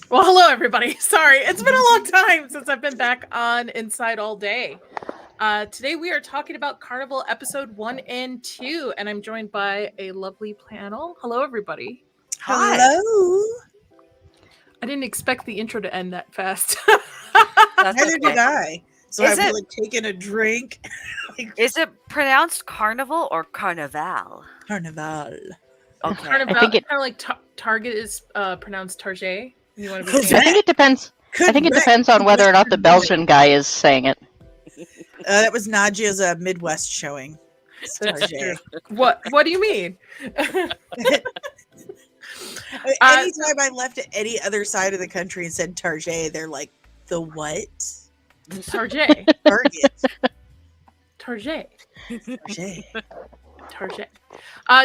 Well, hello everybody. Sorry, it's been a long time since I've been back on Inside All Day. Today we are talking about Carnival episode 1 and 2, and I'm joined by a lovely panel. Hello everybody. Hi. Hello. I didn't expect the intro to end that fast. That's Neither okay. did I. So Is I've it- like taken a drink. Is it pronounced carnival or carnival? Carnival. Okay. Carnival, I think kind it- of like Target is pronounced Target. You want to be Who's saying I think it depends. I think it Correct. depends on whether or not the Belgian guy is saying it. That was Nadia's Midwest showing. It's That's Target. true. What do you mean? Anytime I left at any other side of the country and said Target, they're like, the what? Target. Target. Target. Target. Target.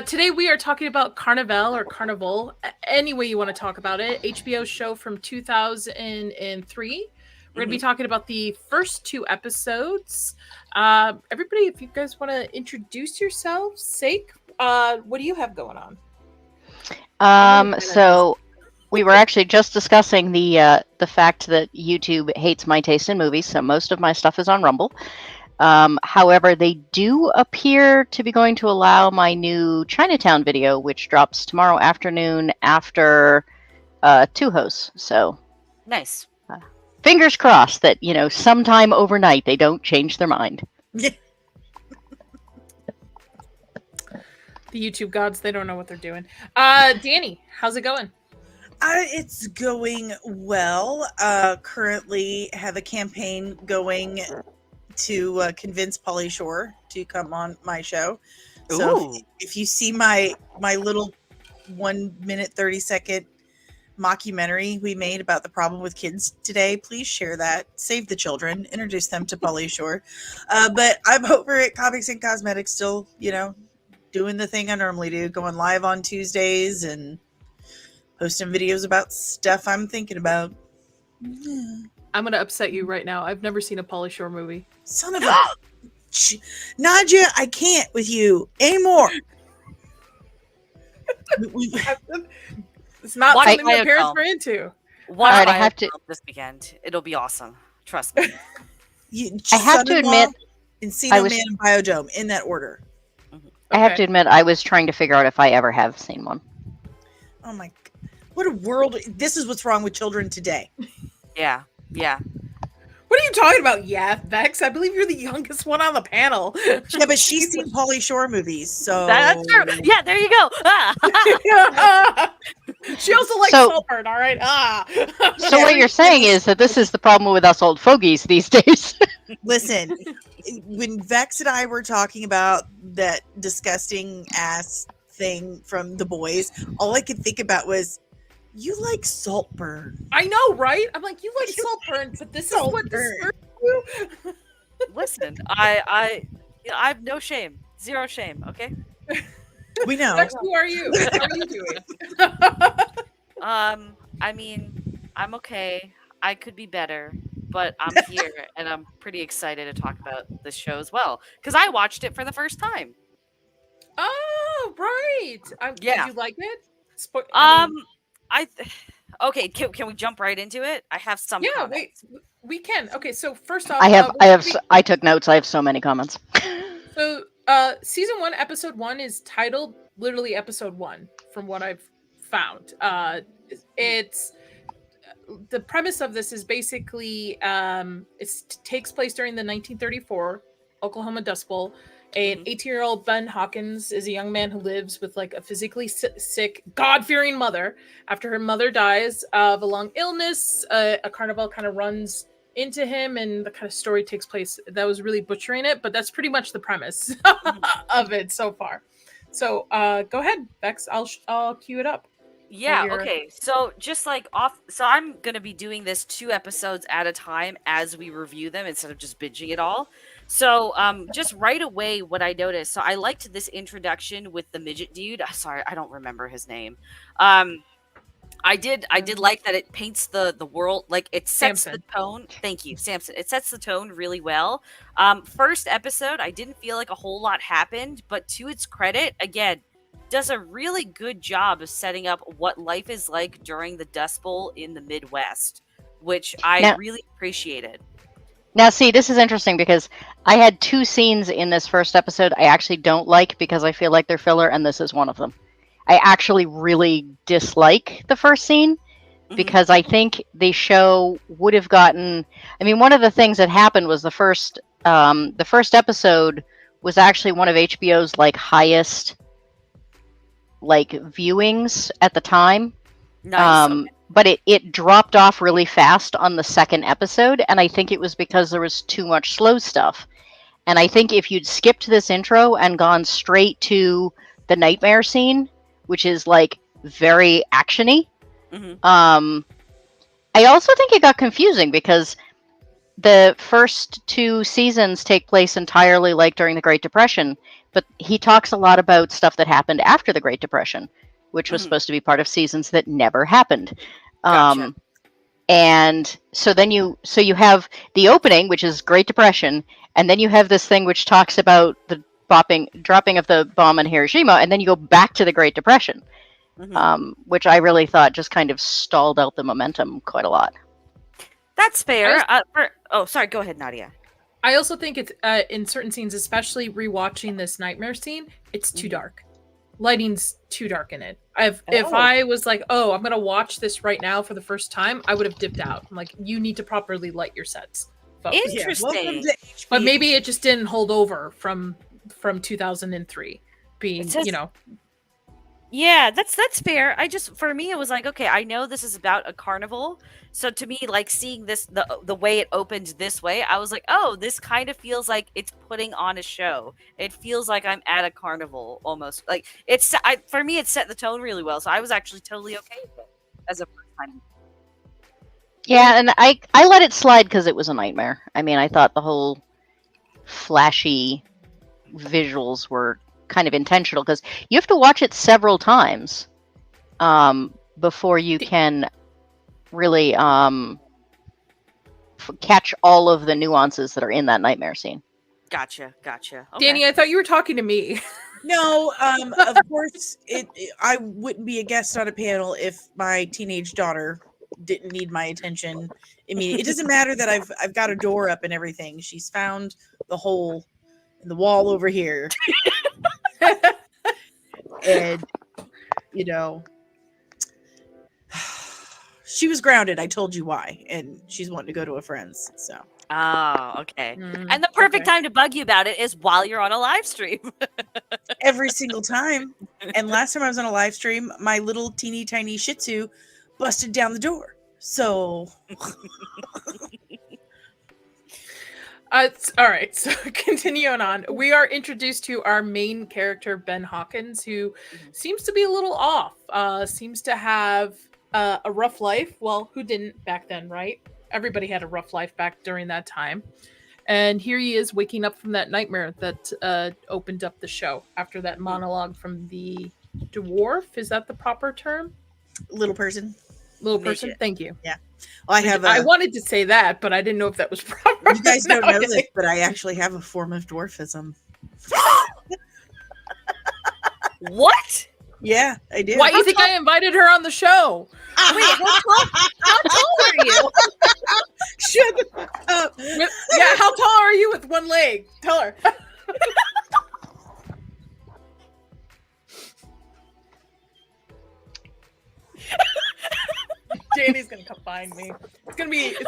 Today we are talking about Carnivale or Carnival, any way you want to talk about it. HBO show from 2003. We're going to be talking about the first 2 episodes. Everybody, if you guys want to introduce yourselves, Sake, what do you have going on? So we were actually just discussing the fact that YouTube hates my taste in movies, so most of my stuff is on Rumble. However, they do appear to be going to allow my new Chinatown video, which drops tomorrow afternoon after Tuhos. So Nice. fingers crossed that, sometime overnight they don't change their mind. The YouTube gods, they don't know what they're doing. Danny, how's it going? It's going well. Currently have a campaign going to convince Polly Shore to come on my show. So if you see my little 1 minute 30-second mockumentary we made about the problem with kids today, please share that. Save the children. Introduce them to Polly Shore. But I'm over at Comics and Cosmetics still, doing the thing I normally do, going live on Tuesdays and posting videos about stuff I'm thinking about. I'm going to upset you right now. I've never seen a Pauly Shore movie. Son of a... Nadia, I can't with you anymore. It's not Watch something my Biodome. parents were into. Watch Alright, I have to- Biodome this weekend. It'll be awesome. Trust me. I have to admit, Encino I was- Man and Biodome in that order. I have Okay. to admit, I was trying to figure out if I ever have seen one. Oh my... What a world... This is what's wrong with children today. Yeah. What are you talking about? Yeah, Vex. I believe you're the youngest one on the panel. Yeah, but she's seen Pauly Shore movies, so... That's true. Yeah, there you go. Ah. She also likes So- Saltburn, all right? So what you're saying is that this is the problem with us old fogies these days. Listen, when Vex and I were talking about that disgusting ass thing from The Boys, all I could think about was, you like Saltburn. I know, right? I'm like, you like Saltburn, but this is what Saltburn. disturbs you. Listen, I have no shame. Zero shame, okay? We know. Vex, who are you? How are you doing? I mean, I'm okay. I could be better, but I'm here and I'm pretty excited to talk about this show as well because I watched it for the first time. Oh, right. Yeah. Did you like it? Okay, can we jump right into it? I have some. Yeah, comments. wait. We can. Okay, so first off, I took notes. I have so many comments. So, season 1, episode 1 is titled literally episode 1, from what I've found. It's the premise of this is basically it takes place during the 1934 Oklahoma Dust Bowl. An 18-year-old Ben Hawkins is a young man who lives with like a physically sick, God-fearing mother. After her mother dies of a long illness, a carnival kind of runs into him, and the kind of story takes place. That was really butchering it, but that's pretty much the premise of it so far. So go ahead, Bex. I'll cue it up. Yeah, Your- okay. So just like so I'm going to be doing this 2 episodes at a time as we review them instead of just binging it all. So just right away what I noticed. So I liked this introduction with the midget dude. Sorry, I don't remember his name. I did like that it paints the world, like it sets Samson. the tone. Thank you, Samson. It sets the tone really well. First episode, I didn't feel like a whole lot happened, but to its credit, again, does a really good job of setting up what life is like during the Dust Bowl in the Midwest, which I Now, really appreciated. now, see, this is interesting because I had 2 scenes in this first episode I actually don't like because I feel like they're filler, and this is one of them. I actually really dislike the first scene because I think the show would have gotten. I mean, one of the things that happened was the first episode was actually one of HBO's like highest like viewings at the time. Nice. Okay. But it dropped off really fast on the second episode, and I think it was because there was too much slow stuff. And I think if you'd skipped this intro and gone straight to the nightmare scene, which is like very actiony, I also think it got confusing because the first 2 seasons take place entirely like during the Great Depression, but he talks a lot about stuff that happened after the Great Depression, which was supposed to be part of seasons that never happened. Gotcha. And so then you have the opening, which is Great Depression, and then you have this thing which talks about the dropping of the bomb in Hiroshima, and then you go back to the Great Depression, which I really thought just kind of stalled out the momentum quite a lot. That's fair. Sorry. Go ahead, Nadia. I also think it's in certain scenes, especially rewatching this nightmare scene, it's too dark. Lighting's too dark in it. If I was like, oh, I'm gonna watch this right now for the first time, I would have dipped out. I'm like, you need to properly light your sets, folks. Interesting. But maybe it just didn't hold over from 2003 being, Yeah, that's fair. For me it was like, okay, I know this is about a carnival. So to me, like seeing this the way it opened this way, I was like, oh, this kind of feels like it's putting on a show. It feels like I'm at a carnival almost. Like for me it set the tone really well. So I was actually totally okay with it as a first time. Yeah, and I let it slide because it was a nightmare. I mean, I thought the whole flashy visuals were kind of intentional because you have to watch it several times before you can really catch all of the nuances that are in that nightmare scene. Gotcha. Okay. Danny, I thought you were talking to me. No, of course, I wouldn't be a guest on a panel if my teenage daughter didn't need my attention immediately. It doesn't matter that I've got a door up and everything. She's found the hole in the wall over here. And she was grounded. I told you why, and she's wanting to go to a friend's. So. Oh, okay. And the perfect time to bug you about it is while you're on a live stream. Every single time. And last time I was on a live stream, my little teeny tiny Shih Tzu busted down the door. So. All right, so continuing on, we are introduced to our main character, Ben Hawkins, who seems to be a little off, seems to have a rough life. Well, who didn't back then, right? Everybody had a rough life back during that time. And here he is waking up from that nightmare that opened up the show after that monologue from the dwarf. Is that the proper term? Little person. Midget. Thank you. Yeah. Well, I wanted to say that, but I didn't know if that was proper. You guys don't know this, but I actually have a form of dwarfism. What? Yeah, I do. Why do you think I invited her on the show? Wait, how tall are you? Shut up. Yeah, how tall are you with one leg? Tell her. Danny's gonna come find me. It's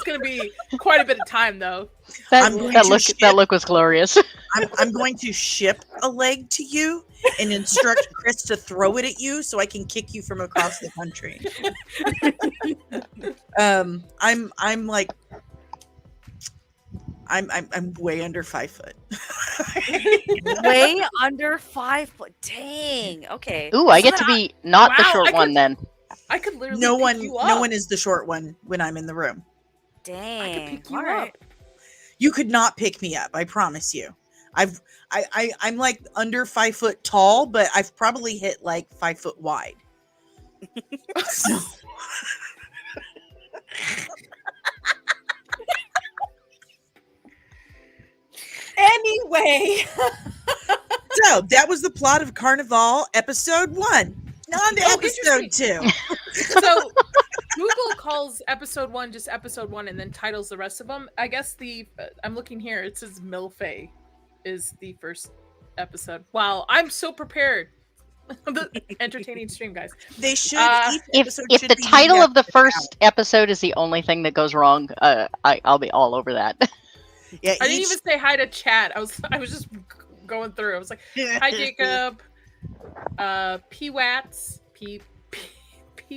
gonna be quite a bit of time though. That look was glorious. I'm going to ship a leg to you and instruct Chris to throw it at you so I can kick you from across the country. I'm way under 5 foot. Way under 5 foot. Dang. Okay. Ooh, I get to be not the short one then. I could literally no pick you up. No one is the short one when I'm in the room. Dang. I could pick you All up. right. You could not pick me up, I promise you. I'm like under 5 foot tall, but I've probably hit like 5 foot wide. So. Anyway, so that was the plot of Carnivale episode 1. On to Oh, episode 2. So Google calls episode 1 just episode 1 and then titles the rest of them. I guess I'm looking here. It says Milfay is the first episode. Wow, I'm so prepared. The entertaining stream, guys. They should. Each If episode if should the be title named of the after first episode is the only thing that goes wrong, I'll be all over that. Yeah, I didn't even say hi to chat. I was just going through. I was like, hi Jacob. P Watts. P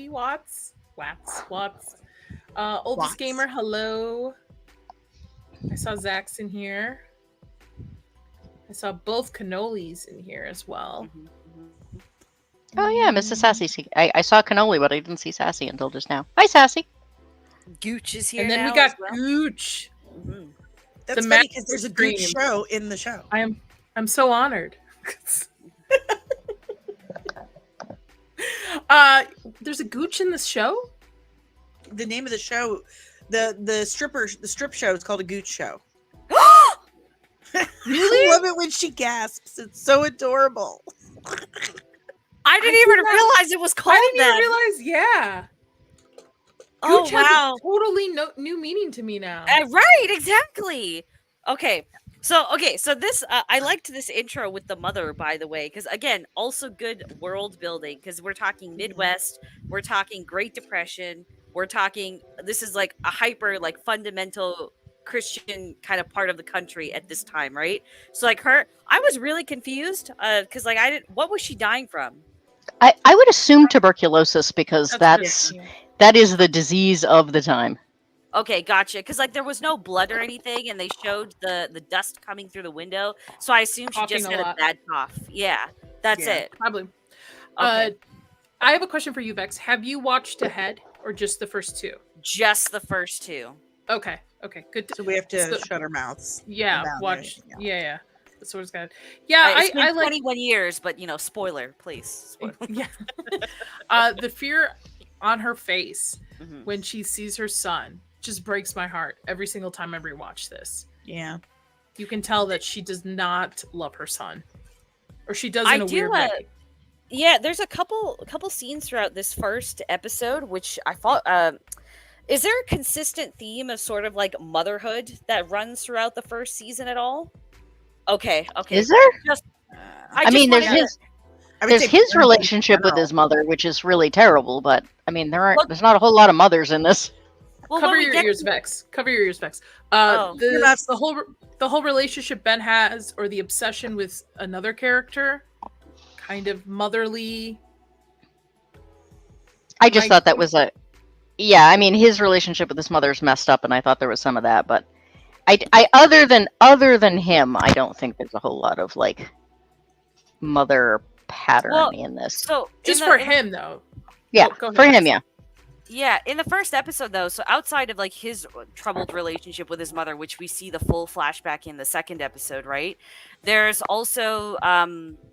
Watts. Watts. Oldest Watts. gamer, hello. I saw Zach's in here. I saw both cannolis in here as well. Oh yeah, Mrs. Sassy. I saw Cannoli, but I didn't see Sassy until just now. Hi, Sassy. Gooch is here. And then now we got as well. Gooch. Mhm. That's the funny because there's a master good stream. show in the show. I'm so honored. There's a Gooch in this show? The name of the show, the strip show is called a Gooch Show. Really? I love it when she gasps. It's so adorable. I didn't even realize it was called I didn't that. even realize, yeah. Oh Gooch has wow! a totally new meaning to me now. Right, exactly. Okay, so this I liked this intro with the mother, by the way, because again, also good world building. Because we're talking Midwest, we're talking Great Depression, we're talking this is like a hyper like fundamental Christian kind of part of the country at this time, right? So like I was really confused because like I didn't. What was she dying from? I would assume tuberculosis because That's that is the disease of the time. Okay, gotcha. Because like there was no blood or anything, and they showed the dust coming through the window, so I assumed she Coughing just a had a lot. bad cough. Yeah, that's Yeah. it. Probably. Okay. I have a question for you, Vex. Have you watched ahead or just the first two? Just the first two. Okay, good. So we have to So- shut our mouths. Yeah, about watch. it, Yeah. That's what it's got. Yeah, It's been I like. 21 years, but spoiler, please. Spoiler. Yeah. The fear on her face Mhm. when she sees her son just breaks my heart every single time I rewatch this. Yeah. You can tell that she does not love her son, or she does I in a do, weird way. Yeah, there's a couple scenes throughout this first episode which I thought. Is there a consistent theme of sort of like motherhood that runs throughout the first season at all? Okay. Is there? I I mean, just there's wanna- his I would there's say his parental in relationship with general. his mother, which is really terrible. But I mean, Look- there's not a whole lot of mothers in this. Well, Cover when we your get ears, to- Vex. Cover your ears, Vex. Oh. The whole relationship Ben has, or the obsession with another character, kind of motherly. I just I thought that think- was yeah. I mean, his relationship with his mother's messed up, and I thought there was some of that. But I other than him, I don't think there's a whole lot of like mother pattern Well, in this. So Just in the- for in the- him, though. Yeah, go ahead, for him, Vex. yeah. Yeah, in the first episode though, so outside of like his troubled relationship with his mother, which we see the full flashback in the second episode, right? There's also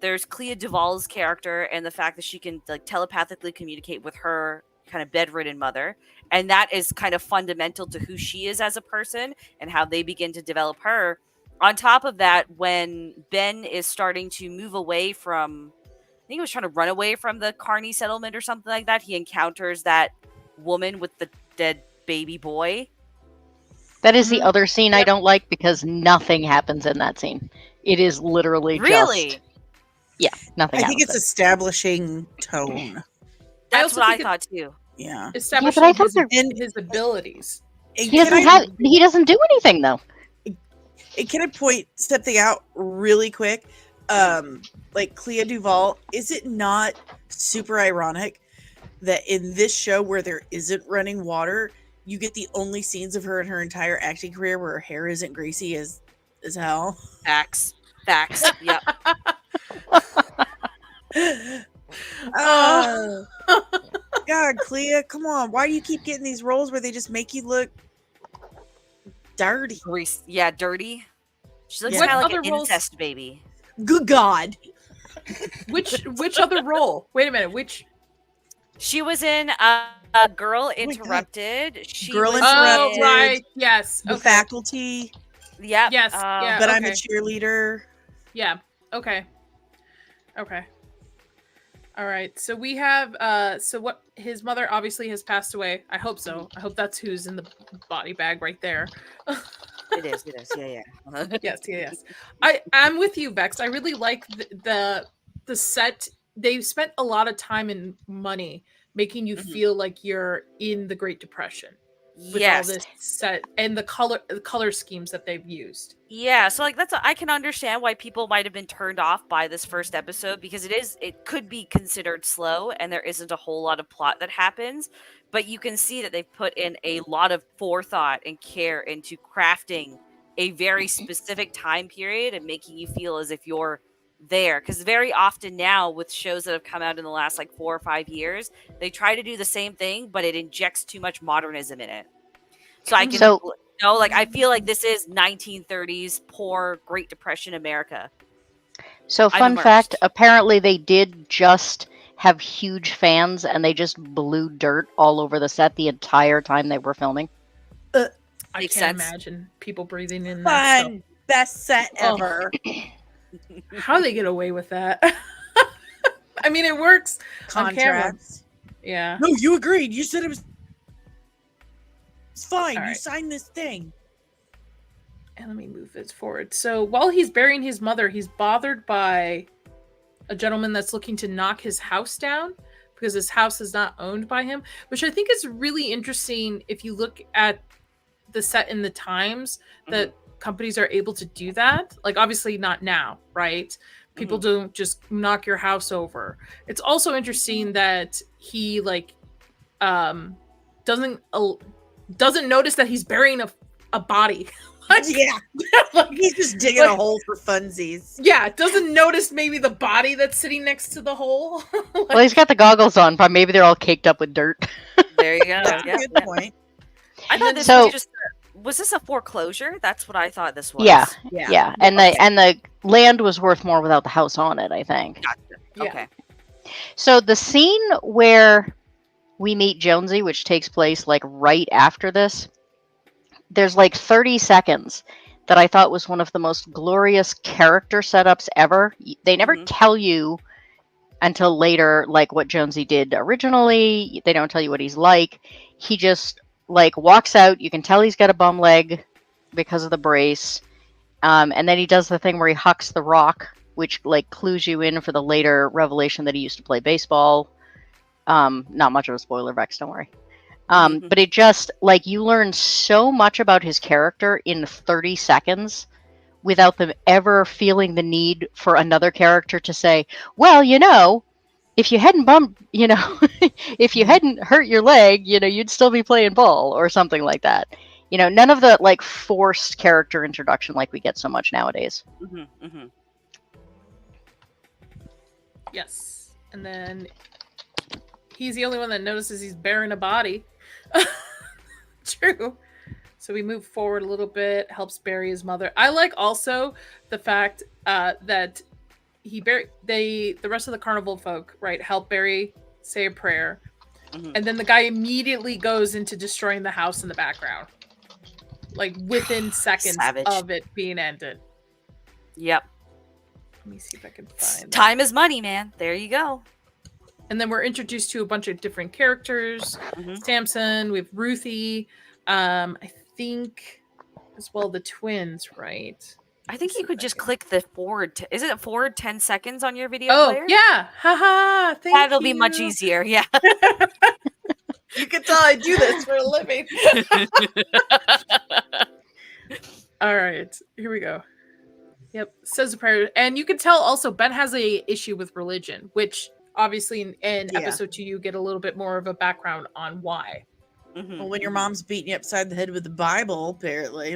there's Clea Duvall's character and the fact that she can like telepathically communicate with her kind of bedridden mother, and that is kind of fundamental to who she is as a person and how they begin to develop her. On top of that, when Ben is starting to move away from, I think he was trying to run away from the Carney settlement or something like that, he encounters that woman with the dead baby boy. That is the Mhm. other scene I don't like because nothing happens in that scene. It is literally Really? just nothing. I think happens it's establishing tone. That's also what I think thought too. Yeah. Establishing I thought his, they're- his abilities. And He doesn't do anything though. can I point something out really quick? Like Clea Duvall, is it not super ironic that in this show where there isn't running water, you get the only scenes of her in her entire acting career where her hair isn't greasy as hell? Facts. Yep. Oh God, Clea, come on. Why do you keep getting these roles where they just make you look dirty? Grease. Yeah, dirty. She looks Yeah. kind of What like an other roles- incest baby. Good God. Which other role? Wait a minute. Which? She was in a Girl God. Interrupted. She Girl was Interrupted. Oh, right. Yes. The Okay. Faculty. Yep. Yes, yeah. But I'm a okay. cheerleader. Yeah. Okay. Okay. All right. So we have so what his mother obviously has passed away. I hope so. I hope that's who's in the body bag right there. It is. Yeah. Yes, yes. I'm with you, Vex. I really like the set. They've spent a lot of time and money making you Mhm. feel like you're in the Great Depression with all Yes. this set and the color schemes that they've used. Yeah, so like I can understand why people might have been turned off by this first episode because it could be considered slow and there isn't a whole lot of plot that happens, but you can see that they've put in a lot of forethought and care into crafting a very specific time period and making you feel as if you're there, because very often now with shows that have come out in the last like 4 or 5 years, they try to do the same thing but it injects too much modernism in it. So I can So like I feel like this is 1930s poor Great Depression America. So, I'm fun fact, immersed. apparently they did just have huge fans and they just blew dirt all over the set the entire time they were filming. I Makes can't sense. imagine people breathing in that stuff. Fun. Best set Oh. ever. How they get away with that? I mean, it works on camera. Contracts. Yeah. No, you agreed. You said it was. It's fine. All You right. signed this thing. And let me move this forward. So while he's burying his mother, he's bothered by a gentleman that's looking to knock his house down because his house is not owned by him, which I think is really interesting if you look at the set in the times that companies are able to do that. Like, obviously not now, right? People don't just knock your house over. It's also interesting that he doesn't notice that he's burying a body. Yeah. Like, He's just digging a hole for funsies. yeah, doesn't notice maybe the body that's sitting next to the hole. Well, he's got the goggles on, but maybe they're all caked up with dirt. There you go. That's Yeah, a good yeah. point. I thought this So- was just was this a foreclosure? That's what I thought this was. Yeah, Yeah. yeah. And the land was worth more without the house on it, I think. Gotcha. Yeah. Okay. So the scene where we meet Jonesy, which takes place like right after this, there's like 30 seconds that I thought was one of the most glorious character setups ever. They never tell you until later like what Jonesy did originally. They don't tell you what he's like. He just like walks out. You can tell he's got a bum leg because of the brace. And then he does the thing where he hucks the rock, which like clues you in for the later revelation that he used to play baseball. Not much of a spoiler, Vex, don't worry. But it just like you learn so much about his character in 30 seconds without them ever feeling the need for another character to say, well, you know, if you hadn't bumped, you know, if you hadn't hurt your leg, you know, you'd still be playing ball or something like that. You know, none of the like forced character introduction like we get so much nowadays. Yes. And then he's the only one that notices he's burying a body. True. So we move forward a little bit, helps bury his mother. I like also the fact that the rest of the carnival folk, right, help bury, say a prayer. And then the guy immediately goes into destroying the house in the background. Like within seconds Savage. of it being ended. Yep. Let me see if I can find that. Time is money, man. There you go. And then we're introduced to a bunch of different characters. Samson, we have Ruthie, I think as well the twins, right? I think you could just click the forward. Is it forward 10 seconds on your video Oh, player? yeah. Haha. Thank That'll be much you. easier. Yeah. You can tell I do this for a living. All right. Here we go. Yep. Says a prayer. And you can tell also Ben has a issue with religion, which obviously in episode 2 you get a little bit more of a background on why. Well, when your mom's beating you upside the head with the Bible, apparently.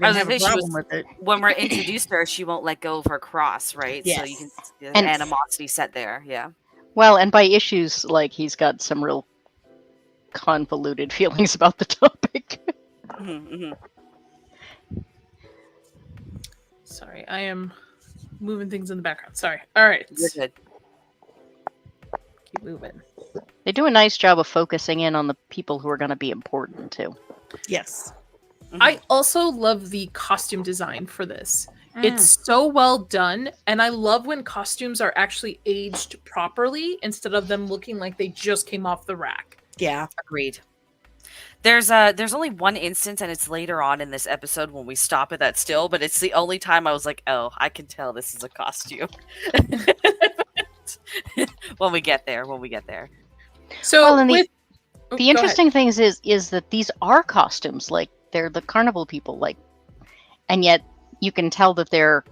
I was have gonna a say, she problem was- with it. when we're introduced to her, she won't let go of her cross, right? So you can see the And- animosity set there. Yeah. Well, and by issues, like he's got some real convoluted feelings about the topic. Sorry, I am moving things in the background. Sorry. All right. You're good. Keep moving. They do a nice job of focusing in on the people who are going to be important too. Yes. I also love the costume design for this. Mm. It's so well done, and I love when costumes are actually aged properly instead of them looking like they just came off the rack. Yeah. Agreed. There's only one instance, and it's later on in this episode when we stop at that still, but it's the only time I was like, oh, I can tell this is a costume. When we get there. So Well, and with the go ahead. interesting thing is that these are costumes, like they're the carnival people, like, and yet you can tell that they're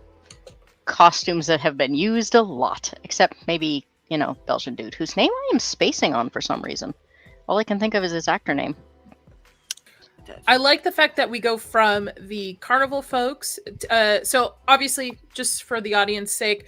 costumes that have been used a lot, except maybe, Belgian dude whose name I am spacing on for some reason. All I can think of is his actor name. I like the fact that we go from the carnival folks. So obviously, just for the audience sake,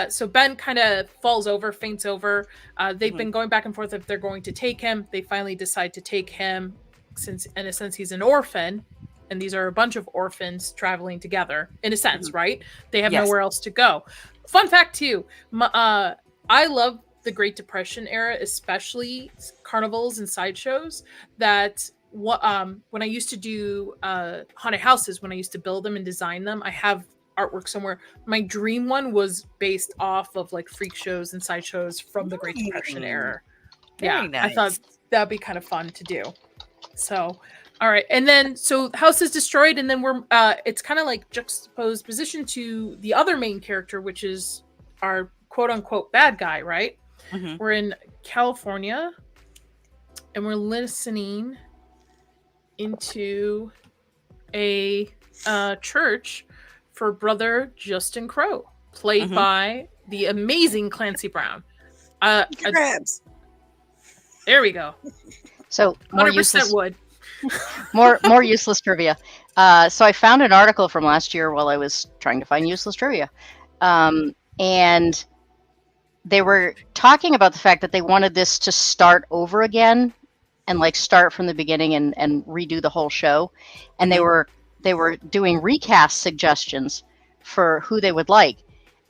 so Ben kind of falls over, faints over. They've been going back and forth if they're going to take him. They finally decide to take him, since in a sense he's an orphan, and these are a bunch of orphans traveling together. In a sense, right? They have nowhere else to go. Fun fact too, I love the Great Depression era, especially carnivals and sideshows. That when I used to do haunted houses, when I used to build them and design them, I have artwork somewhere. My dream one was based off of like freak shows and sideshows from the Great Depression era. Very Yeah, nice. I thought that'd be kind of fun to do. So, all right, and then so house is destroyed, and then we're it's kind of like juxtaposed position to the other main character, which is our quote unquote bad guy, right? We're in California, and we're listening into a church for Brother Justin Crow, played by the amazing Clancy Brown. Crabs. There we go. So more 100% useless, would. more useless trivia. So I found an article from last year while I was trying to find useless trivia, and they were talking about the fact that they wanted this to start over again and like start from the beginning and redo the whole show. And they were doing recast suggestions for who they would like.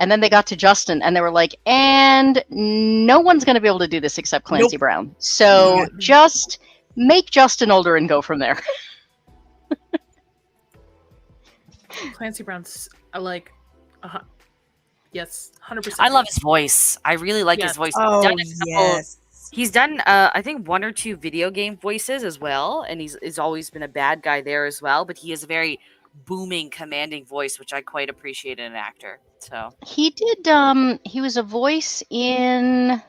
And then they got to Justin and they were like, and no one's going to be able to do this except Clancy Brown. So just make Justin older and go from there. Clancy Brown's yes, 100%. I love his voice. I really like his voice. He's done I think 1 or 2 video game voices as well, and he's always been a bad guy there as well, but he has a very booming, commanding voice, which I quite appreciate in an actor. So he did he was a voice in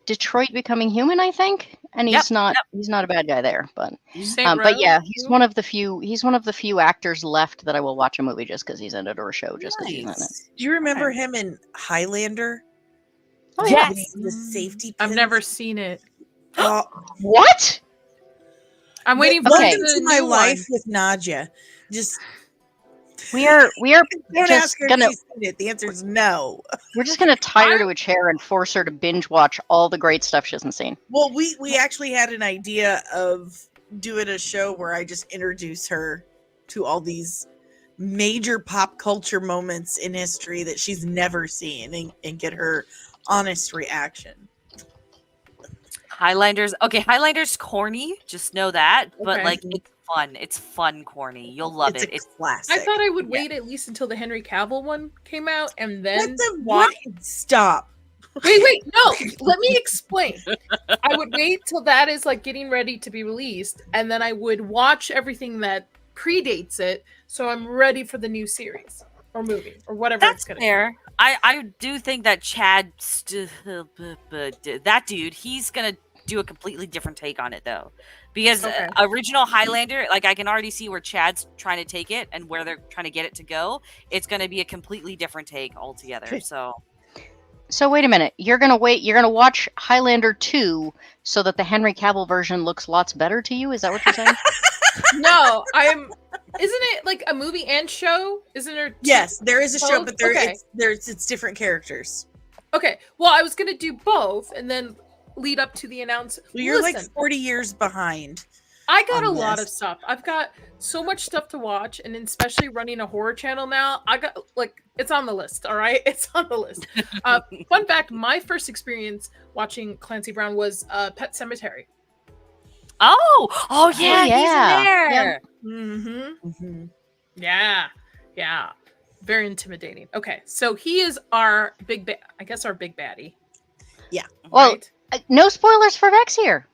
Detroit Becoming Human, I think. And he's not a bad guy there, but yeah, he's one of the few actors left that I will watch a movie just because he's in it, or a show just because he's in it. Do you remember him in Highlander? Oh, yeah. The safety pins? I've never seen it. What? I'm waiting for Welcome the to my new life one. with Nadia. Just we are don't just ask her gonna if she's seen it. The answer is no. we're just gonna tie her to a chair and force her to binge watch all the great stuff she hasn't seen. Well, we actually had an idea of doing a show where I just introduce her to all these major pop culture moments in history that she's never seen and get her honest reaction. Highlinder's corny, just know that, but Okay. like it's fun corny. You'll love it. It's classic. I thought I would wait at least until the Henry Cavill one came out and then What? Stop. Wait, no, let me explain. I would wait till that is like getting ready to be released, and then I would watch everything that predates it, so I'm ready for the new series or movie or whatever That's it's gonna fair. I do think that Chad, that dude, he's gonna do a completely different take on it though, because original Highlander, like I can already see where Chad's trying to take it and where they're trying to get it to go. It's gonna be a completely different take altogether. So wait a minute. You're gonna watch Highlander 2 so that the Henry Cavill version looks lots better to you? Is that what you're saying? No, isn't it like a movie and show? Isn't there? Yes, there is a show, both? but Okay. it's different characters. Okay. Well, I was gonna do both and then lead up to the announcement. Well, you're like 40 years behind. I got on a lot this. of stuff. I've got so much stuff to watch, and especially running a horror channel now, I got it's on the list. All right, it's on the list. Fun fact: my first experience watching Clancy Brown was Pet Sematary. Oh yeah, yeah. he's in there. Mm-hmm. Mhm. Yeah. Very intimidating. Okay, so he is our I guess our big baddie. Well, Right? no spoilers for Vex here.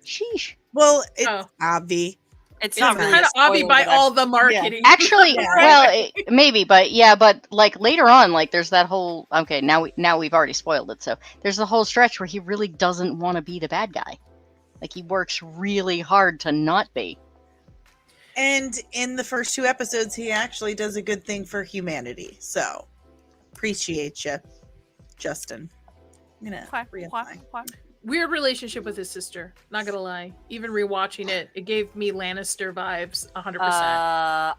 Sheesh. Well, it's Oh. obvi. It's It's not really kind a of obvious spoiler, by but all the marketing. Actually, Yeah. well, maybe, but yeah, but like later on, like there's that whole. Okay, now we've already spoiled it. So there's the whole stretch where he really doesn't want to be the bad guy. Like he works really hard to not be. And in the first 2 episodes, he actually does a good thing for humanity. So appreciate you, Justin. I'm gonna reapply. Weird relationship with his sister. Not gonna lie. Even rewatching it, it gave me Lannister vibes 100%.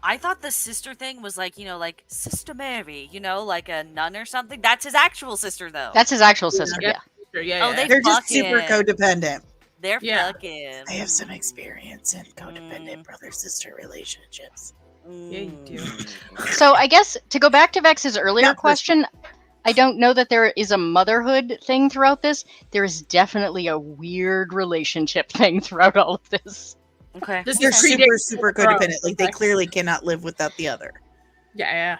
I thought the sister thing was like, like Sister Mary, like a nun or something. That's his actual sister, though. That's his actual sister. Yeah. Yeah. Yeah. They're just super fucking- codependent. They're Yeah. fucking. I have some experience in codependent brother-sister relationships. Yeah, you do. So I guess to go back to Vex's earlier Yeah, for question, I don't know that there is a motherhood thing throughout this. There is definitely a weird relationship thing throughout all of this. Okay. This They're is super codependent. Like they clearly cannot live without the other. Yeah.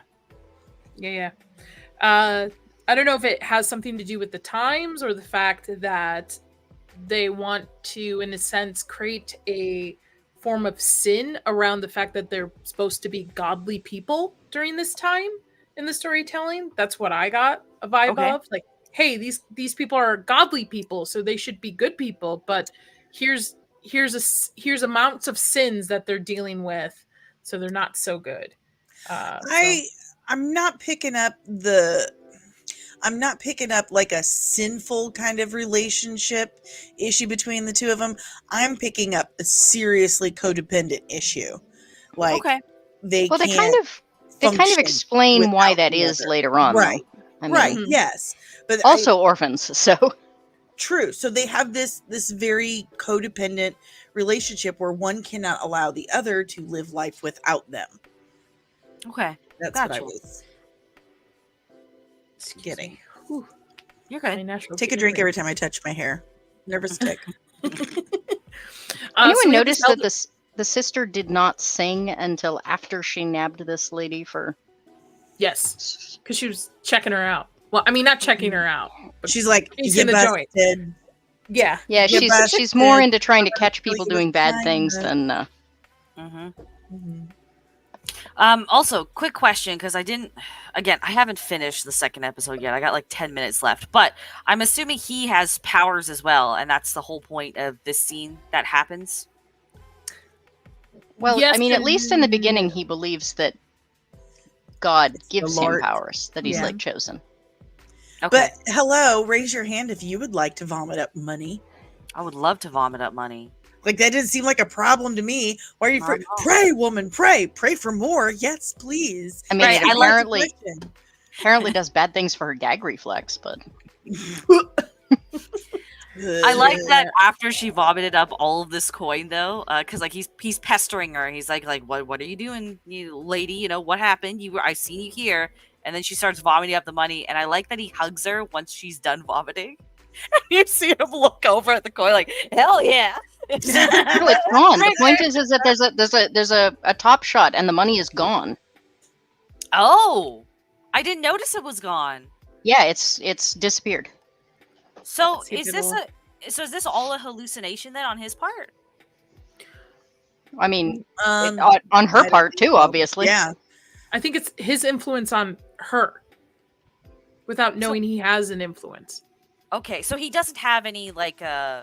I don't know if it has something to do with the times or the fact that they want to, in a sense, create a form of sin around the fact that they're supposed to be godly people during this time in the storytelling. That's what I got a vibe of. Like, hey, these people are godly people, so they should be good people. But here's amounts of sins that they're dealing with, so they're not so good. I'm not picking up like a sinful kind of relationship issue between the two of them. I'm picking up a seriously codependent issue. Like they kind of explain why that is later on, right? Though. I mean, Right. Yes, but also orphans. So true. So they have this very codependent relationship where one cannot allow the other to live life without them. Okay. That's Gotcha. what I was getting. You're good. Take a drink every time I touch my hair. Nervous tick. Anyone notice that the sister did not sing until after she nabbed this lady for? Yes, because she was checking her out. Well, I mean, not checking her out, but she's like, she's "You in the joint." busted." Yeah, Yeah, You she's more busted. into trying to catch people Really doing bad trying things to- than. Also, quick question, because I haven't finished the second episode yet. I got like 10 minutes left, but I'm assuming he has powers as well, and that's the whole point of this scene that happens. Well, Yes I mean, at and least in the beginning, he believes that God gives him Lord. powers, that he's Yeah. like chosen. Okay. But hello, raise your hand if you would like to vomit up money. I would love to vomit up money. Like that didn't seem like a problem to me. Why are you Not at all. pray, woman, pray for more? Yes, please. I mean, Right, it I like the apparently does bad things for her gag reflex, but I like that after she vomited up all of this coin, though, because like he's pestering her. He's like what are you doing, you lady? What happened? I seen you here, and then she starts vomiting up the money. And I like that he hugs her once she's done vomiting. You see him look over at the coin like, hell yeah. no, it's gone. The point is that there's a top shot and the money is gone. Oh, I didn't notice it was gone. Yeah, it's disappeared. So is this all a hallucination then on his part? I mean, Um, on her I part don't too, know. obviously. Yeah. I think it's his influence on her, without knowing he has an influence. Okay, so he doesn't have any like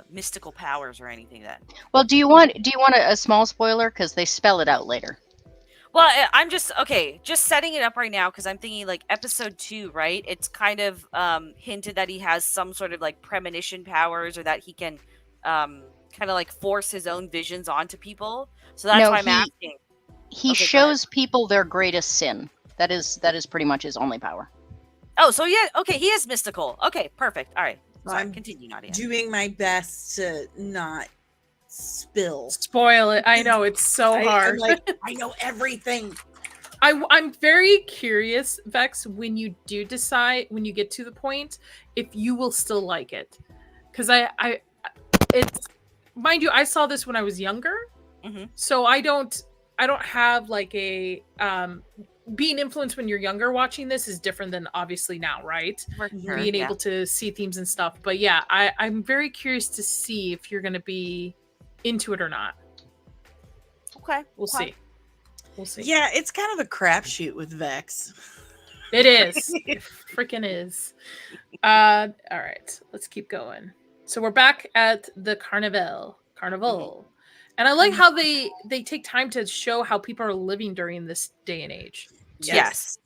mystical powers or anything then. Well, do you want a small spoiler because they spell it out later? Well, I'm just setting it up right now because I'm thinking like episode 2, right? It's kind of hinted that he has some sort of like premonition powers or that he can kind of like force his own visions onto people. So that's why I'm asking. He Okay, go shows people their greatest sin. That is pretty much his only power. Oh, so yeah, okay, he is mystical. Okay, perfect. All right. Sorry, I'm continue, Nadia. Doing my best to not spill. Spoil it. I know it's so I'm hard. like, I know everything. I'm very curious, Vex, when you do decide, when you get to the point, if you will still like it, because mind you, I saw this when I was younger, so I don't have like a being influenced when you're younger watching this is different than obviously now, right? For sure, Being able to see themes and stuff. But yeah, I'm very curious to see if you're going to be into it or not. Okay, We'll see. We'll see. Yeah, it's kind of a crapshoot with Vex. It is. It freaking is. All right, let's keep going. So we're back at the Carnivale. And I like how they take time to show how people are living during this day and age. Yes.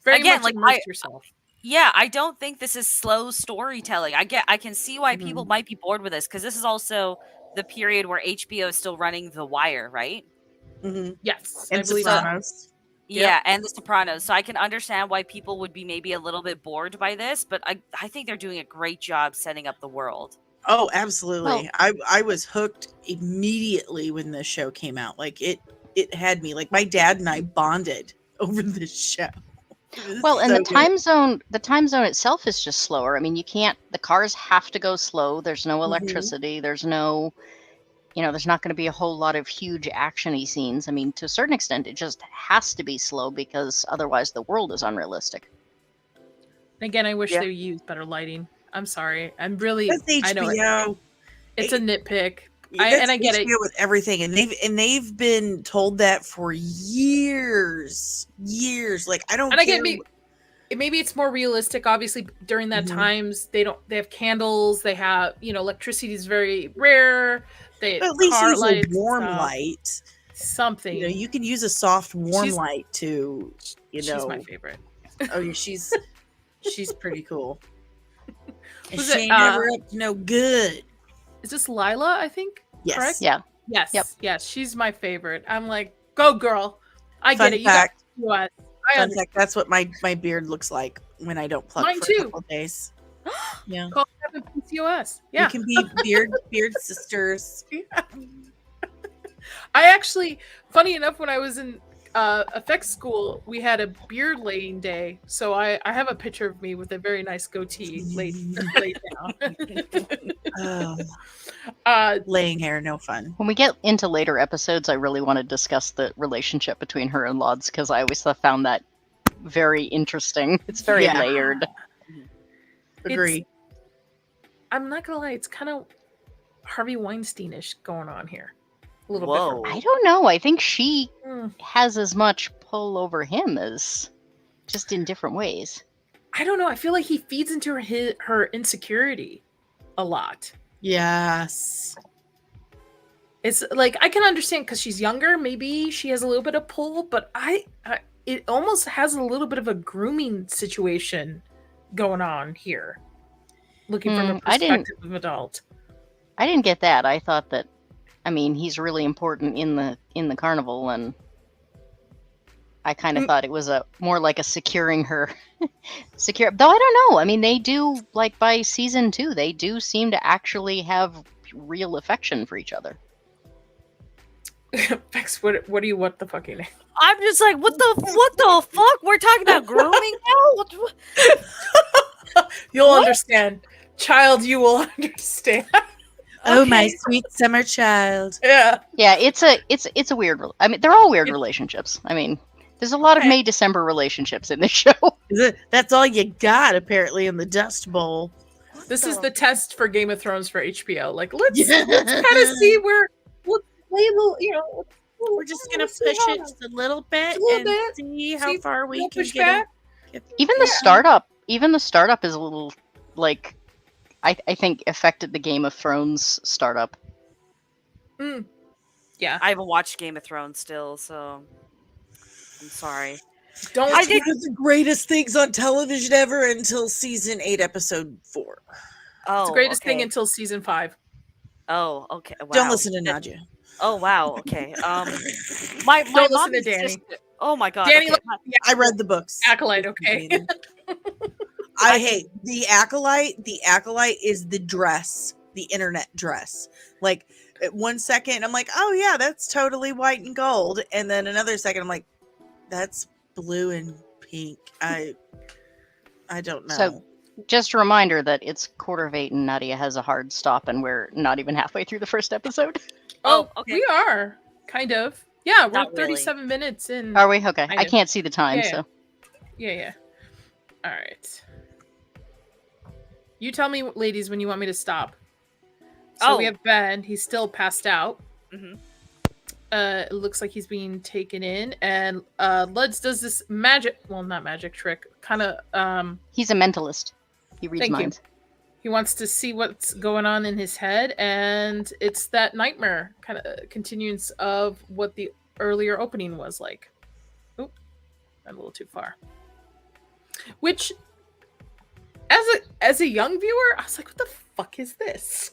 Very Again, much like, immerse yourself. Yeah, I don't think this is slow storytelling. I can see why people might be bored with this, because this is also the period where HBO is still running The Wire, right? Yes, And I believe Sopranos. Yeah, and The Sopranos. So I can understand why people would be maybe a little bit bored by this, but I think they're doing a great job setting up the world. Oh, absolutely. Well- I was hooked immediately when this show came out. Like it had me. Like my dad and I bonded over this show. Well, and So the time zone itself is just slower. I mean, you can't. The cars have to go slow. There's no electricity. There's no, there's not going to be a whole lot of huge actiony scenes. I mean, to a certain extent, it just has to be slow because otherwise the world is unrealistic. Again, I wish they used better lighting. I'm sorry. I'm really. That's HBO. I know it's a nitpick. That's I get it. HBO with everything, and they've been told that for years. Like I don't. And I care. get maybe it's more realistic. Obviously, during that times they have candles. They have electricity is very rare. They But at least car use a lights, warm stuff, light. something. You can use a soft warm light to. She's my favorite. Oh yeah, she's pretty cool. And Was she it, ain't never up to no good. Is this Lila? I think. Yes. Correct? Yeah. Yes. Yep. Yes. She's my favorite. I'm like, go girl. I Fun get it. fact. You got I Fun understand. fact, that's what my beard looks like when I don't pluck Mine for too. a couple of days. Yeah. Call Kevin PCOS. Yeah. We can be beard sisters. I actually, funny enough, when I was in effects school, we had a beard laying day. So I have a picture of me with a very nice goatee laid down. Laying hair, no fun. When we get into later episodes, I really want to discuss the relationship between her and Lods because I always found that very interesting. It's very layered. Agree. I'm not gonna lie, it's kind of Harvey Weinstein-ish going on here. A little bit. Whoa. for me. I don't know. I think she Mm. has as much pull over him as just in different ways. I don't know. I feel like he feeds into her insecurity a lot. Yes. It's like I can understand because she's younger. Maybe she has a little bit of pull, but it almost has a little bit of a grooming situation going on here. Looking from a I didn't- perspective of an adult. I didn't get that. I thought that, I mean, he's really important in the carnival, and I kind of thought it was more like a securing her. Though I don't know. I mean, they do, like by season 2, they do seem to actually have real affection for each other. Vex, what do you want the fucking name? I'm just like, what the fuck? We're talking about grooming now? You'll understand. Child, you will understand. Oh, my sweet summer child. Yeah. Yeah, it's a weird. I mean, they're all weird relationships. I mean, there's a lot of May December relationships in this show. That's all you got, apparently, in the Dust Bowl. This is the test for Game of Thrones for HBO. Like, let's kind of see where we'll play a little, We're just gonna push it just a little bit and see how far we can get. Even the startup is a little like, I think affected the Game of Thrones startup. Yeah, I haven't watched Game of Thrones still, so I'm sorry. It's one of the greatest things on television ever until season 8, episode 4. Oh, it's the greatest thing until season 5. Oh, okay. Wow. Don't listen to Nadia. Oh wow. Okay. My Don't listen mom to is Danny. just- oh my god. Danny, okay. I read the books. Acolyte, okay. I hate the Acolyte. The Acolyte is the dress, the internet dress. Like, at 1 second, I'm like, oh yeah, that's totally white and gold, and then another second, I'm like, that's blue and pink. I don't know. So Just a reminder that it's 7:45 and Nadia has a hard stop, and we're not even halfway through the first episode. Oh, okay. We are kind of. Yeah, we're Not really. 37 minutes in. Are we? Okay. Kind I of. can't see the time, Yeah, so. Yeah. All right. You tell me, ladies, when you want me to stop. So we have Ben. He's still passed out. Mhm. It looks like he's being taken in, and Luds does this magic. Well, not magic trick. Kind of. He's a mentalist. He reads Thank you. minds. He wants to see what's going on in his head, and it's that nightmare kind of continuance of what the earlier opening was like. Oop, I'm a little too far. Which, as a young viewer, I was like, "What the fuck is this?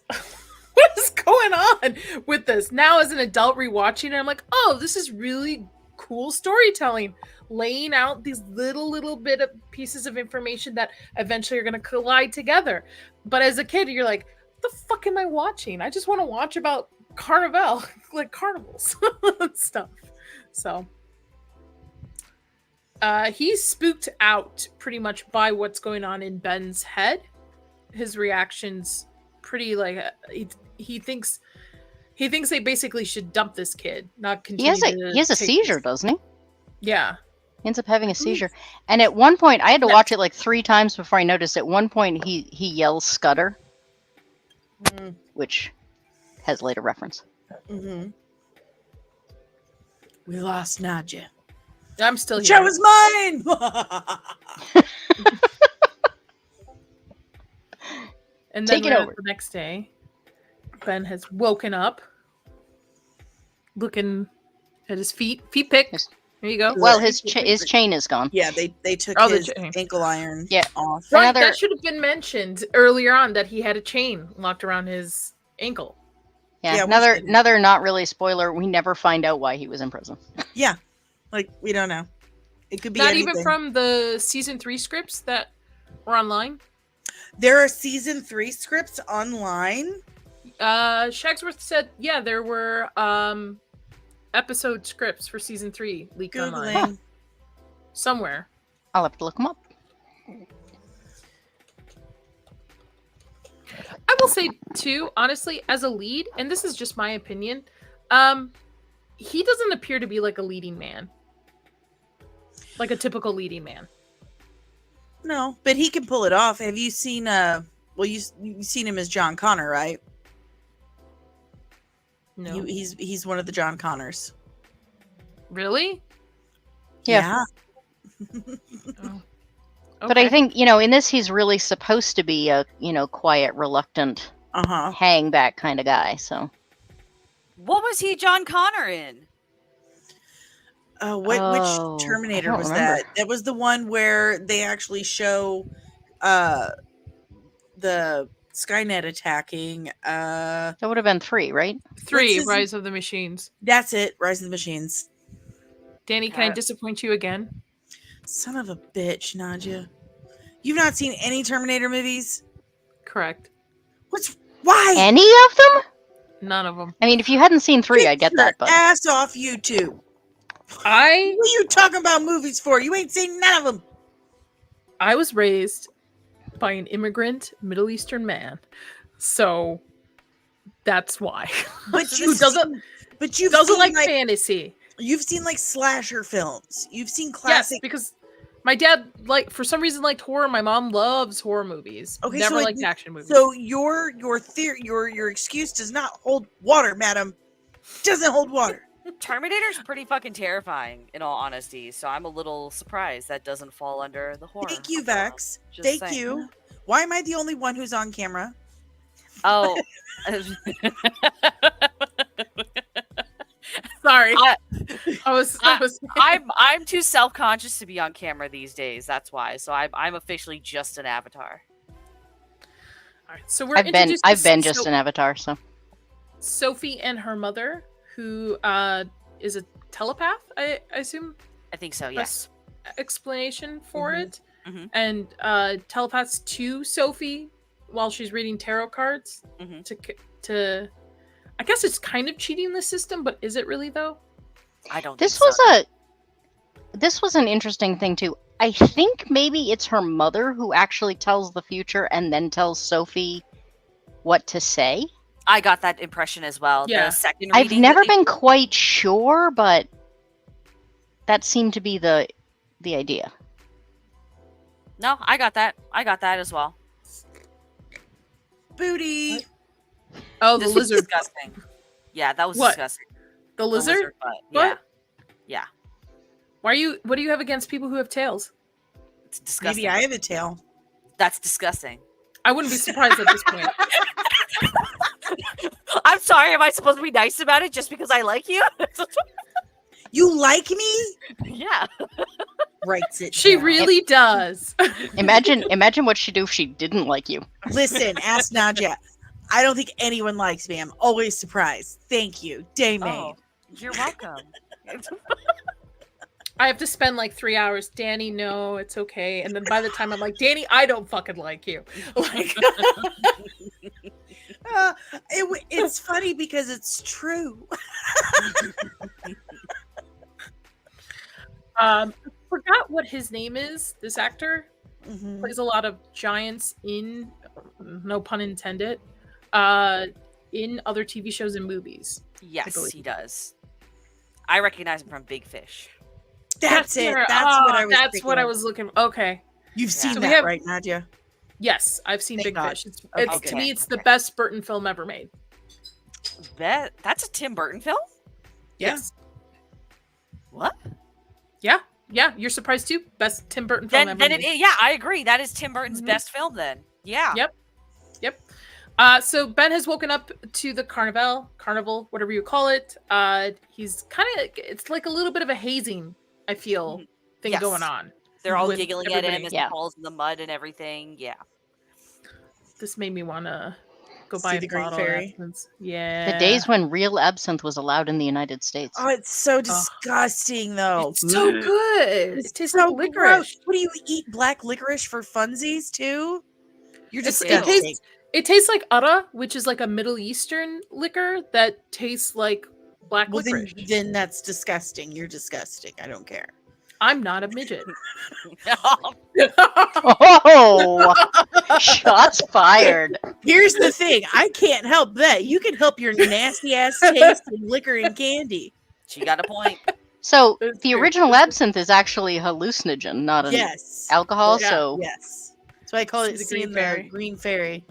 What is going on with this?" Now, as an adult rewatching it, I'm like, "Oh, this is really cool storytelling, laying out these little bit of pieces of information that eventually are going to collide together." But as a kid, you're like, "The fuck am I watching? I just want to watch about Carnivale, like carnivals and stuff." So he's spooked out pretty much by what's going on in Ben's head. His reactions pretty like he thinks they basically should dump this kid, not continue. He has a seizure, doesn't he? Yeah. He ends up having a seizure. And at one point, I had to watch it like 3 times before I noticed. At one point, he yells "Scudder," which has later reference. Mm-hmm. We lost Nadia. I'm still here. Show is mine. And then Take it over. the next day, Ben has woken up, looking at his feet. Feet pick. There you go. Well, his chain is gone. Yeah, they took Oh, the his chain. ankle iron off. Right, Another- that should have been mentioned earlier on that he had a chain locked around his ankle. Yeah, another not really spoiler. We never find out why he was in prison. Yeah, like we don't know. It could be Not anything. even from the season 3 scripts that were online. There are season 3 scripts online. Shagsworth said, yeah, there were episode scripts for season 3 leaked online. Googling. Somewhere. I'll have to look him up. I will say too, honestly, as a lead, and this is just my opinion, he doesn't appear to be like a leading man. Like a typical leading man. No, but he can pull it off. Have you seen you've seen him as John Connor, right? No. He's one of the John Connors. Really? Yeah. Oh. But I think, in this, he's really supposed to be a, quiet, reluctant, hang back kind of guy. So, What was he John Connor in? Which Terminator was remember. that? That was the one where they actually show the Skynet attacking. that would have been 3, right? 3, his- Rise of the Machines. That's it, Rise of the Machines. Danny, can I disappoint you again? Son of a bitch, Nadia. You've not seen any Terminator movies? Correct. Why? Any of them? None of them. I mean, if you hadn't seen 3, I get your that, but ass off YouTube. What are you talking about movies for? You ain't seen none of them. I was raised by an immigrant Middle Eastern man. So that's why. But Who doesn't like fantasy. You've seen like slasher films. You've seen Yes, classic. because my dad for some reason liked horror. My mom loves horror movies. Okay, Never so liked action movies. So your theory, your excuse does not hold water, madam. Doesn't hold water. Terminator's pretty fucking terrifying, in all honesty. So I'm a little surprised that doesn't fall under the horror. Thank you, Vax. Just Thank saying. you. Why am I the only one who's on camera? Oh. Sorry. I- I was I'm too self-conscious to be on camera these days. That's why. So I'm officially just an avatar. All right, so we're I've been just an avatar, so. Sophie and her mother, who is a telepath, I assume. I think so. Yes. Explanation for Mhm. it, Mhm. and telepaths to Sophie while she's reading tarot cards Mhm. to. I guess it's kind of cheating the system, but is it really though? I don't. This think so. was an interesting thing too. I think maybe it's her mother who actually tells the future and then tells Sophie what to say. I got that impression as well. Yeah. The second I've reading never that they been did- quite sure, but that seemed to be the idea. No, I got that. I got that as well. Booty. Oh, the This was lizard. disgusting. Yeah, that was What? disgusting. The The lizard? butt. What? Yeah. What do you have against people who have tails? It's disgusting. Maybe I have a tail. That's disgusting. I wouldn't be surprised at this point. I'm sorry. Am I supposed to be nice about it just because I like you? You like me? Yeah. Writes it. She down. really does. Imagine what she'd do if she didn't like you. Listen, ask Nadia. I don't think anyone likes me. I'm always surprised. Thank you, Daymane. Oh, you're welcome. I have to spend like 3 hours. Danny, no, it's okay. And then by the time I'm like, Danny, I don't fucking like you. Like, It's funny because it's true. forgot what his name is. This actor Mhm. plays a lot of giants in, no pun intended, in other TV shows and movies. Yes, believe. he does. I recognize him from Big Fish. That's it. where- That's what I was. That's thinking what I of. was looking. Okay, You've Yeah. seen So we that, have- right, Nadia? yes, I've seen Thank Big God. Fish. It's Okay. to me, it's the Okay. best Burton film ever made. That's a Tim Burton film? Yeah. Yes. What? Yeah, you're surprised too. Best Tim Burton film ever Then made. yeah, I agree. That is Tim Burton's Mhm. best film then. Yeah. Yep. So Ben has woken up to the carnival, whatever you call it. He's kind of, it's like a little bit of a hazing, I feel, thing Yes. going on. They're all with giggling at him everybody. as Yeah. he falls in the mud and everything. Yeah. This made me want to go See buy the a Green bottle of Fairy? absinthe. Yeah. The days when real absinthe was allowed in the United States. Oh, it's so disgusting, though. It's so good. It's It tastes so like gross. licorice. What do you eat? Black licorice for funsies too? You're It's- disgusting. It tastes like ara, which is like a Middle Eastern liquor that tastes like black Well, licorice. then that's disgusting. You're disgusting. I don't care. I'm not a midget. Oh, shots fired. Here's the thing. I can't help that. You can help your nasty ass taste in liquor and candy. She got a point. So That's the true. original absinthe is actually hallucinogen, not an Yes. alcohol. Yeah. So Yes. That's why I call it See the seeing Green the Fairy. Green Fairy.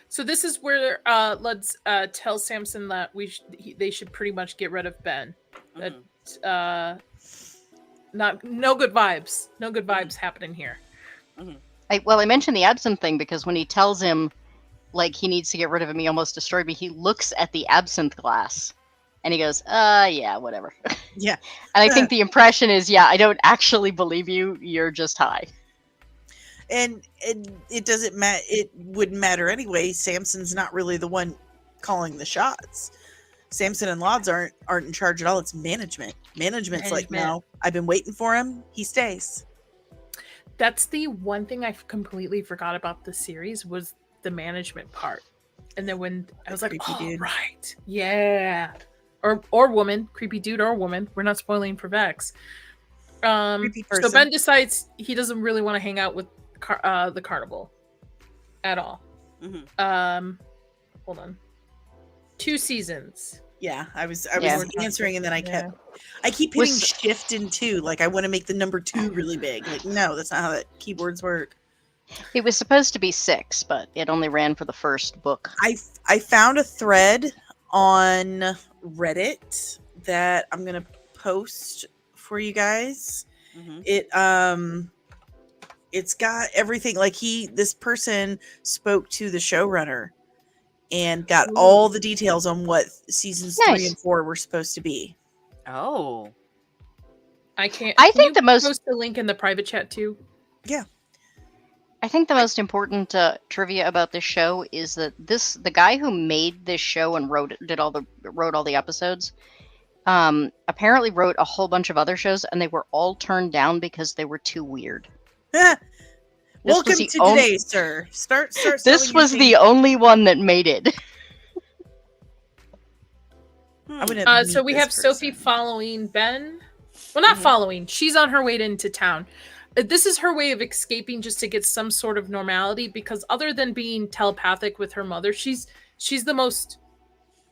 So this is where let's tell Samson that they should pretty much get rid of Ben. That Mhm. no good vibes. No good vibes happening here. I mentioned the absinthe thing because when he tells him like he needs to get rid of him, he almost destroyed me. He looks at the absinthe glass and he goes, yeah, whatever. Yeah. And I think the impression is, yeah, I don't actually believe you. You're just high. And it doesn't matter. It wouldn't matter anyway. Samson's not really the one calling the shots. Samson and Lods aren't in charge at all. It's management. Management's like, Management. no, I've been waiting for him. He stays. That's the one thing I completely forgot about the series was the management part. And then when I was like, creepy oh, dude. right, yeah, or woman, creepy dude or woman. We're not spoiling for Vex. Creepy So person. Ben decides he doesn't really want to hang out with the carnival at all. Mhm. Hold on. 2 seasons. Yeah, I was Yeah. answering and then I Yeah. keep hitting Was- shift and 2. Like I want to make the number 2 really big. Like no, that's not how that keyboards work. It was supposed to be 6, but it only ran for the first book. I found a thread on Reddit that I'm gonna post for you guys. Mhm. It's got everything. Like this person spoke to the showrunner and got Ooh. all the details on what seasons 3 Nice. and 4 were supposed to be. Oh. I can't. I can think you the most- post the link in the private chat too. I think the most important trivia about this show is that the guy who made this show and wrote all the episodes, apparently wrote a whole bunch of other shows, and they were all turned down because they were too weird. Welcome the to only- today, sir. Start. This selling was your the thing. only one that made it. I'm gonna So meet we this have Sophie person. following Ben. Well, not Mhm. following. She's on her way into town. this is her way of escaping just to get some sort of normality, because other than being telepathic with her mother, she's the most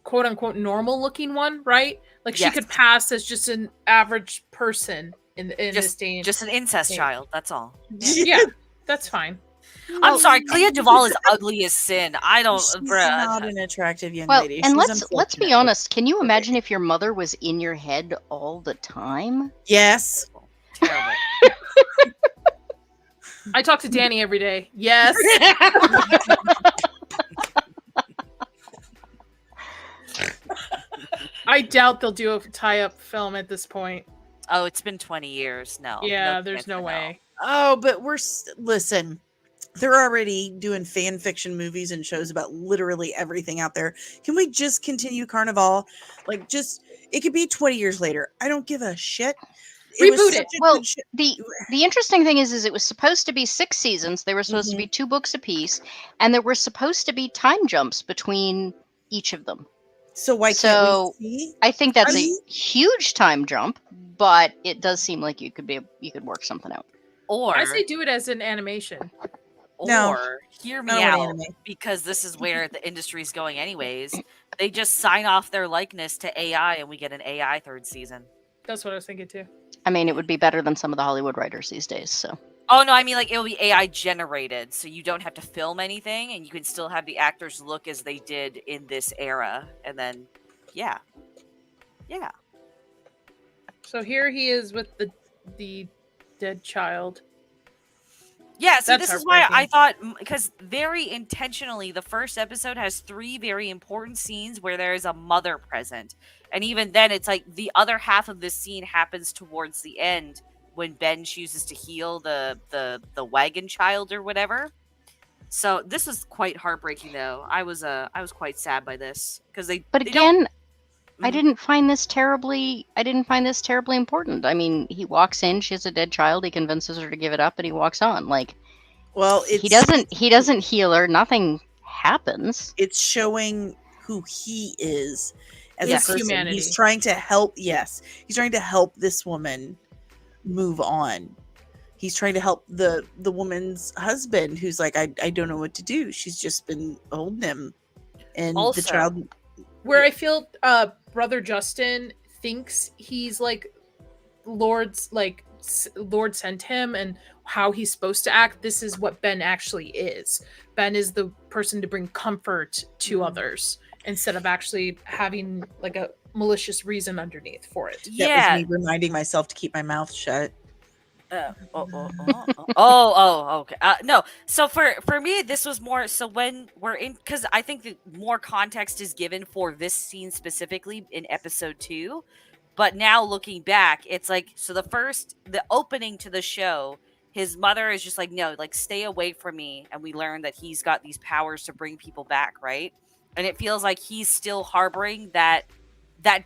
quote unquote normal looking one, right? Like she Yes. could pass as just an average person in this day. Just an incest age. child. That's all. Yeah, that's fine. I'm sorry, Clea Duvall is ugly as sin. I don't, She's bruh. not an attractive young Well, lady. and She's let's be unfortunate. honest. Can you imagine if your mother was in your head all the time? Yes. Terrible. I talk to Danny every day. Yes. I doubt they'll do a tie-up film at this point. Oh, it's been 20 years. No. Yeah, no there's chance no for way. Oh, but listen. They're already doing fan fiction movies and shows about literally everything out there. Can we just continue Carnival? Like, just it could be 20 years later. I don't give a shit. Reboot such it. a Well, good show. the interesting thing is it was supposed to be 6 seasons. They were supposed to be 2 books apiece, and there were supposed to be time jumps between each of them. So why So, can't we see? I think that's I a mean- huge time jump, but it does seem like you could work something out. Or, I say do it as an animation. No. or hear me I don't out, want anime. because this is where the industry's going anyways. They just sign off their likeness to AI and we get an AI 3rd season. That's what I was thinking too. I mean, it would be better than some of the Hollywood writers these days. So, Oh no, I mean like it'll be AI generated, so you don't have to film anything and you can still have the actors look as they did in this era. And then yeah. So here he is with the dead child. Yeah, so That's this is why I heartbreaking. thought, because very intentionally, the first episode has 3 very important scenes where there is a mother present. And even then, it's like the other half of this scene happens towards the end when Ben chooses to heal the wagon child or whatever. So this was quite heartbreaking, though. I was quite sad by this because but they don't- again, I Mhm. didn't find this terribly important. I mean, he walks in, she has a dead child, he convinces her to give it up, and he walks on. Like, Well, he doesn't heal her, nothing happens. It's showing who he is as His a person. humanity. He's trying to help. Yes, he's trying to help this woman move on. He's trying to help the woman's husband, who's like, I don't know what to do. She's just been holding him, and Also- the child. Where I feel brother Justin thinks he's like Lord sent him and how he's supposed to act. This is what Ben actually is. Ben is the person to bring comfort to others instead of actually having like a malicious reason underneath for it. That Yeah. was me reminding myself to keep my mouth shut. Okay. No. So for me, this was more. So when we're in, because I think that more context is given for this scene specifically in episode 2. But now looking back, it's like, so the opening to the show, his mother is just like, no, like stay away from me, and we learn that he's got these powers to bring people back, right? And it feels like he's still harboring that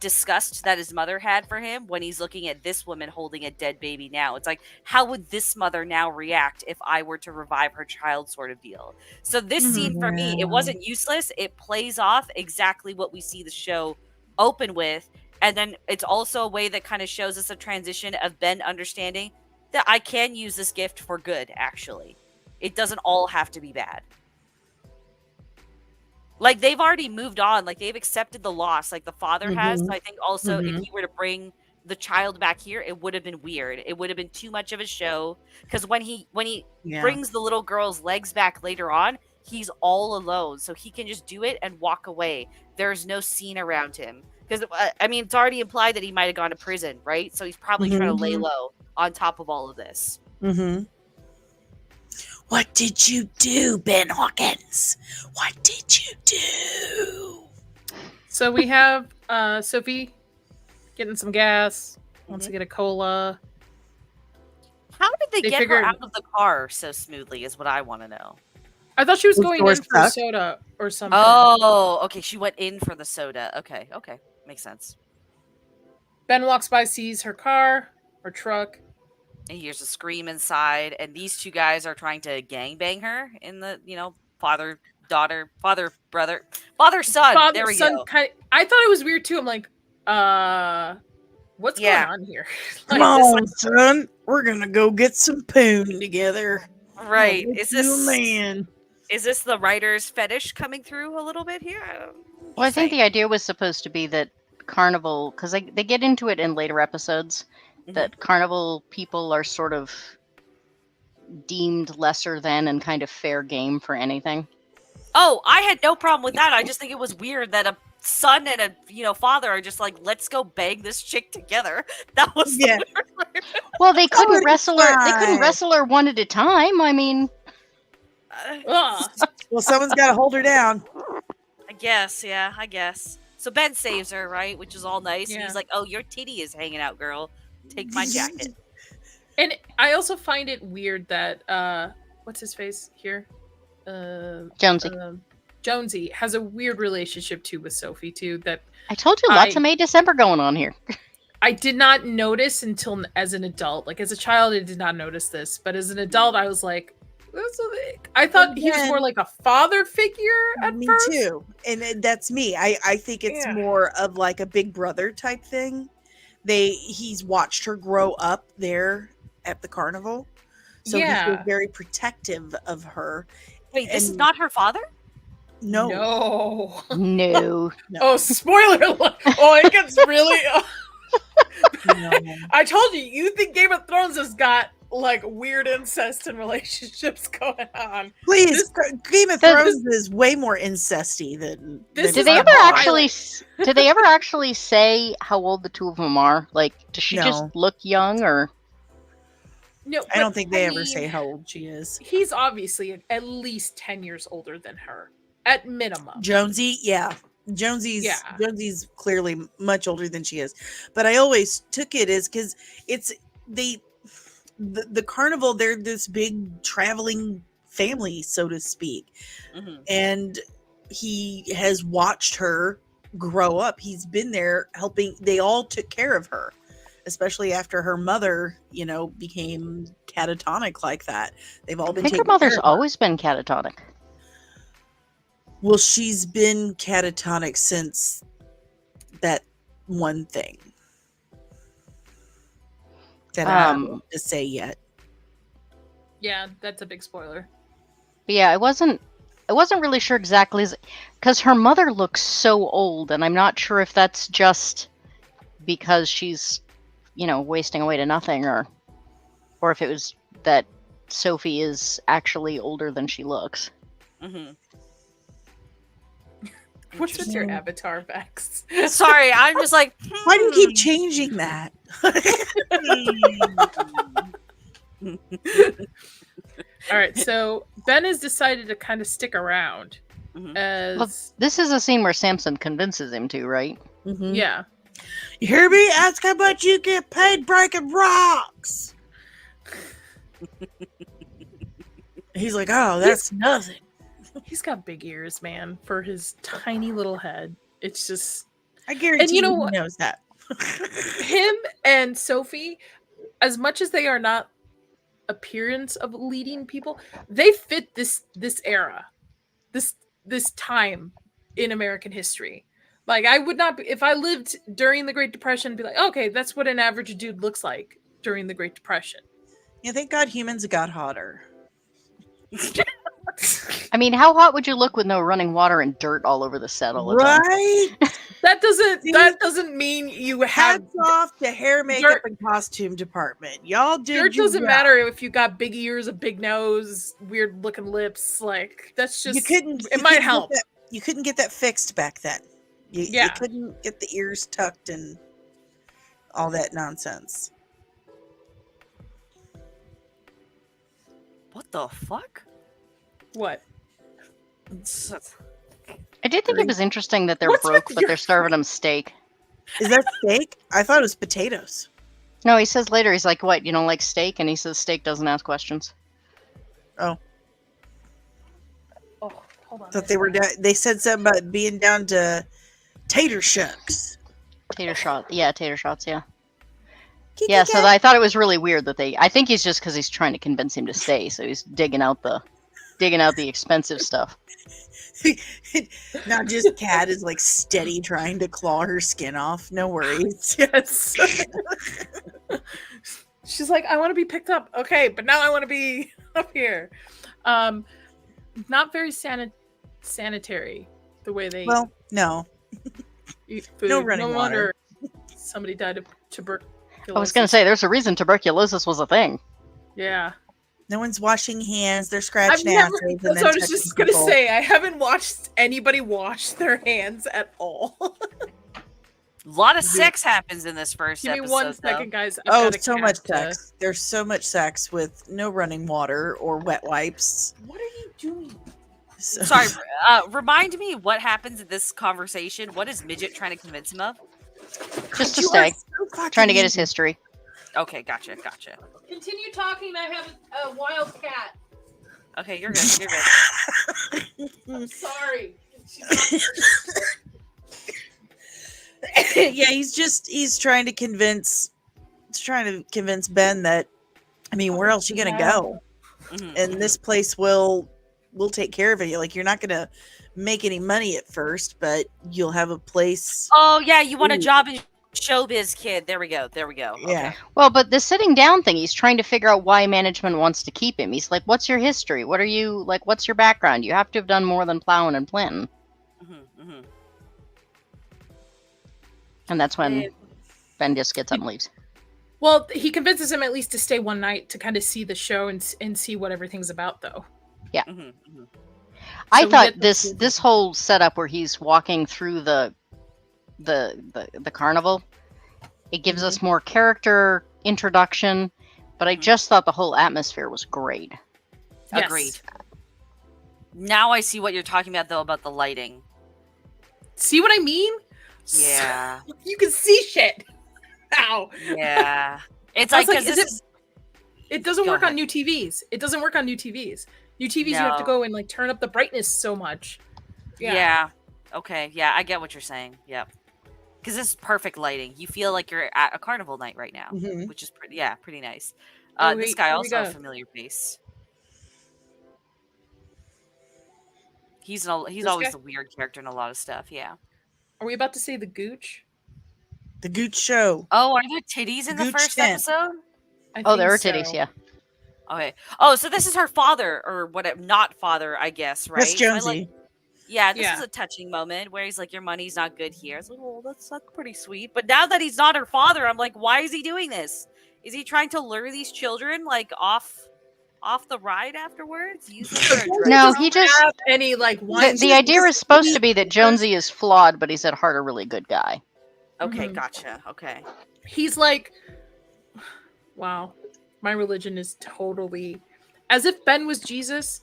disgust that his mother had for him when he's looking at this woman holding a dead baby now. It's like, how would this mother now react if I were to revive her child, sort of deal. So this scene for me, it wasn't useless. It plays off exactly what we see the show open with. And then it's also a way that kind of shows us a transition of Ben understanding that I can use this gift for good, actually. It doesn't all have to be bad. Like, they've already moved on. Like, they've accepted the loss, like the father has. So I think also if he were to bring the child back here, it would have been weird. It would have been too much of a show. Because when he brings the little girl's legs back later on, he's all alone. So he can just do it and walk away. There's no scene around him. Because, I mean, it's already implied that he might have gone to prison, right? So he's probably trying to lay low on top of all of this. Mm-hmm. What did you do, Ben Hawkins? What did you do? So we have Sophie getting some gas, wants to get a cola. How did they get figured- her out of the car so smoothly is what I want to know. I thought she was Was going door in for stuck? soda or something. Oh, okay. She went in for the soda. Okay. Makes sense. Ben walks by, sees her car or truck. And he hears a scream inside, and these two guys are trying to gangbang her in the, father, daughter, father, brother, father, son. There we go. I thought it was weird too. I'm like, What's Yeah. going on here? Come Like, on, son. We're gonna go get some poon together. Right. I'll Is make you a this man? is this the writer's fetish coming through a little bit here? I don't Well, I think say. the idea was supposed to be that Carnival, because they get into it in later episodes, that Carnival people are sort of deemed lesser than and kind of fair game for anything. Oh, I had no problem with that. I just think it was weird that a son and a father are just like, let's go bang this chick together. That was the Yeah. weird part. Well, they couldn't Somebody wrestle her. They couldn't try. wrestle her one at a time. I mean, ugh. Well, someone's got to hold her down. I guess, yeah, I guess. So Ben saves her, right? Which is all nice. And Yeah. he's like, oh, your titty is hanging out, girl. Take my jacket. And I also find it weird that what's his face here? Jonesy. Jonesy has a weird relationship too with Sophie too that I told you, lots of May December going on here. I did not notice until as an adult. Like as a child, I did not notice this, but as an adult, I was like, I thought he was more like a father figure at Me first. too, and that's me. I think it's Yeah. more of like a big brother type thing. He's watched her grow up there at the carnival, so he Yeah. feels very protective of her. Wait, this is And- not her father? No, No. No. No. Oh, spoiler alert. Oh, it gets really. no. I told you, you think Game of Thrones has got like weird incest and relationships going on. Please, Game of This- Thrones is way more incesty than. This than is Did they the ever pilot. actually? Did they ever actually say how old the two of them are? Like, does she just No. look young, or? No, I don't but, think they ever mean, say how old she is. He's obviously at least 10 years older than her, at minimum. Jonesy, yeah. Jonesy's Yeah. Jonesy's clearly much older than she is. But I always took it as because it's the carnival, they're this big traveling family, so to speak. Mhm. And he has watched her grow up. He's been there helping. They all took care of her, especially after her mother, became catatonic like that. They've all I been think her taking care mother's of her. always been catatonic. Well, she's been catatonic since that one thing that I don't want to say yet. Yeah, that's a big spoiler. But yeah, I wasn't really sure exactly, because her mother looks so old, and I'm not sure if that's just because she's, wasting away to nothing, or if it was that Sophie is actually older than she looks. Mhm. What's with your Interesting. avatar, Vex? Sorry, I'm just like, Why do you keep changing that? All right, so Ben has decided to kind of stick around Mhm. as Well, this is a scene where Samson convinces him to, right? Mhm. yeah. You hear me? Ask how much you get paid breaking rocks. He's like, oh, that's nothing. He's got big ears, man, for his tiny little head. It's just I guarantee you know he what? knows that. him and Sophie, as much as they are not appearance of leading people, they fit this era, this time in American history. Like I would not be, if I lived during the Great Depression, be like, okay, that's what an average dude looks like during the Great Depression. Yeah, thank God humans got hotter. I mean, how hot would you look with no running water and dirt all over the set all the time? Right? That See? doesn't mean you have Hats off to hair, makeup, Dirt- and costume department. Y'all did dirt your doesn't job. matter if you got big ears, a big nose, weird looking lips. Like that's just You couldn't. it you might couldn't help. Get that, you couldn't get that fixed back then. You Yeah. couldn't get the ears tucked and all that nonsense. What the fuck? What? I did think it was interesting that they're What's with broke, but your- they're serving them steak. Is that steak? I thought it was potatoes. No, he says later, he's like, what, you don't like steak? And he says steak doesn't ask questions. Oh, hold on. Thought they were. They said something about being down to tater shucks. Tater shots, yeah. Kiki Yeah, so cat. I thought it was really weird that I think he's just because he's trying to convince him to stay, so he's digging out the digging out the expensive stuff. Not just Cat is like steady trying to claw her skin off. No worries. Yes. She's like, I want to be picked up. Okay, but now I want to be up here. Not very sanitary the way they Well, no. eat food. No running wonder somebody died of tuberculosis. I was going to say, there's a reason tuberculosis was a thing. Yeah. No one's washing hands. They're scratching I've never, asses. And that's then what I was just touching gonna people. say. I haven't watched anybody wash their hands at all. A lot of sex happens in this first Give me episode. 1 second, guys. I've Oh, got a so cat much to- sex. There's so much sex with no running water or wet wipes. What are you doing? So- Sorry, remind me what happens in this conversation. What is Midget trying to convince him of? Just to You are stay. so fucking Trying to get his mean. history. Okay, gotcha. Continue talking. I have a wild cat. Okay, you're good. You're good. I'm sorry. Yeah, he's trying to convince Ben that, I mean, where else you gonna go? Mhm, And mhm. this place will take care of it. Like, you're not gonna make any money at first, but you'll have a place. Oh yeah, you want a Ooh. job in showbiz, kid. There we go. Yeah. Okay. Well, but the sitting down thing, he's trying to figure out why management wants to keep him. He's like, what's your history? What are you, like, what's your background? You have to have done more than plowing and planting. Mhm. And that's when Yeah. Ben just gets up and leaves. Well, he convinces him at least to stay one night to kind of see the show and see what everything's about, though. Mhm. I we thought get the- this whole setup where he's walking through the carnival, it gives us more character introduction, but I Mhm. just thought the whole atmosphere was great. Yes. Agreed. Now I see what you're talking about, though, about the lighting. See what I mean? Yeah. You can see shit. Ow. Yeah. It's I like, was 'cause like, this is is It doesn't Go work ahead. on new TVs. It doesn't work on new TVs. New TVs, you have to No. go and like turn up the brightness so much. Yeah. Okay. Yeah, I get what you're saying. Yep. Because this is perfect lighting. You feel like you're at a carnival night right now, Mhm. which is pretty nice. Oh, This wait, guy here we also a go. familiar face. He's This always guy? the weird character in a lot of stuff. Yeah. Are we about to say the gooch? The Gooch Show. Oh, are there titties in the Gooch first tent. episode? I Oh, there are think titties, so. yeah. Okay. Oh, so this is her father, or whatever, not father, I guess, right? That's So I Jonesy. Yeah, this Yeah. is a touching moment where he's like, "Your money's not good here." It's like, "Oh, that's pretty sweet." But now that he's not her father, I'm like, "Why is he doing this? Is he trying to lure these children like off the ride afterwards? Use them for a drug No, deal? he just Have any like wine? the idea is supposed to be that Jonesy is flawed, but he's at heart a really good guy. Okay, Mhm. gotcha. Okay. He's like, wow, my religion is totally as if Ben was Jesus.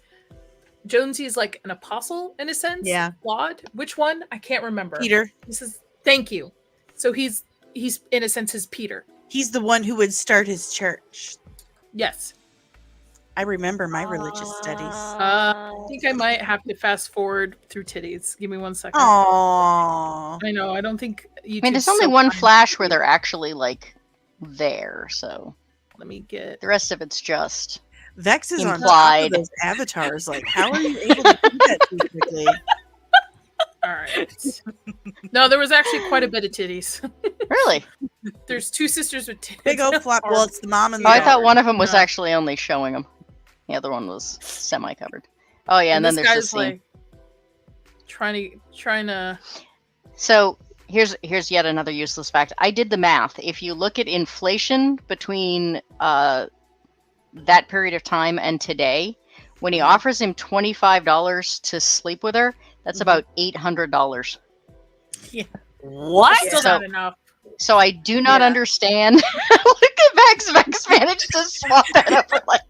Jonesy is like an apostle in a sense. Yeah. Flawed. Which one? I can't remember. Peter. He says, "Thank you." So he's in a sense his Peter. He's the one who would start his church. Yes. I remember my religious studies. I think I might have to fast forward through titties. Give me 1 second. Aww. I know. I don't think you. I mean, there's only one flash where they're actually like there, so Let me get. the rest of it's just Vex is on top Implied. of those avatars. Like, how are you able to do that too quickly? All right. No, there was actually quite a bit of titties. really. There's two sisters with titties. Big old flop. Well, it's the mom and the Oh, I daughter. thought one of them was No. actually only showing them. The other one was semi-covered. Oh yeah, and then this there's guy's this scene. like trying to. So here's yet another useless fact. I did the math. If you look at inflation between that period of time and today, when he offers him $25 to sleep with her, that's about $800. What? Still So- not enough. So I do not Yeah. understand. Look at Vex managed to swap that up for like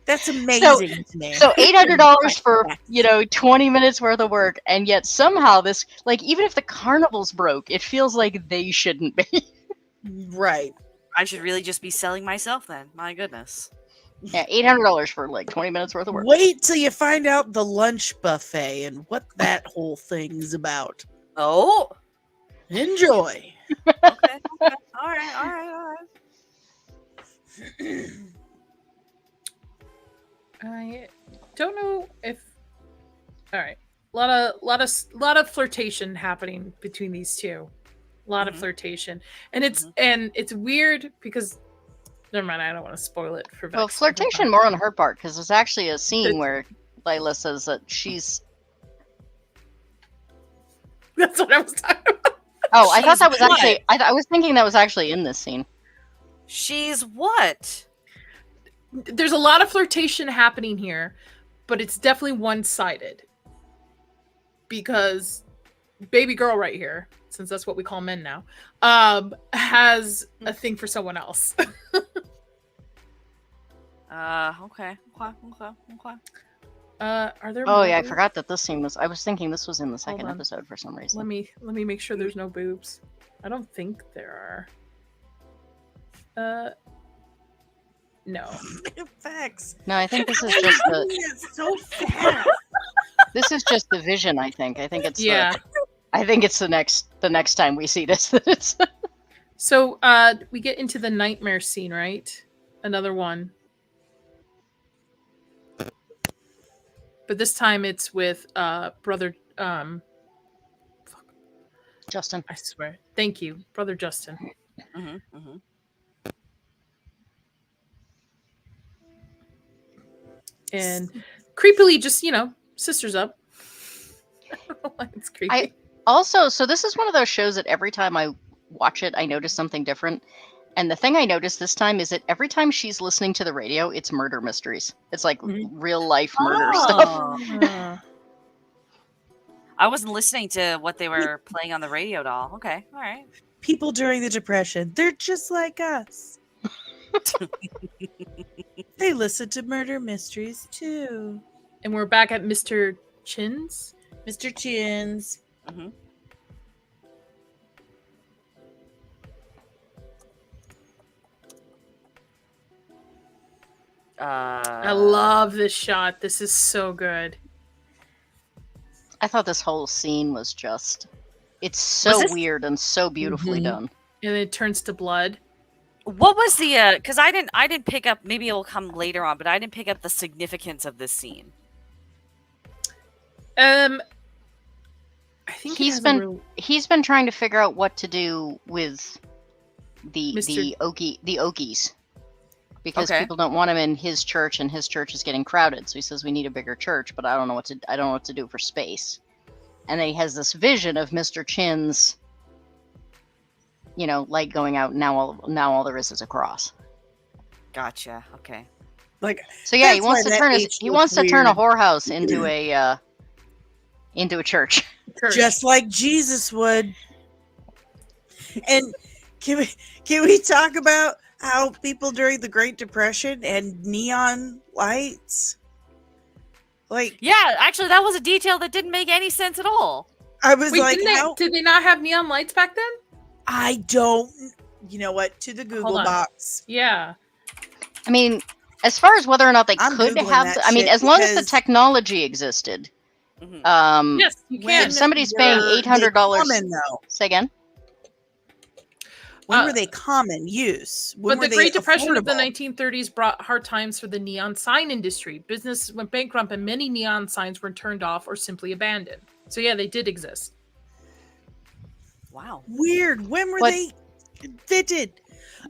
That's amazing to me. so $800 for 20 minutes worth of work, and yet somehow this, like, even if the carnival's broke, it feels like they shouldn't be. Right. I should really just be selling myself then. My goodness. Yeah, $800 for like 20 minutes worth of work. Wait till you find out the lunch buffet and what that whole thing's about. Oh. Enjoy. Okay. All right. I don't know if. All right, lot of flirtation happening between these two. A lot of flirtation, and it's weird because. Never mind. I don't want to spoil it for Vex. Well, flirtation more on her part because there's actually a scene where Layla says that she's. That's what I was talking about. Oh, I thought that was actually. I was thinking that was actually in this scene. She's what? There's a lot of flirtation happening here, but it's definitely one-sided. Because baby girl right here, since that's what we call men now, has a thing for someone else. Okay. Are there? Oh yeah, I boobs? forgot that this scene was. I was thinking this was in the second episode for some reason. Let me make sure there's no boobs. I don't think there are. No. Facts. No, I think this is just the. It's so fast. This is just the vision. I think it's. Yeah. I think it's the next time we see this. So we get into the nightmare scene, right? Another one. But this time it's with brother Justin. I swear. Thank you, brother Justin. And creepily just, sisters up. I don't know why it's creepy. So this is one of those shows that every time I watch it, I notice something different. And the thing I noticed this time is that every time she's listening to the radio, it's murder mysteries. It's like real life murder stuff. I wasn't listening to what they were playing on the radio at all. Okay, all right. People during the Depression, they're just like us. They listen to murder mysteries too. And we're back at Mr. Chin's. Mr. Chin's. I love this shot. This is so good. I thought this whole scene was just. It's so weird and so beautifully done. And it turns to blood. What was the? Because I didn't pick up. Maybe it will come later on, but I didn't pick up the significance of this scene. I think he's been trying to figure out what to do with the Okies. Because people don't want him in his church, and his church is getting crowded. So he says we need a bigger church, but I don't know what to do for space. And then he has this vision of Mr. Chin's, light going out. Now all there is a cross. Gotcha. Okay. So yeah, he wants to turn a whorehouse into a church. Just like Jesus would. And can we talk about how people during the Great Depression and neon lights? Yeah, actually that was a detail that didn't make any sense at all. I was did they not have neon lights back then? I don't. You know what? To the Google box. Yeah. I mean, as far as whether or not they could have, as long as the technology existed. Yes, you can. If somebody's paying $800, say again. When were they common use? But the Great Depression of the 1930s brought hard times for the neon sign industry. Business went bankrupt and many neon signs were turned off or simply abandoned. So yeah, they did exist. Wow. Weird. When were they invented?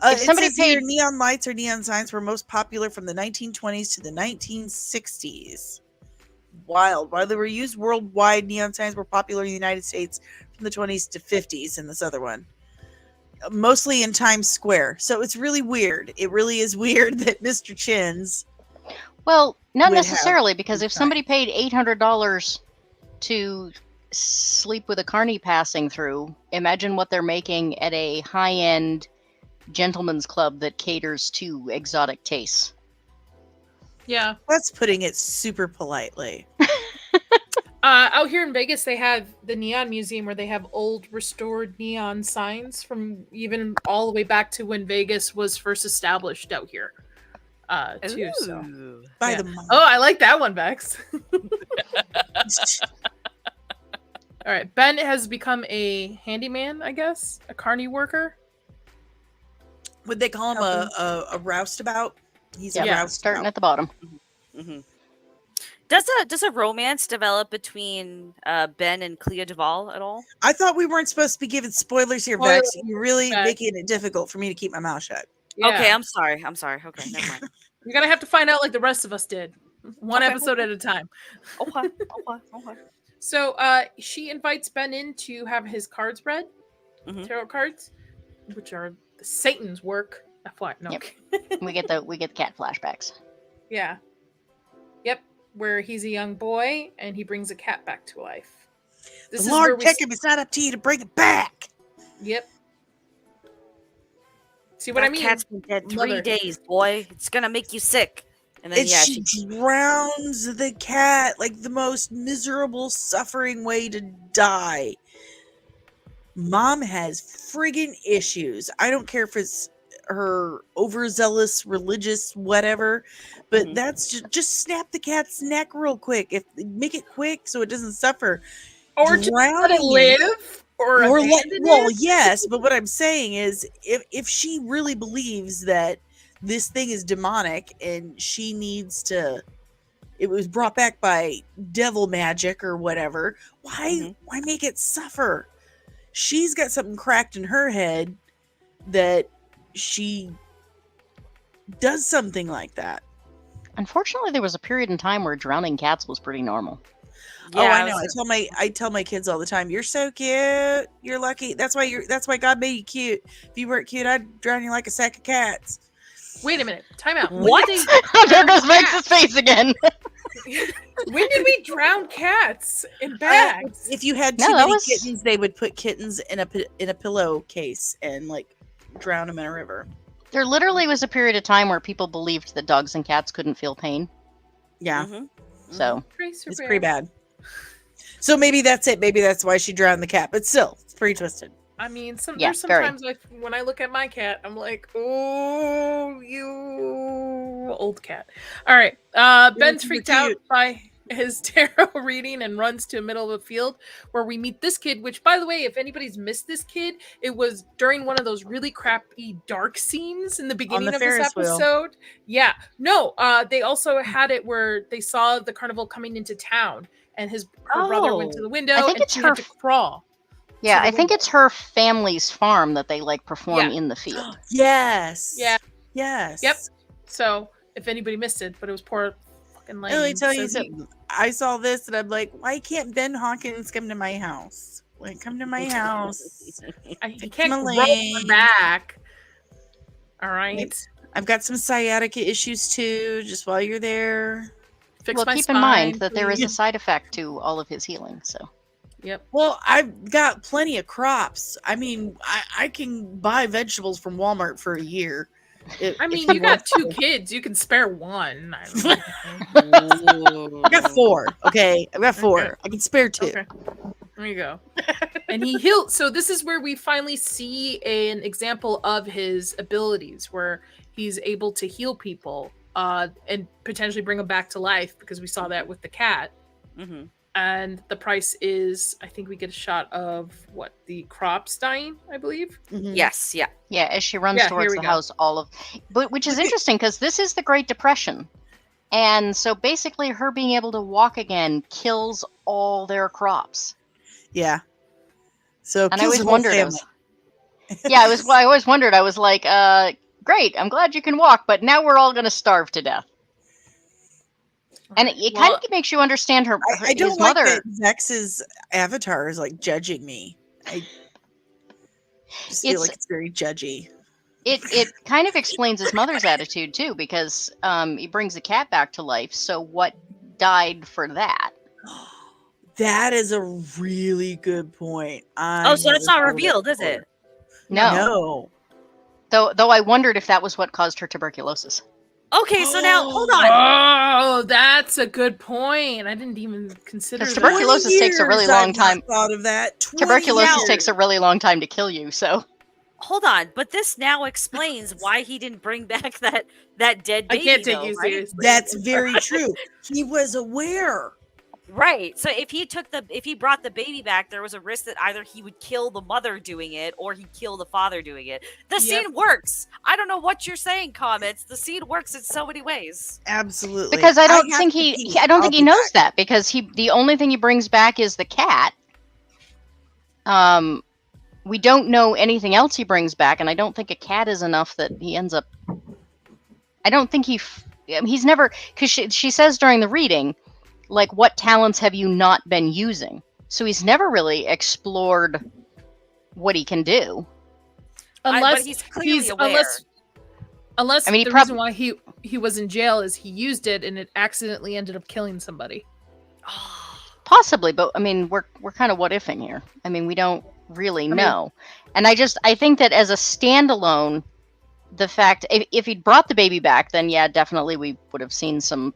If somebody paid neon lights or neon signs were most popular from the 1920s to the 1960s. Wild. While they were used worldwide, neon signs were popular in the United States from the 20s to 50s in this other one. Mostly in Times Square. So it's really weird. It really is weird that Mr. Chin's. Well, not necessarily, because if somebody paid $800 to sleep with a carny passing through, imagine what they're making at a high-end gentleman's club that caters to exotic tastes. Yeah. That's putting it super politely. Out here in Vegas, they have the Neon Museum where they have old restored neon signs from even all the way back to when Vegas was first established out here. Too. So. By the Oh, I like that one, Vex. All right. Ben has become a handyman, I guess. A carny worker. Would they call him a roustabout? He's a roustabout. Starting at the bottom. Mm-hmm. Does a romance develop between Ben and Clea Duvall at all? I thought we weren't supposed to be giving spoilers here, Spoilers, Vex. You're really Vex. making it difficult for me to keep my mouth shut. Okay, Yeah. I'm sorry. Okay, never mind. You're gonna have to find out like the rest of us did, one Okay, episode okay. at a time. Okay. So she invites Ben in to have his cards read, Mhm. tarot cards, which are Satan's work. FY, no. Yep. We get the cat flashbacks. Yeah. Yep. Where he's a young boy and he brings a cat back to life. This The is where Lord we. pick him. It's not up to you to bring it back. Yep. See what I mean? Cat's been dead 3 Mother. days, boy. It's gonna make you sick. And then And she drowns the cat, like the most miserable, suffering way to die. Mom has friggin' issues. I don't care if it's her overzealous, religious, whatever, but Mhm. that's just snap the cat's neck real quick. If make it quick so it doesn't suffer. Or just let it Drowning live, or abandon it. yes, but what I'm saying is, if she really believes that this thing is demonic and she needs to, it was brought back by devil magic or whatever, why make it suffer? She's got something cracked in her head that she does something like that. Unfortunately, there was a period in time where drowning cats was pretty normal. I know. I tell my kids all the time, "You're so cute. You're lucky. That's why God made you cute. If you weren't cute, I'd drown you like a sack of cats." Wait a minute. Time out. What? When did they There goes drown Max's cats? face again. When did we drown cats in bags? If you had No, too that many was- kittens, they would put kittens in a pillowcase and like drown them in a river. There literally was a period of time where people believed that dogs and cats couldn't feel pain. Yeah, So Tracer it's bear. pretty bad. So maybe that's it. Maybe that's why she drowned the cat. But still, it's pretty twisted. I mean, Yeah, there's very. sometimes when I look at my cat, I'm like, oh, you old cat. All right. Ben's super freaked out cute. by his tarot reading and runs to the middle of the field where we meet this kid, which, by the way, if anybody's missed this kid, it was during one of those really crappy dark scenes in the beginning the of this Ferris wheel. episode. Yeah. No, they also had it where they saw the carnival coming into town and her brother went to the window I think and it's she her had to crawl. yeah, the I think window. it's her family's farm that they like perform Yeah. in the field. Yes. Yeah. Yes. Yep. So if anybody missed it, but it was poor fucking Lane. Let me tell so you he- something. I saw this and I'm like, why can't Ben Hawkins come to my house? Like, come to my house. he can't my roll leg. back. All right. I've got some sciatica issues too, just while you're there. Fix Well, my keep in mind spine, that there is a please. side effect to all of his healing. So Yep. Well, I've got plenty of crops. I mean, I can buy vegetables from Walmart for a year. I mean, you got 2 kids. You can spare one. I I got 4. Okay, I've got 4. Okay. I can spare 2. Okay. There you go. And he healed. So this is where we finally see an example of his abilities, where he's able to heal people and potentially bring them back to life, because we saw that with the cat. Mm-hmm. And the price is, I think we get a shot of what, the crops dying, I believe. Mhm. Yes, yeah. yeah, as she runs Yeah, here towards we the go. house, but which is interesting because this is the Great Depression, and so basically her being able to walk again kills all their crops. Yeah. So And I kills always the whole wondered, family. I always wondered. I was like, great, I'm glad you can walk, but now we're all going to starve to death. And it kind of makes you understand I don't his like mother. that Vex's avatar is like judging me. I just feel like it's very judgy. It kind of explains his mother's attitude too, because he brings the cat back to life. So what died for that? That is a really good point. Oh, so it's not revealed, is it? No. No. Though I wondered if that was what caused her tuberculosis. Okay, so now hold on. Oh, that's a good point. I didn't even consider Because that. tuberculosis takes a really long time. Thought of that. 20 Tuberculosis years. takes a really long time to kill you. So Hold on, but this now explains why he didn't bring back that dead I baby. can't take though, you right? seriously. That's very true. He was aware. Right. So if he brought the baby back, there was a risk that either he would kill the mother doing it or he'd kill the father doing it. The Yep. scene works. I don't know what you're saying, comments. The scene works in so many ways. Absolutely. Because I don't have think to he pee. I don't I'll think he be knows back. that, because the only thing he brings back is the cat. We don't know anything else he brings back, and I don't think a cat is enough that he ends up. I don't think he's never, because she says during the reading, like, what talents have you not been using? So he's never really explored what he can do. Unless but he's clearly aware. Unless I mean, he the reason why he was in jail is he used it and it accidentally ended up killing somebody. Possibly, but I mean, we're kind of what ifing here. I mean, we don't really know. And I think that as a standalone, the fact, if he'd brought the baby back, then yeah, definitely we would have seen some,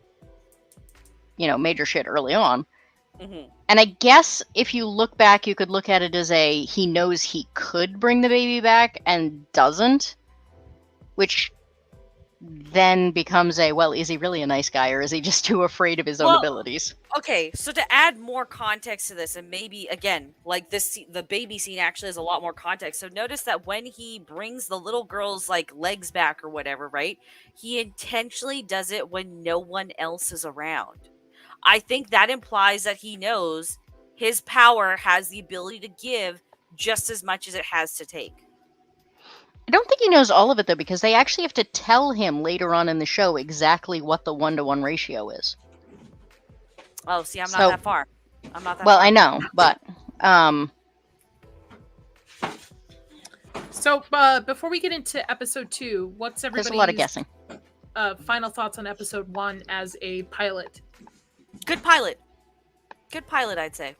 major shit early on. Mhm. And I guess if you look back, you could look at it as he knows he could bring the baby back and doesn't, which then becomes is he really a nice guy, or is he just too afraid of his own abilities? Okay, so to add more context to this, and maybe again, like the baby scene actually has a lot more context. So notice that when he brings the little girl's like legs back or whatever, right? He intentionally does it when no one else is around. I think that implies that he knows his power has the ability to give just as much as it has to take. I don't think he knows all of it, though, because they actually have to tell him later on in the show exactly what the 1-to-1 ratio is. Oh, see, I'm not that far. I'm not that well, far. I know, but So before we get into episode 2, what's everybody's there's a lot of guessing. Final thoughts on episode 1 as a pilot? Good pilot. Good pilot, I'd say.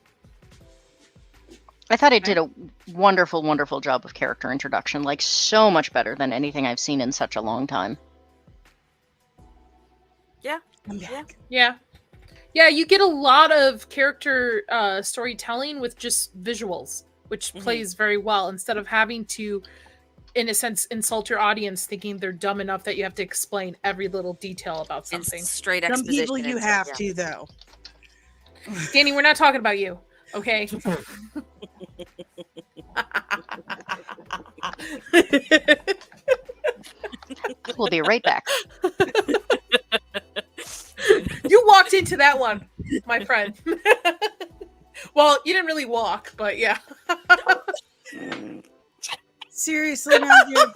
I thought it did a wonderful, wonderful job of character introduction, like so much better than anything I've seen in such a long time. Yeah. I'm back. Yeah. Yeah, you get a lot of character storytelling with just visuals, which plays very well, instead of having to, in a sense, insult your audience thinking they're dumb enough that you have to explain every little detail about something. And straight Some exposition. people you have to, though. Danny, we're not talking about you, okay? We'll be right back. You walked into that one, my friend. Well, you didn't really walk, but yeah. Seriously, Nadia?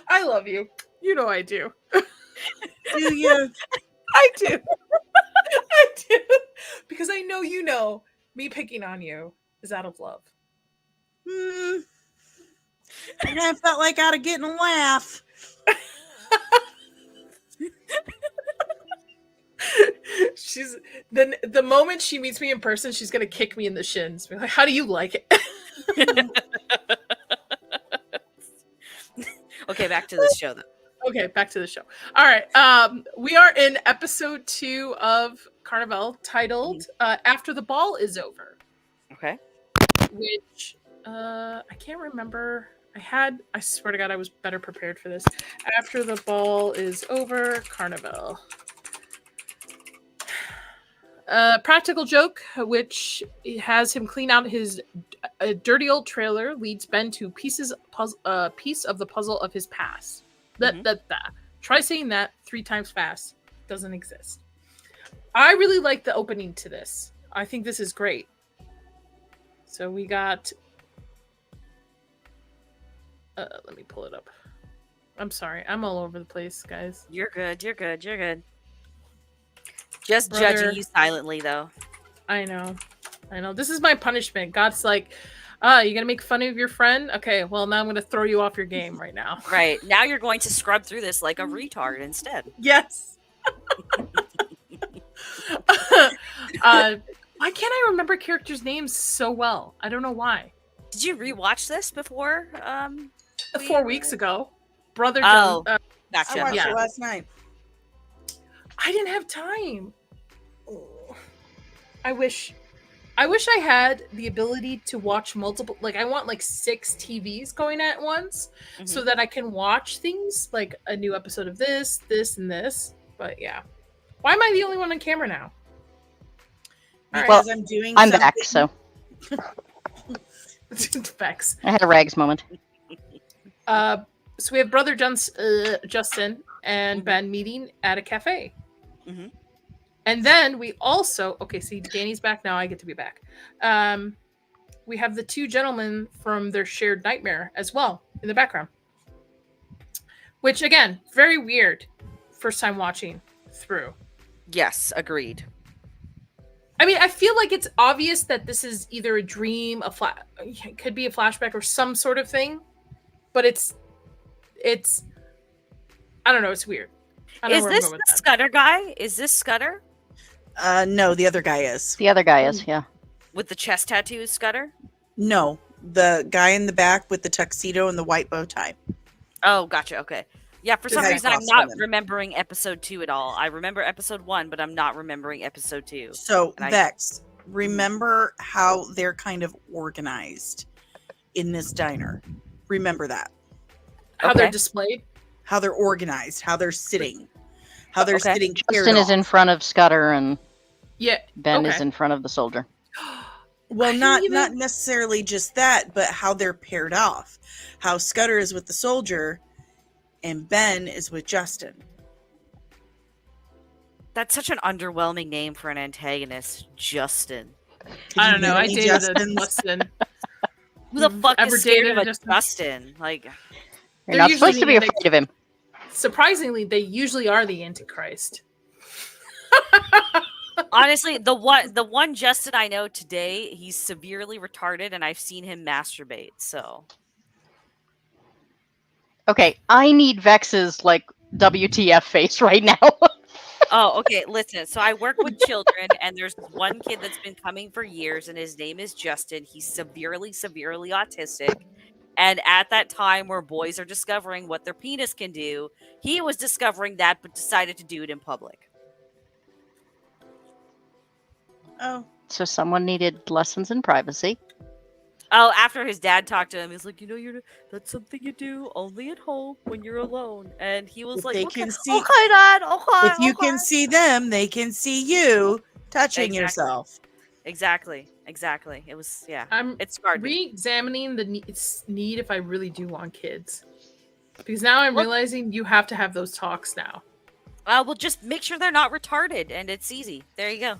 I love you. You know I do. Do you? I do. I do. Because I know you know me picking on you is out of love. And I felt like I'd have getting a laugh. She's the moment she meets me in person, she's gonna kick me in the shins. Be like, how do you like it? Okay, back to this show then. Okay, back to the show. All right. We are in episode 2 of Carnivale, titled After the Ball is Over. Okay. Which I can't remember. I swear to God, I was better prepared for this. After the Ball is Over, Carnivale. Practical joke, which has him clean out his dirty old trailer, leads Ben to piece of the puzzle of his past. Try saying that 3 times fast. Doesn't exist. I really like the opening to this. I think this is great. So we got... let me pull it up. I'm sorry. I'm all over the place, guys. You're good. You're good. You're good. Just Brother, judging you silently, though. I know. This is my punishment. God's like, you gonna make fun of your friend? Okay, well, now I'm gonna throw you off your game right now. Right. Now you're going to scrub through this like a retard instead. Yes. Why can't I remember characters' names so well? I don't know why. Did you rewatch this before? 4 weeks ago. Brother Oh, Jones. gotcha. I watched Yeah. it last night. I didn't have time. I wish I had the ability to watch multiple, like I want like 6 TVs going at once so that I can watch things like a new episode of this, and this. But yeah. Why am I the only one on camera now? All right. Because I'm doing I'm something. back, so Facts. I had a rags moment. So we have brother Justin and Mhm. Ben meeting at a cafe. Mhm. And then we also, okay, see, Danny's back now. I get to be back. We have the two gentlemen from their shared nightmare as well in the background. Which, again, very weird. First time watching through. Yes, agreed. I mean, I feel like it's obvious that this is either a dream, it could be a flashback or some sort of thing. But it's, I don't know, it's weird. I don't Is know where I'm this going with the that. Scudder guy? Is this Scudder No, the other guy is. The other guy is, yeah. with the chest tattoos? Scudder? No, the guy in the back with the tuxedo and the white bow tie. Oh, gotcha. Okay. Yeah, for some Okay. reason I'm Cross not women. remembering episode 2 at all. I remember episode 1, but I'm not remembering episode 2. So, And I- Vex, remember how they're kind of organized in this diner. Remember that. How they're Okay. displayed. How they're organized, how they're sitting, how they're Okay. sitting Justin is in off. front of Scudder and Yeah. Ben Okay. is in front of the soldier. Well, I didn't not even- necessarily just that, but how they're paired off. How Scudder is with the soldier and Ben is with Justin. That's such an underwhelming name for an antagonist, Justin. I don't know. I Any dated a Justins? Justin. Who the You've fuck ever is scared dated of a a Justin? Justin? Like, You're They're not usually supposed to be the afraid of him. Surprisingly, they usually are the Antichrist. honestly, the one Justin I know today, he's severely retarded, and I've seen him masturbate. So Okay, I need Vex's like WTF face right now. Oh, okay. Listen, so I work with children, and there's this one kid that's been coming for years, and his name is Justin. He's severely autistic. And at that time where boys are discovering what their penis can do, he was discovering that, but decided to do it in public. Oh, So someone needed lessons in privacy. Oh, after his dad talked to him, he's like, that's something you do only at home when you're alone. And he was If like, they okay, can see- okay, Dad, okay. if you okay." can see them, they can see you touching Exactly. yourself. Exactly. It was, yeah. I'm It scarred me. re-examining the need if I really do want kids. Because now I'm Well- realizing you have to have those talks now. Well, just make sure they're not retarded, and it's easy. There you go.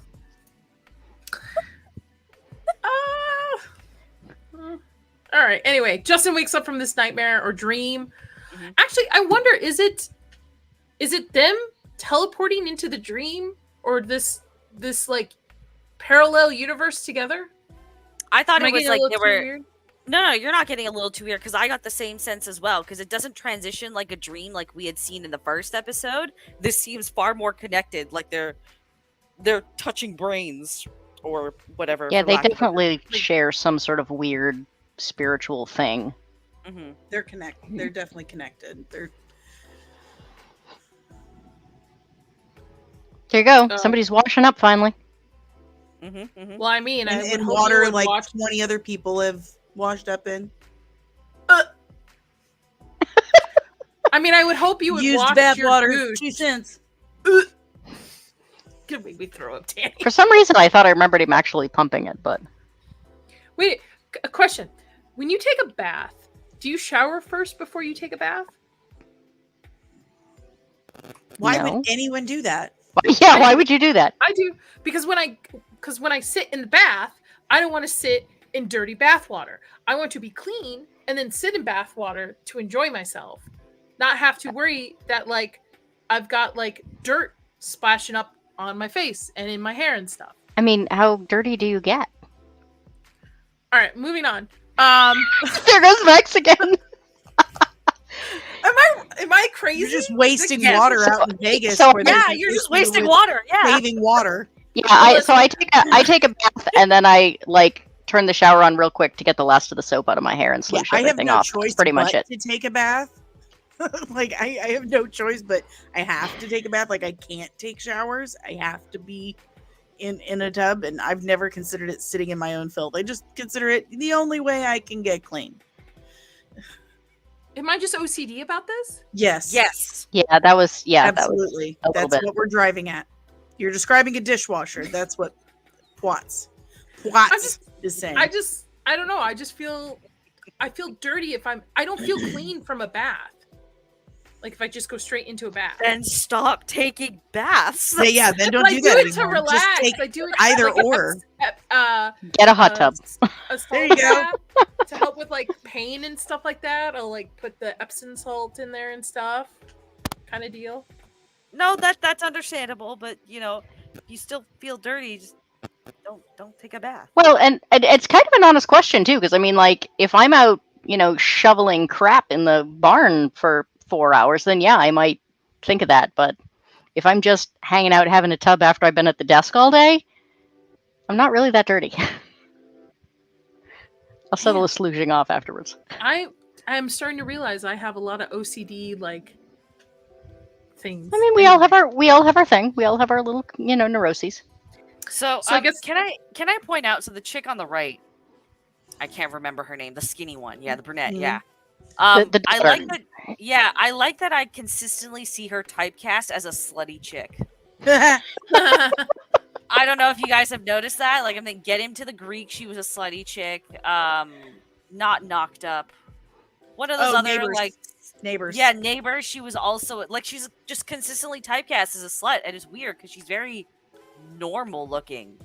All right. Anyway, Justin wakes up from this nightmare or dream. Mhm. Actually, I wonder is it them teleporting into the dream or this like parallel universe together? I thought Am I it was getting a like little they too were. weird? No, you're not getting a little too weird because I got the same sense as well because it doesn't transition like a dream like we had seen in the first episode. This seems far more connected, like they're touching brains or whatever. Yeah, for they lack of a- definitely share some sort of weird spiritual thing. Mhm. They're connected. They're definitely connected. They're Here you go. Oh. Somebody's washing up finally. Mhm. Mhm. Well, I mean, I would in hope you water would like watch. 20 other people have washed up in. I mean, I would hope you would Used watch bath your water, douche. 2 cents. Could make me throw up, Danny. For some reason, I thought I remembered him actually pumping it, but Wait, a question. When you take a bath, do you shower first before you take a bath? Why No. would anyone do that? yeah, why would you do that? I do because when I sit in the bath, I don't want to sit in dirty bath water. I want to be clean and then sit in bath water to enjoy myself, not have to worry that like I've got like dirt splashing up on my face and in my hair and stuff. I mean, how dirty do you get? All right, moving on. There goes Vex again. Am I crazy? You're just wasting Yes. water So- out in Vegas. so- where they Yeah, can you're just hit you wasting with water. Yeah. Saving water. Yeah, Well, so I take a bath and then I like turn the shower on real quick to get the last of the soap out of my hair and Yeah, sloosh I have everything no off. choice That's pretty much but it. to take a bath. Like I have no choice, but I have to take a bath. Like I can't take showers. I have to be in a tub, and I've never considered it sitting in my own filth. I just consider it the only way I can get clean. Am I just OCD about this? Yes. Yes. Yeah, that was Absolutely. a little That's bit. what we're driving at. You're describing a dishwasher. That's what Pwats. I'm Pwats just- is saying. I don't know. I feel dirty if I don't feel clean from a bath. Like if I just go straight into a bath. Then stop taking baths. Yeah, then don't But do I that do it to anymore. relax. Just take I do it either like or. Get a hot tub. A salt There you go. bath to help with like pain and stuff like that. I'll like put the Epsom salt in there and stuff, kind of deal. No, that's understandable, but you know, if you still feel dirty, just don't take a bath. Well, and it's kind of an honest question too, because I mean, like, if I'm out, shoveling crap in the barn for 4 hours, then yeah, I might think of that. But if I'm just hanging out having a tub after I've been at the desk all day, I'm not really that dirty. I'll settle the slouging off afterwards. I'm starting to realize I have a lot of OCD like things. I mean, we all have our thing. We all have our little, neuroses. So, I guess can I point out? So the chick on the right, I can't remember her name. The skinny one, yeah, the brunette, Mhm. yeah. The I daughter. like that. Yeah, I like that. I consistently see her typecast as a slutty chick. I don't know if you guys have noticed that. Like, I'm thinking, Get Him to the Greek. She was a slutty chick. Not Knocked Up. One of those other Neighbors. like Neighbors. Yeah, Neighbors. She was also like she's just consistently typecast as a slut, and it's weird because she's very normal looking.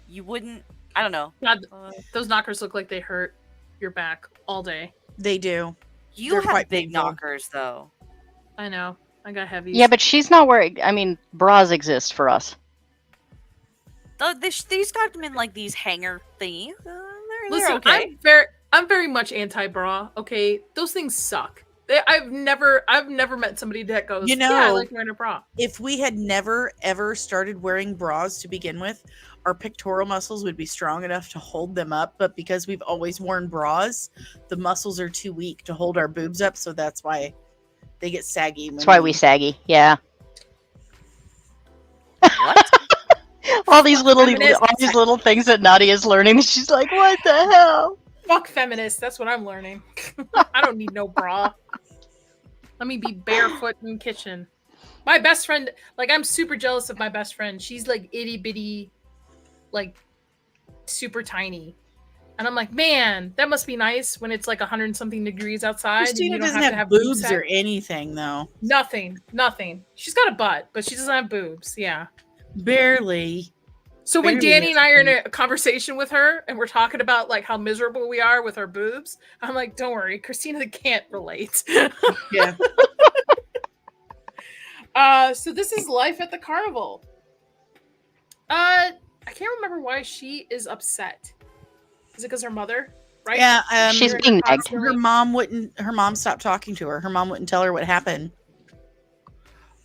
You wouldn't. I don't know. God, those knockers look like they hurt your back all day. They do. You They're have quite big painful. knockers though. I know. I got heavies. Yeah, but she's not wearing. I mean, bras exist for us. These got them in like these hanger thingies. They're Listen, okay. I'm very much anti-bra. Okay, those things suck. I've never met somebody that goes, You yeah, I know, like wearing a bra. If we had never ever started wearing bras to begin with, our pectoral muscles would be strong enough to hold them up. But because we've always worn bras, the muscles are too weak to hold our boobs up. So that's why they get saggy. That's why we saggy. Yeah. What? all these little things that Nadia's learning. She's like, what the hell? Fuck feminists. That's what I'm learning. I don't need no bra. Let me be barefoot in the kitchen. My best friend, like, I'm super jealous of my best friend. She's like itty bitty, like super tiny. And I'm like, man, that must be nice when it's like 100 and something degrees outside. Christina and you don't doesn't to have boob boobs sack. or anything, though. Nothing. She's got a butt, but she doesn't have boobs. Yeah. Barely. So when Barely Danny and I are in has a conversation with her and we're talking about like how miserable we are with our boobs, I'm like, don't worry, Christina can't relate. Yeah. So this is life at the carnival. I can't remember why she is upset. Is it because her mother? Right? Yeah. She's being nagged. Her mom stopped talking to her. Her mom wouldn't tell her what happened.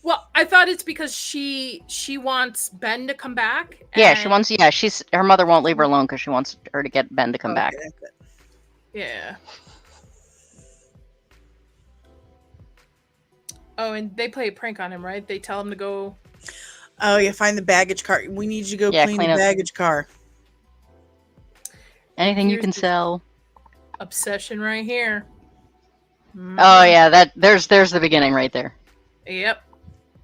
Well, I thought it's because she wants Ben to come back. Yeah, she wants. Yeah, her mother won't leave her alone because she wants her to get Ben to come back. That's it. Yeah. Oh, and they play a prank on him, right? They tell him to go. Oh, yeah, find the baggage car. We need you to go clean the up. baggage car. Anything you Here's can this sell. Obsession right here. Oh yeah, there's the beginning right there. Yep.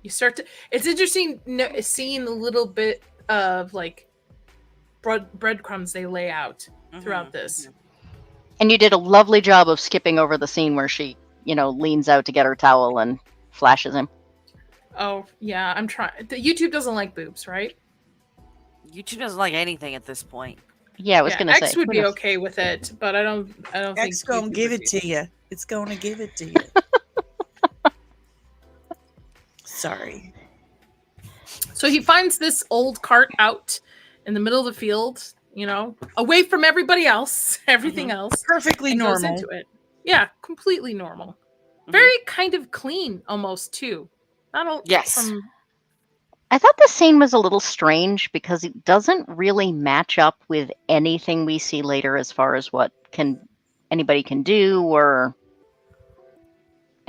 You start to. It's interesting seeing a little bit of like breadcrumbs they lay out throughout this. And you did a lovely job of skipping over the scene where she, leans out to get her towel and flashes him. Oh yeah, I'm trying. YouTube doesn't like boobs, right? YouTube doesn't like anything at this point. Yeah, I was gonna say X would be okay with it, but I don't think X gonna YouTube give would it be. to you. It's gonna give it to you. Sorry. So he finds this old cart out in the middle of the field, away from everybody else, everything else. Perfectly and goes normal. into it. Yeah, completely normal. Very kind of clean, almost too. Not all. Yes. I thought the scene was a little strange because it doesn't really match up with anything we see later as far as what anybody can do or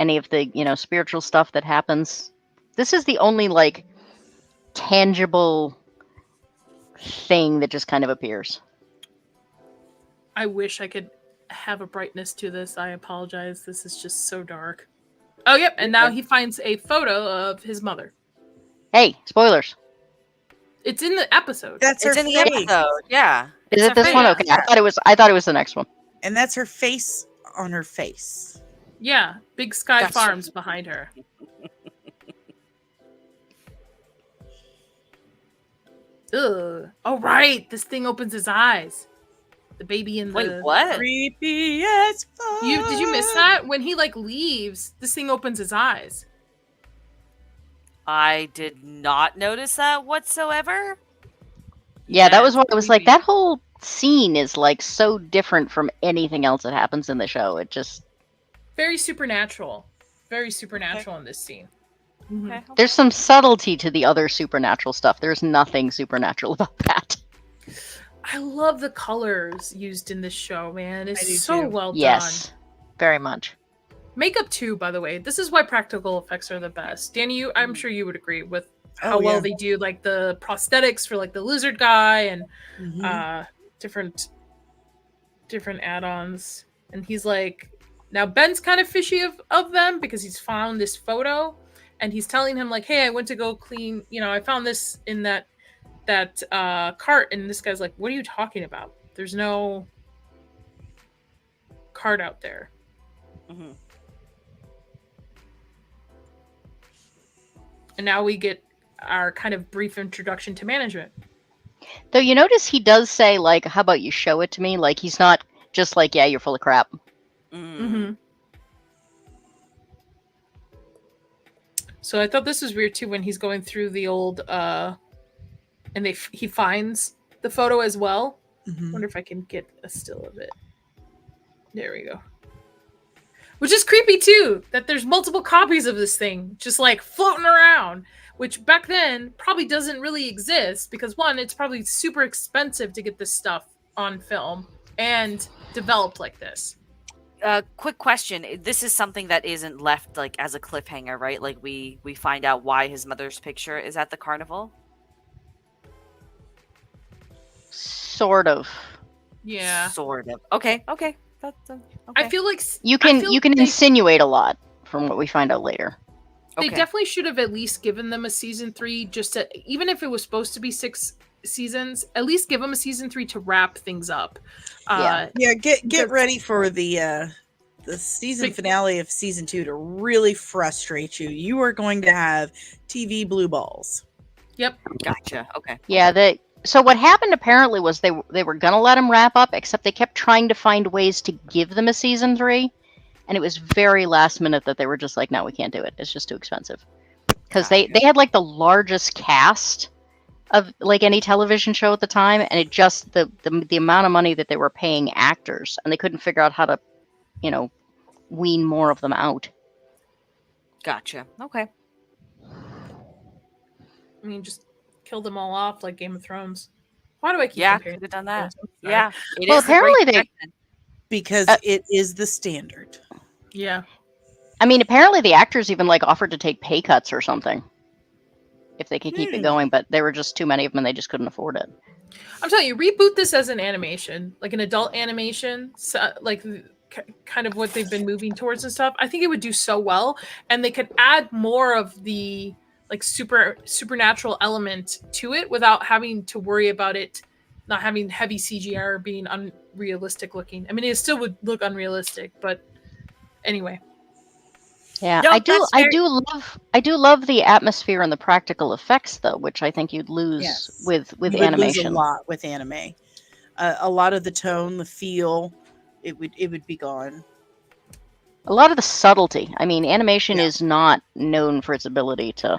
any of the, spiritual stuff that happens. This is the only like tangible thing that just kind of appears. I wish I could have a brightness to this. I apologize. This is just so dark. Oh, yep. And now he finds a photo of his mother. Hey, spoilers. It's in the episode. That's It's her in the face. episode. Yeah. Is It's it her this one? face. Okay, Yeah. I thought it was the next one. And that's her face on her face. Yeah, Big Sky Gotcha. Farms behind her. Ugh. Oh right, this thing opens his eyes. The baby in the Wait, what? Creepy as fuck. Did you miss that? When he like leaves, this thing opens his eyes. I did not notice that whatsoever. Yeah, that was it's what I was like. creepy. That whole scene is like so different from anything else that happens in the show. It just Very supernatural. Very supernatural in this scene. Mhm. Okay. there's some subtlety to the other supernatural stuff. There's nothing supernatural about that. I love the colors used in this show, man. I It's do so too. well Yes, done. very much. Makeup too, by the way. This is why practical effects are the best. Danny, I'm sure you would agree with how Oh, well yeah. they do like the prosthetics for like the lizard guy and Mhm. different add-ons. And he's like, now Ben's kind of fishy of them because he's found this photo and he's telling him like, hey, I went to go clean, I found this in that cart, and this guy's like, what are you talking about? There's no cart out there. Mhm. And now we get our kind of brief introduction to management. Though you notice he does say like, "How about you show it to me?" Like he's not just like, "Yeah, you're full of crap." Mm. Mm-hmm. So I thought this was weird too when he's going through the old and he finds the photo as well. Mhm. Wonder if I can get a still of it. There we go. Which is creepy too, that there's multiple copies of this thing just like floating around, which back then probably doesn't really exist because one, it's probably super expensive to get this stuff on film and developed like this. Quick question. This is something that isn't left like as a cliffhanger, right? Like we find out why his mother's picture is at the carnival. Sort of. Yeah. Sort of. Okay. That's okay. I feel like You I can feel you can they- insinuate a lot from what we find out later. They Okay. definitely should have at least given them a season 3 just to, even if it was supposed to be 6 seasons, at least give them a season 3 to wrap things up. Yeah. Yeah, get the- ready for the season Big- finale of season 2 to really frustrate you. You are going to have TV blue balls. Yep. Gotcha. Okay. Yeah, so what happened apparently was they were gonna let him wrap up, except they kept trying to find ways to give them a season 3, and it was very last minute that they were just like, no, we can't do it. It's just too expensive. Because they had like the largest cast of like any television show at the time, and it just the amount of money that they were paying actors, and they couldn't figure out how to, wean more of them out. Gotcha. Okay. I mean, just kill them all off like Game of Thrones. Why do I keep Yeah, comparing could have done Game of that. Thrones? I'm sorry. Yeah. It Well, is the Great apparently they- Depression. Because it is the standard. Yeah. I mean, apparently the actors even like offered to take pay cuts or something if they could keep it going, but there were just too many of them and they just couldn't afford it. I'm telling you, reboot this as an animation, like an adult animation, so, like kind of what they've been moving towards and stuff. I think it would do so well, and they could add more of the like supernatural element to it without having to worry about it not having heavy CGI or being unrealistic looking. I mean, it still would look unrealistic, but anyway. Yeah, No, I that's I do love the atmosphere and the practical effects though, which I think you'd lose Yes. with You would animation. lose a lot with anime. A lot of the tone, the feel, it would be gone. A lot of the subtlety. I mean, animation Yeah. is not known for its ability to.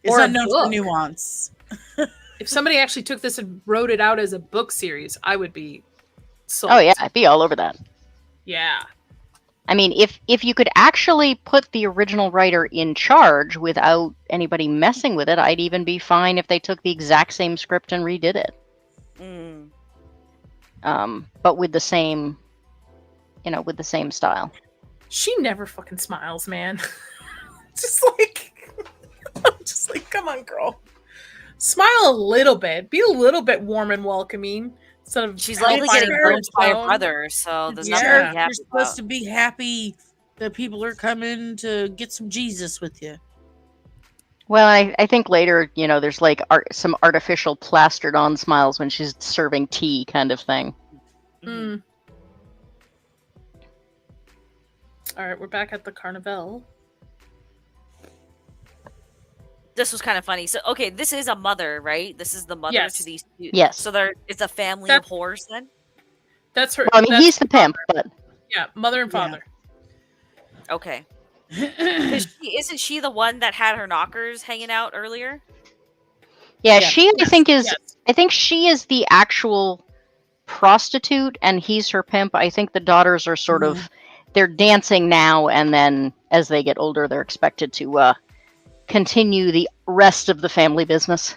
It's Or a not known for book. nuance. If somebody actually took this and wrote it out as a book series, I would be sold. Oh yeah, I'd be all over that. Yeah. I mean, if you could actually put the original writer in charge without anybody messing with it, I'd even be fine if they took the exact same script and redid it. Mm. But with the same, with the same style. She never fucking smiles, man. just like, come on, girl. Smile a little bit. Be a little bit warm and welcoming. Instead of She's likely It's getting fair, ghosted by her tone. brother, so there's Yeah. nothing to Sure, be happy you're supposed about. to be happy that people are coming to get some Jesus with you. Well, I think later, there's like some artificial plastered on smiles when she's serving tea kind of thing. Mhm. All right, we're back at the Carnivale. This was kind of funny. So, okay, this is a mother, right? This is the mother Yes. to these. Yes. So it's a family That- of whores then. That's her. Well, I mean, that's he's the pimp, but Yeah, mother and Yeah. father. Okay. Because isn't she the one that had her knockers hanging out earlier? yeah, Yeah. she I Yes, think is yes. I think she is the actual prostitute, and he's her pimp. I think the daughters are sort of they're dancing now, and then as they get older, they're expected to continue the rest of the family business.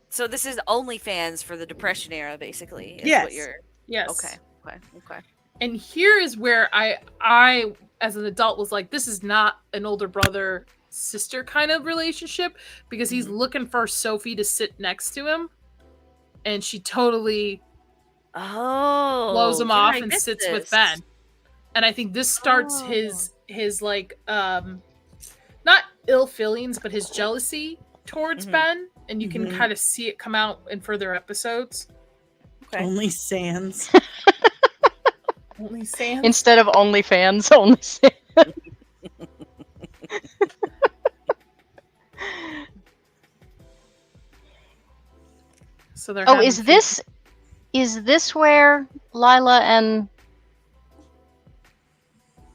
So this is OnlyFans for the Depression era, basically. Is Yes. What you're... Yes. Okay. And here is where I as an adult was like, this is not an older brother sister kind of relationship, because he's looking for Sophie to sit next to him, and she totally Oh, blows him yeah, off I and missed sits with this. Ben. And I think this starts his like not ill feelings, but his jealousy towards Mhm. Ben, and you can Mhm. kind of see it come out in further episodes. Okay. Only Sans. Only Sans. Instead of OnlyFans, only. So they're Oh, having is this where Lila and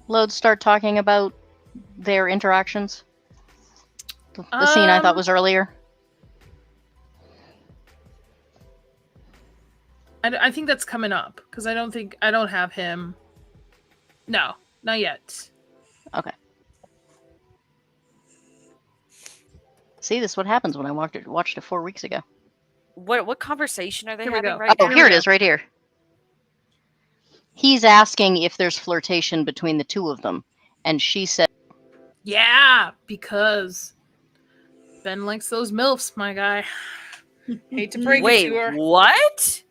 Lode start talking about their interactions? The scene I thought was earlier. I think that's coming up, because I don't have him. No, not yet. Okay. See, this is what happens when I watched it 4 weeks ago. What conversation are they Here we having go. right Oh, now? here it is, right here. He's asking if there's flirtation between the two of them, and she said, Yeah, because Ben likes those MILFs, my guy. Hate to break Wait, it to her. what?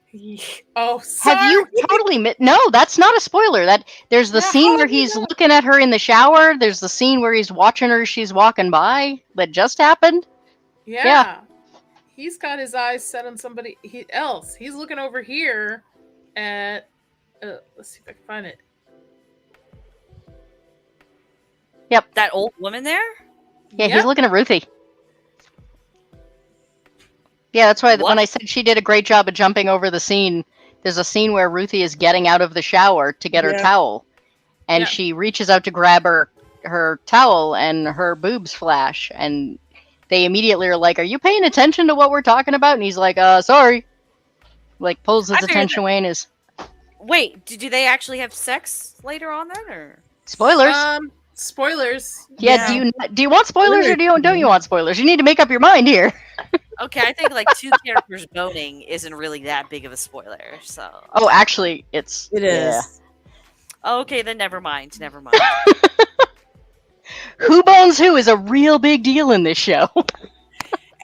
Oh, sorry. "Have you totally no? That's not a spoiler. That there's the Yeah, scene how where have you he's not- looking at her in the shower. There's the scene where he's watching her as she's walking by. That just happened. Yeah. He's got his eyes set on somebody else. He's looking over here at. Let's see if I can find it. That old woman there? Yeah, Yep. he's looking at Ruthie. Yeah, that's why What? when I said she did a great job of jumping over the scene, there's a scene where Ruthie is getting out of the shower to get her Yeah. towel, and Yeah. she reaches out to grab her towel, and her boobs flash, and they immediately are like, "Are you paying attention to what we're talking about?" And he's like, sorry." Like pulls I his figured attention away and is Wait, do they actually have sex later on then, or? spoilers. Spoilers. Yeah, do you want spoilers or don't you want spoilers? You need to make up your mind here. Okay, I think like two characters boning isn't really that big of a spoiler. So. Oh, actually, It is. yeah. Okay, then never mind. Never mind. Who bones who is a real big deal in this show.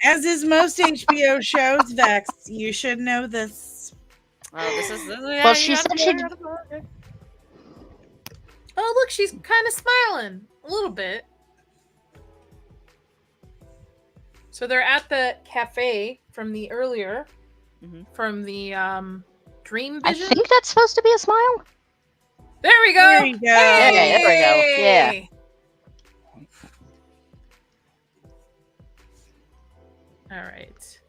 As is most HBO shows, Vex. You should know this. Well, she said she did- Oh, look, she's kind of smiling a little bit. So they're at the cafe from the earlier, from the dream I vision. think that's supposed to be a smile. There we go. There you go. Hey, there we go. Yeah. All right.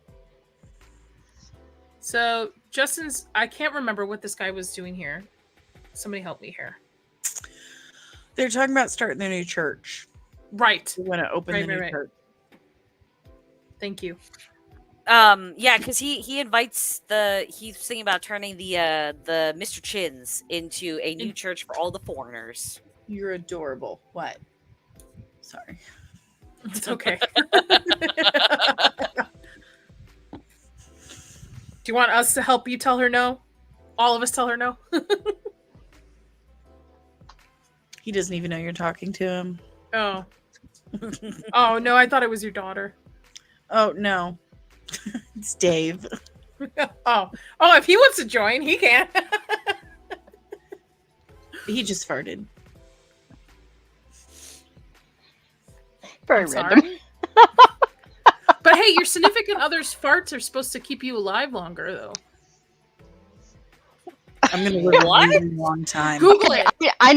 So Justin's, I can't remember what this guy was doing here. Somebody help me here. They're talking about starting their new church. Right. They want to open the new church. Thank you. Yeah, because he invites he's thinking about turning the Mr. Chins into a new church for all the foreigners. You're adorable. What? Sorry. It's okay. Do you want us to help you tell her no? All of us tell her no? He doesn't even know you're talking to him. Oh. Oh, no, I thought it was your daughter. Oh, no. It's Dave. Oh, if he wants to join, he can. He just farted. Very I'm random. sorry. hey, your significant other's farts are supposed to keep you alive longer, though. I'm gonna live a What? really long time. Google it. I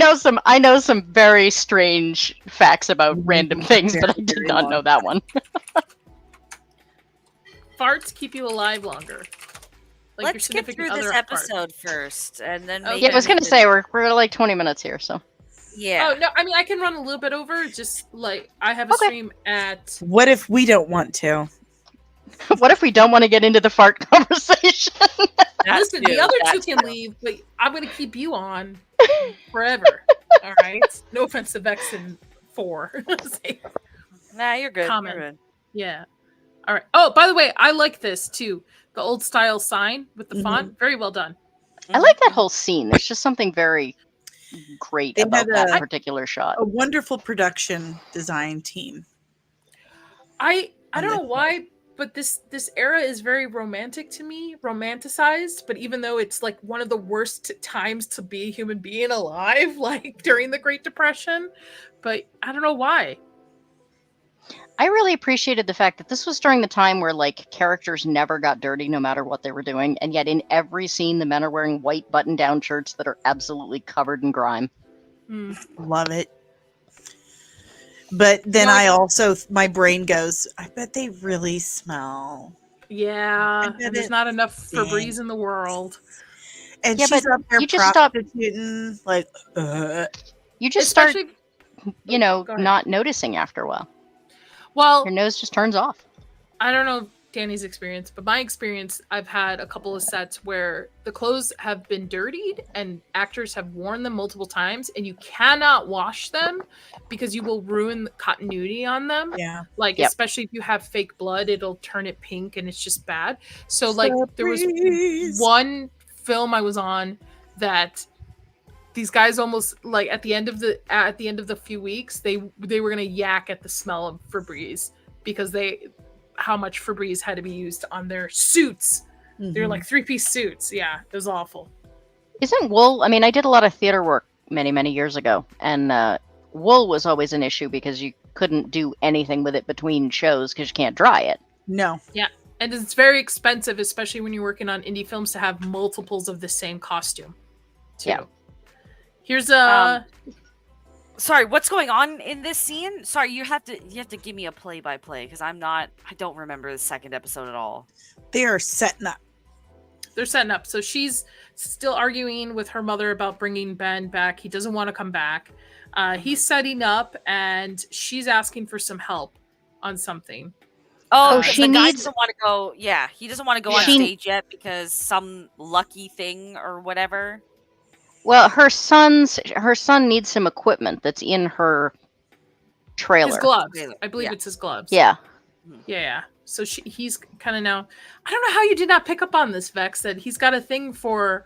know some very strange facts about random things, but I Very, did very not long know that one. Farts keep you alive longer. Like your Let's get significant through this other farts. episode first, and then Okay. maybe Yeah, I was we gonna can- say we're like 20 minutes here, so. Yeah. Oh no, I mean I can run a little bit over. Just like I have a Okay. stream at. What if we don't want to? What if we don't want to get into the fart conversation? Listen, the other two can leave, but I'm gonna keep you on forever. All right. No offense to Vex and 4. Nah, you're good. Comment. You're good. Yeah. All right. Oh, by the way, I like this too. The old style sign with the Mhm. font. Very well done. I like that whole scene. There's just something very great They about had that particular shot. A wonderful production design team. I And don't the- know why, but this era is very romantic to me, romanticized. But even though it's like one of the worst times to be a human being alive, like during the Great Depression, but I don't know why. I really appreciated the fact that this was during the time where like characters never got dirty no matter what they were doing, and yet in every scene the men are wearing white button-down shirts that are absolutely covered in grime. Hmm. Love it. But then No, I also, my brain goes, I bet they really smell. Yeah, bet and there's it not enough stinks. Febreze in the world. And Yeah, she's but up there you just stop- prostituting, like, You just start, Especially, you go ahead. not noticing after a while. well, Your nose just turns off. I don't know Danny's experience, but my experience, I've had a couple of sets where the clothes have been dirtied and actors have worn them multiple times, and you cannot wash them because you will ruin the continuity on them. yeah. Like, Yep. especially if you have fake blood, it'll turn it pink and it's just bad. So, like, there was Febreze. one film I was on that these guys almost like at the end of the few weeks they were gonna yak at the smell of Febreze because how much Febreze had to be used on their suits. They're Mhm. like 3-piece suits. Yeah, it was awful. Isn't wool? I mean, I did a lot of theater work many years ago, and wool was always an issue because you couldn't do anything with it between shows because you can't dry it. No. And it's very expensive, especially when you're working on indie films, to have multiples of the same costume. Too. Yeah. Here's a Sorry, what's going on in this scene? Sorry, you have to give me a play-by-play because I don't remember the second episode at all. They are setting up. they're setting up. So she's still arguing with her mother about bringing Ben back. He doesn't want to come back. He's setting up, and she's asking for some help on something. Oh, she the guy needs- doesn't want to go. Yeah, he doesn't want to go on She- stage yet because some lucky thing or whatever. Well, her son needs some equipment that's in her trailer. His gloves. Trailer, I believe yeah. it's his gloves. Yeah. Yeah. So he's kind of now. I don't know how you did not pick up on this, Vex, that he's got a thing for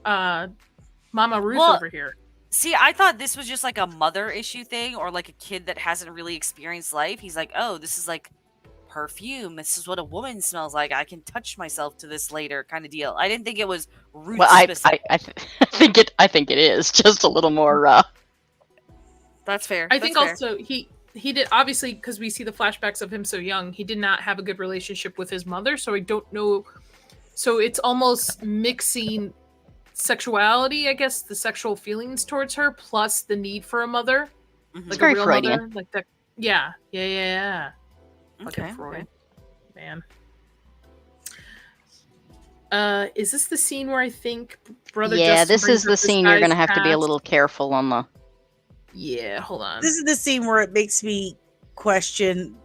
Mama Ruth Well, over here. See, I thought this was just like a mother issue thing or like a kid that hasn't really experienced life. He's like, oh, this is like perfume. This is what a woman smells like. I can touch myself to this later kind of deal. I didn't think it was Ruth Well, I specific. I think it is just a little more. That's fair. I That's think fair. also he did, obviously, because we see the flashbacks of him so young, he did not have a good relationship with his mother, so I don't know. So it's almost mixing sexuality, I guess, the sexual feelings towards her, plus the need for a mother, Mhm. like very a real Freudian. mother, like that. Yeah. Fucking Okay, Freud, okay. man. Is this the scene where I think Brother Yeah, Justin this brings is up the this scene you're guy's gonna have to be a past? little careful on the. Yeah, hold on. This is the scene where it makes me question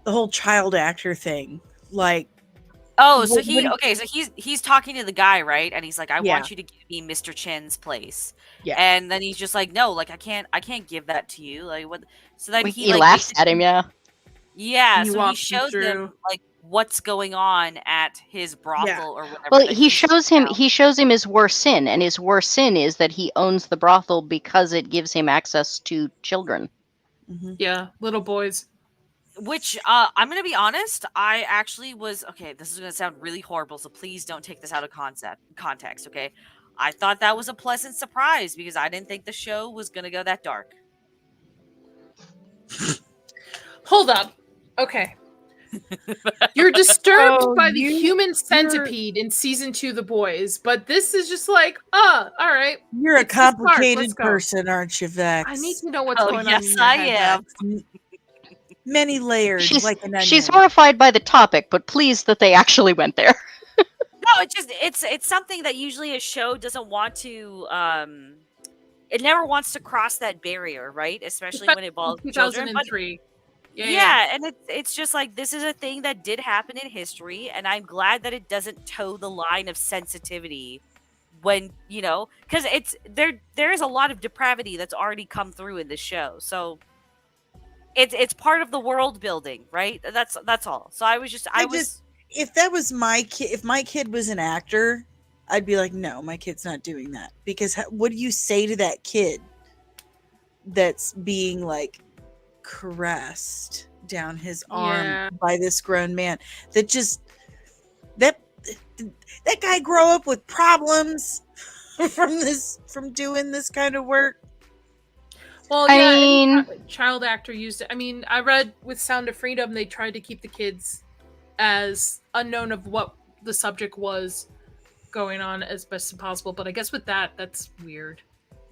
the whole child actor thing. Like, Oh, so What- what do you- so he's talking to the guy, right? And he's like, I Yeah. want you to give me Mr. Chen's place. Yeah. And then he's just like, no, like I can't give that to you. Like what? So then He like, laughs basically- at him, yeah. Yeah, And he so he walks him shows them through. like what's going on at his brothel or whatever. Well, that he he's shows checking him out. he shows him his worst sin, and his worst sin is that he owns the brothel because it gives him access to children. mhm. Yeah, little boys. Which I'm gonna be honest, I actually was okay. This is gonna sound really horrible, so please don't take this out of context. Okay, I thought that was a pleasant surprise because I didn't think the show was gonna go that dark. Hold up. Okay. You're disturbed Oh, by the human you're centipede in season 2, The Boys, but this is just like, all right. you're a It's the start, let's complicated go. person, aren't you, Vex? I need to know what's going on yes, in your I head, am. Vex. Many layers, She's like an onion. she's horrified by the topic, but pleased that they actually went there. No, it's something that usually a show doesn't want to it never wants to cross that barrier, right? Especially when it involves children. But 2003. yeah, and it's just like this is a thing that did happen in history, and I'm glad that it doesn't toe the line of sensitivity when, because there is a lot of depravity that's already come through in this show. So it's part of the world building, right? That's all. So I was if that was my kid, if my kid was an actor, I'd be like, no, my kid's not doing that. Because what do you say to that kid that's being like caressed down his arm by this grown man that that guy grow up with problems from doing this kind of work? Well, I yeah, mean- any child actor used it. I mean, I read with Sound of Freedom, they tried to keep the kids as unknown of what the subject was going on as best as possible. But I guess with that's weird.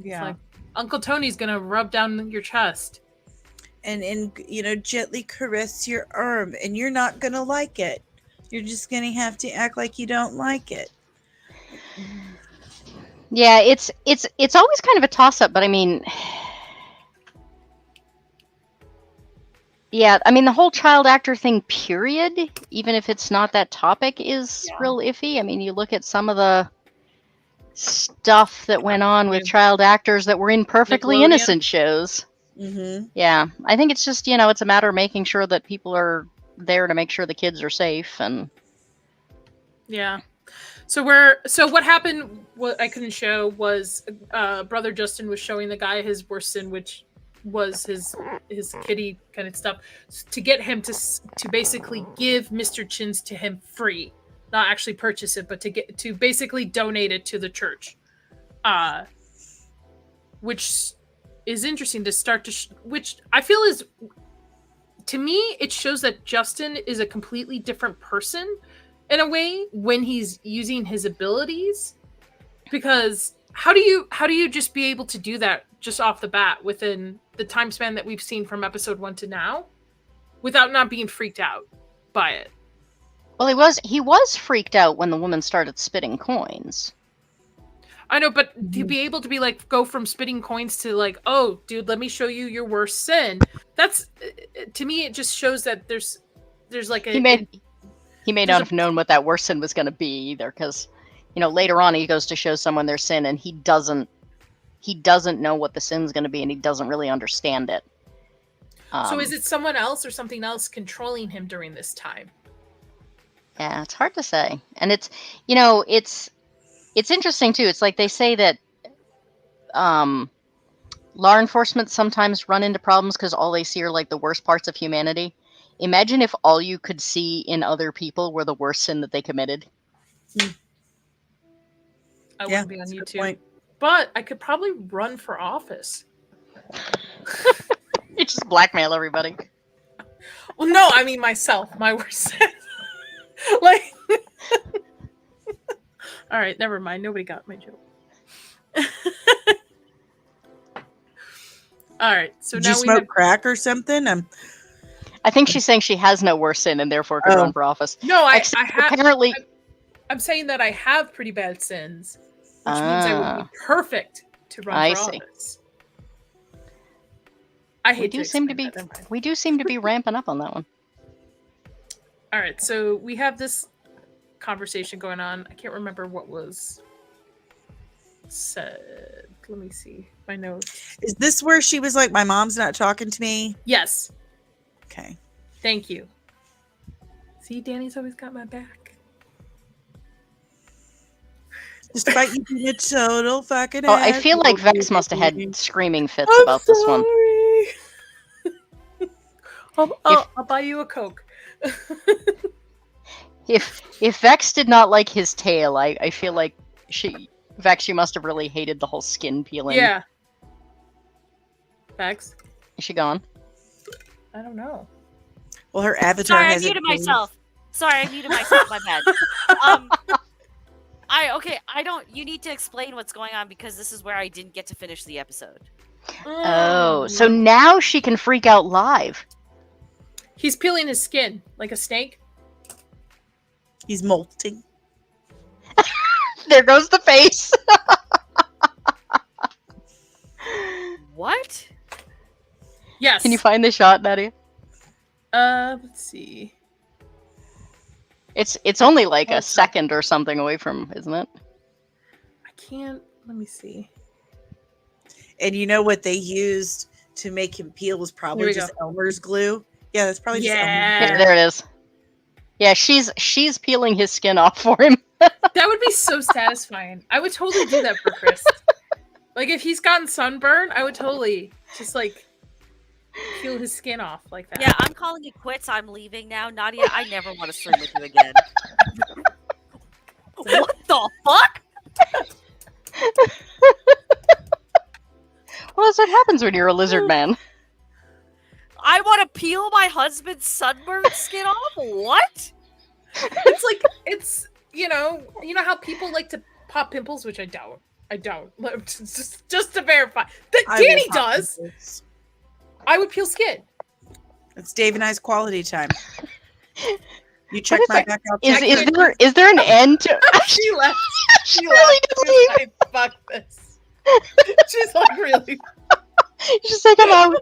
Yeah. It's like, Uncle Tony's gonna rub down your chest. And gently caress your arm, and you're not gonna like it. You're just gonna have to act like you don't like it. Yeah, it's always kind of a toss-up, but I mean, yeah, I mean the whole child actor thing, period, even if it's not that topic, is real iffy. I mean, you look at some of the stuff that went on with child actors that were in perfectly innocent shows. Mm-hmm. Yeah, I think it's just, it's a matter of making sure that people are there to make sure the kids are safe. And yeah. So what happened, what I couldn't show was Brother Justin was showing the guy his worst sin, which was his kitty kind of stuff, to get him to basically give Mr. Chins to him free, not actually purchase it, but to basically donate it to the church, which is interesting to start to which I feel is, to me, it shows that Justin is a completely different person in a way when he's using his abilities, because how do you just be able to do that just off the bat within the time span that we've seen from episode 1 to now without not being freaked out by it? Well, he was freaked out when the woman started spitting coins. I know, but to be able to be like, go from spitting coins to like, oh, dude, let me show you your worst sin. That's, to me, it just shows that there's like a... He may not have known what that worst sin was going to be either, because, later on he goes to show someone their sin and he doesn't know what the sin's going to be, and he doesn't really understand it. So is it someone else or something else controlling him during this time? Yeah, it's hard to say. And it's interesting too. It's like they say that law enforcement sometimes run into problems because all they see are like the worst parts of humanity. Imagine if all you could see in other people were the worst sin that they committed. I wouldn't be on YouTube. But I could probably run for office. You just blackmail everybody. Well, no, I mean myself, my worst sin. Like, all right, never mind. Nobody got my joke. All right, so Did now you smoke crack or something? I think she's saying she has no worse sin and therefore could run for office. No, I have. Apparently, I'm saying that I have pretty bad sins, which means I would be perfect to run for office. I hate we do seem to be ramping up on that one. All right, so we have this conversation going on. I can't remember what was said. Let me see my notes. Is this where she was like, my mom's not talking to me? Yes. Okay. Thank you. See, Danny's always got my back. Despite you being a total fucking Oh, I feel like Vex must have had screaming fits about this one. I'll buy you a Coke. If Vex did not like his tail, I feel like Vex, you must have really hated the whole skin peeling. Yeah. Vex? Is she gone? I don't know. Well, her avatar Sorry, I hasn't muted changed. myself. Sorry, I muted myself. My bad. I don't. You need to explain what's going on because this is where I didn't get to finish the episode. Oh, so now she can freak out live. He's peeling his skin like a snake. He's molting. There goes the face. What? Yes. Can you find the shot, Nadia? Let's see. It's only like a second or something away from, isn't it? I can't. Let me see. And you know what they used to make him peel was probably just Elmer's glue. Yeah, that's probably just Elmer's Yeah, glue. there it is. Yeah, she's peeling his skin off for him. That would be so satisfying. I would totally do that for Chris. Like if he's gotten sunburn, I would totally just like peel his skin off like that. Yeah, I'm calling it quits. I'm leaving now, Nadia. I never want to swim with you again. What the fuck? Well, that's what happens when you're a lizard man. I want to peel my husband's sunburned skin off? What? It's like it's you know how people like to pop pimples, which I don't. Just to verify that Danny does. Pimples. I would peel skin. It's Dave and I's quality time. You check my back out. Is there an end to She left. She really She did was like, fuck this. She's like, really? She's like, I'm out.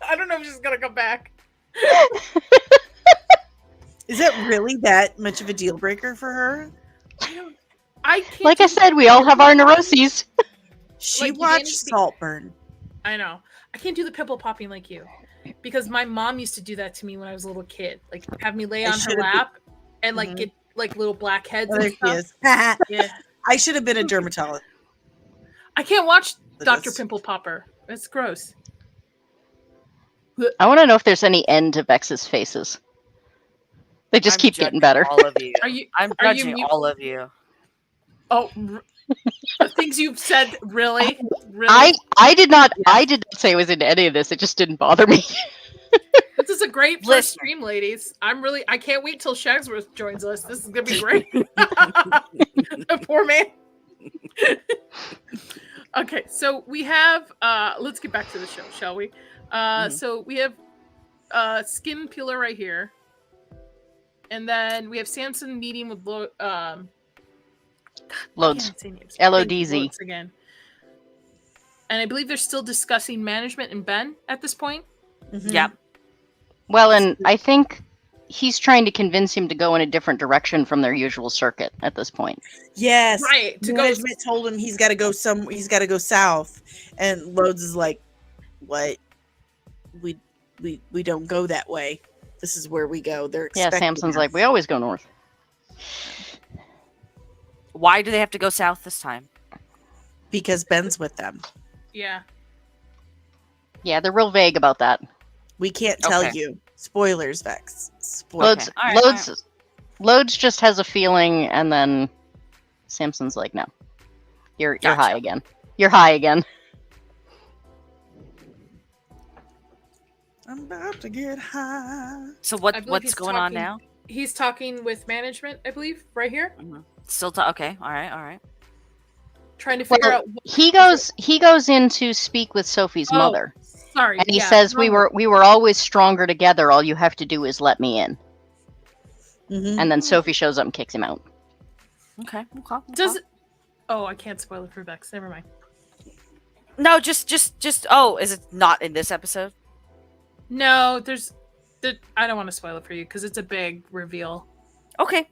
I don't know if she's gonna come back. Is it really that much of a deal breaker for her? I can't. Like I said, we all have our neuroses. She Like, watched Danny- Saltburn. I know. I can't do the pimple popping like you, because my mom used to do that to me when I was a little kid. Like have me lay I on her should've been- lap and like get like little black heads. Oh, and there she stuff. is. Yeah. I should have been a dermatologist. I can't watch Dr. This- Pimple Popper. It's gross. I want to know if there's any end to Vex's faces. They just keep getting better. All of you. Are you? I'm are you judging mute- all of you. Oh, the things you've said, really? Really? I did not say it was into any of this. It just didn't bother me. This is a great first Listen. stream, ladies. I can't wait till Shagsworth joins us. This is gonna be great. Poor man. Okay, so we have let's get back to the show, shall we? So we have skin peeler right here. And then we have Samson meeting with Loads. Thank LODZ. you, Loads again. And I believe they're still discussing management and Ben at this point. Yep. Well, and I think he's trying to convince him to go in a different direction from their usual circuit at this point. Yes. Right. To go Management told him he's got to go he's got to go south, and Loads is like, "What? We don't go that way. This is where we go." They're Yeah, expecting Samson's us. like, we always go north. Why do they have to go south this time? because Ben's with them. Yeah. Yeah, they're real vague about that. We can't tell Okay. you. Spoilers, Vex. Spoilers. Loads just has a feeling, and then Samson's like, "No, you're Gotcha. high again. You're high again." I'm about to get high. So I believe what's he's going on talking- now? He's talking with management, I believe, right here, Still okay. All right. trying to figure Well, out. he goes in to speak with Sophie's Oh, mother, Sorry, and he yeah, says, "We no. were always stronger together. All you have to do is let me in." Mhm. And then Sophie shows up and kicks him out. Okay. Does it? Oh, I can't spoil it for Vex. Never mind. No, just. Oh, is it not in this episode? No, I don't want to spoil it for you because it's a big reveal. Okay.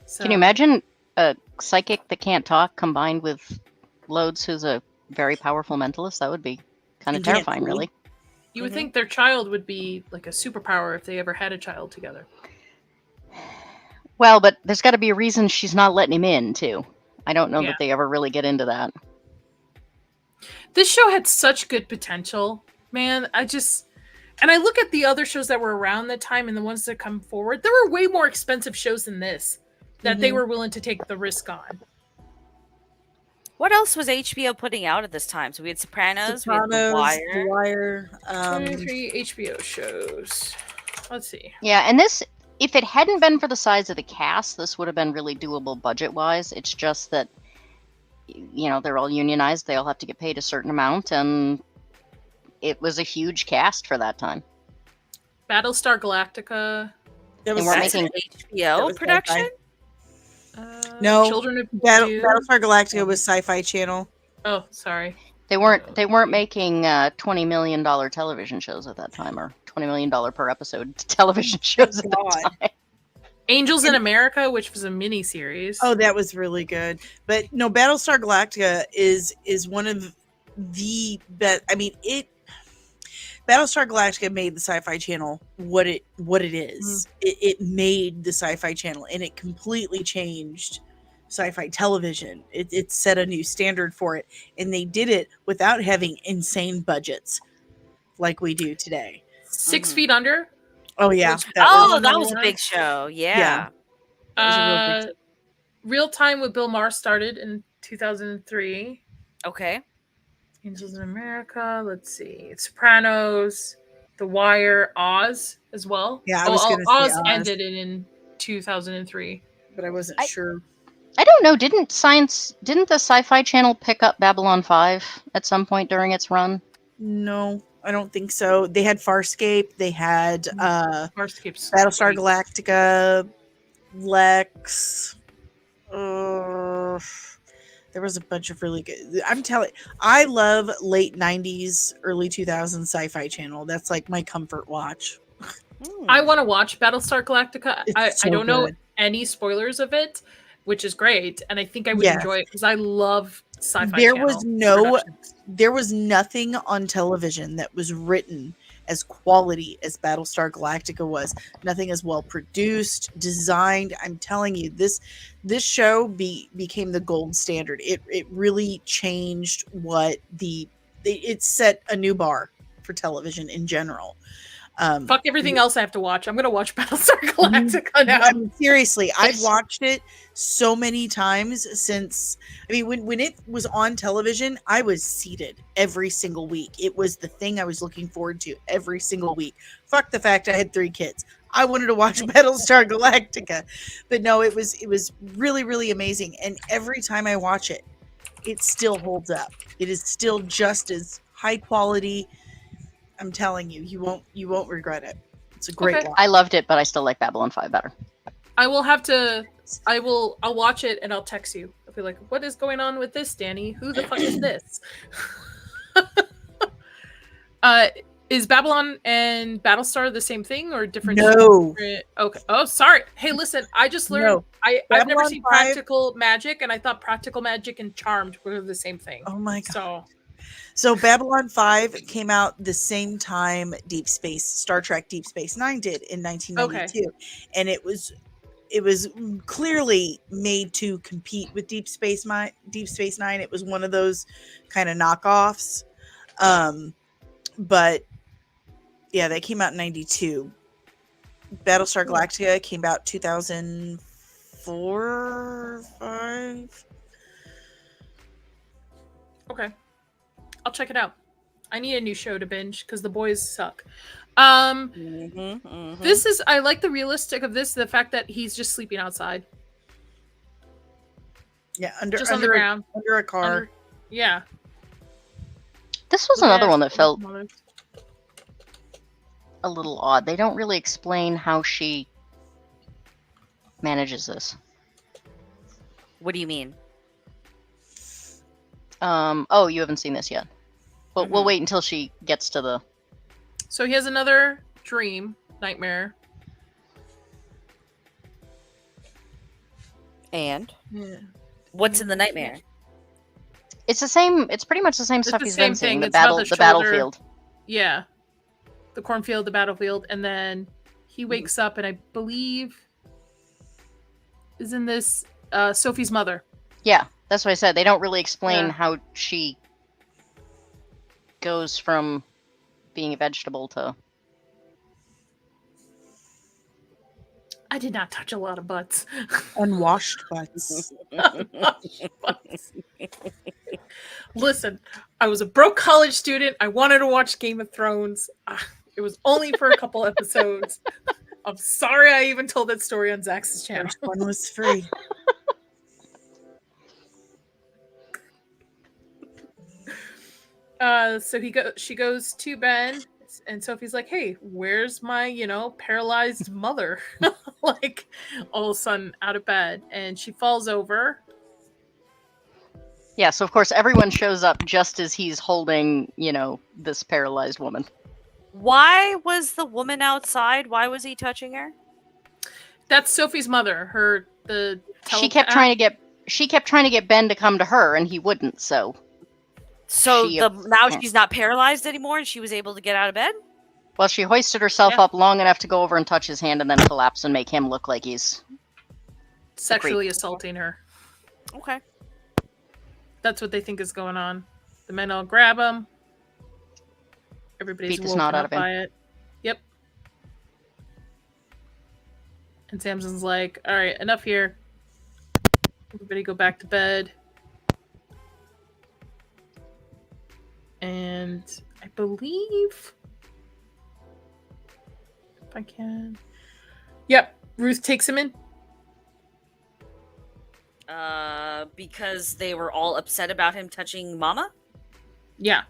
So, Can you imagine a psychic that can't talk combined with Loads, who's a very powerful mentalist? That would be kind of And can't terrifying, see. really. You would think their child would be like a superpower if they ever had a child together. Well, but there's got to be a reason she's not letting him in, too. I don't know Yeah. that they ever really get into that. This show had such good potential, man. And I look at the other shows that were around that time and the ones that come forward. There were way more expensive shows than this that they were willing to take the risk on. What else was HBO putting out at this time? So we had Sopranos, we had The Sopranos, The Wire. Wire. 23 HBO shows. Let's see. Yeah, and this, if it hadn't been for the size of the cast, this would have been really doable budget-wise. It's just that, they're all unionized. They all have to get paid a certain amount, and it was a huge cast for that time. Battlestar Galactica. That They was weren't That's an making- HBO that was production? No, Children of Dune. Battlestar Galactica was Sci-Fi Channel. Oh, sorry. They weren't making $20 million television shows at that time, or $20 million per episode television shows at God. that time. Angels in America, which was a mini series. Oh, that was really good. But no, Battlestar Galactica is one of the best. I mean, Battlestar Galactica made the Sci-Fi Channel what it is. It made the Sci-Fi Channel, and it completely changed sci-fi television. It set a new standard for it, and they did it without having insane budgets like we do today. 6 Feet Under. Oh yeah, Which- that was- That was a big show. Yeah. that was a real big Real Time with Bill Maher started in 2003. Okay. Angels in America. Let's see. Sopranos, The Wire, Oz as well. Yeah, I was gonna say Oz Oz. ended in 2003. but I wasn't sure. I don't know. Didn't the Sci-Fi Channel pick up Babylon 5 at some point during its run? No, I don't think so. They had Farscape. They had Farscape's Battlestar great. Galactica, Lex. There was a bunch of really good. I love late 90s, early 2000s Sci-Fi Channel. That's like my comfort watch. I want to watch Battlestar Galactica. It's I so don't know good. any spoilers of it, which is great, and I think I would Yes. enjoy it because I love sci-fi. There channel was no- productions. There was nothing on television that was written as quality as Battlestar Galactica was. Nothing as well produced, designed. I'm telling you, this show became the gold standard. It really changed it set a new bar for television in general. Fuck everything else I have to watch. I'm gonna watch Battlestar Galactica now. I mean, seriously, I've watched it so many times since. I mean, when it was on television, I was seated every single week. It was the thing I was looking forward to every single week. Fuck the fact I had 3 kids. I wanted to watch Battlestar Galactica, but no, it was really, really amazing. And every time I watch it, it still holds up. It is still just as high quality. I'm telling you, you won't regret it. It's a great Okay. watch. I loved it, but I still like Babylon 5 better. I'll watch it and I'll text you. I'll be like, what is going on with this, Danny? Who the fuck is this? Is Babylon and Battlestar the same thing or different? No. Okay. Oh, sorry. Hey, listen, I just learned No. I've never Babylon seen 5 Practical Magic, and I thought Practical Magic and Charmed were the same thing. Oh my god. So So Babylon 5 came out the same time Star Trek Deep Space Nine did in 1992. And it was clearly made to compete with Deep Space Nine. It was one of those kind of knockoffs. But yeah, they came out in 92. Battlestar Galactica came out 2004, 5. okay. I'll check it out. I need a new show to binge because the boys suck. This is I like the realistic of this, the fact that he's just sleeping outside. Yeah, On the under ground. a car. Yeah. This was Look another at one that his felt mother. a little odd. They don't really explain how she manages this. What do you mean? Oh, you haven't seen this yet. But we'll wait until she gets to the... So he has another nightmare. And Yeah. what's in the nightmare? It's pretty much the same It's stuff the he's same been seeing. thing. The It's about the shoulder. battlefield. Yeah. The cornfield, the battlefield, and then he wakes up and I believe isn't this Sophie's mother? Yeah, that's what I said. They don't really explain Yeah. how she goes from being a vegetable to... I did not touch a lot of butts. Unwashed butts. Butts. Listen, I was a broke college student. I wanted to watch Game of Thrones. It was only for a couple episodes. I'm sorry I even told that story on Zax's channel. First one was free. So she goes to Ben, and Sophie's like, "Hey, where's my, paralyzed mother?" Like, all of a sudden out of bed, and she falls over. Yeah, so of course everyone shows up just as he's holding, this paralyzed woman. Why was the woman outside? Why was he touching her? That's Sophie's mother. She kept trying to get Ben to come to her, and he wouldn't. So now she's not paralyzed anymore, and she was able to get out of bed. Well, she hoisted herself up long enough to go over and touch his hand, and then collapse and make him look like he's sexually assaulting her. Okay. That's what they think is going on. The men all grab him. Everybody's woken up by it. Yep. And Samson's like, all right, enough here. Everybody go back to bed. And I believe, if I can. Yep, Ruth takes him in. Because they were all upset about him touching Mama? Yeah.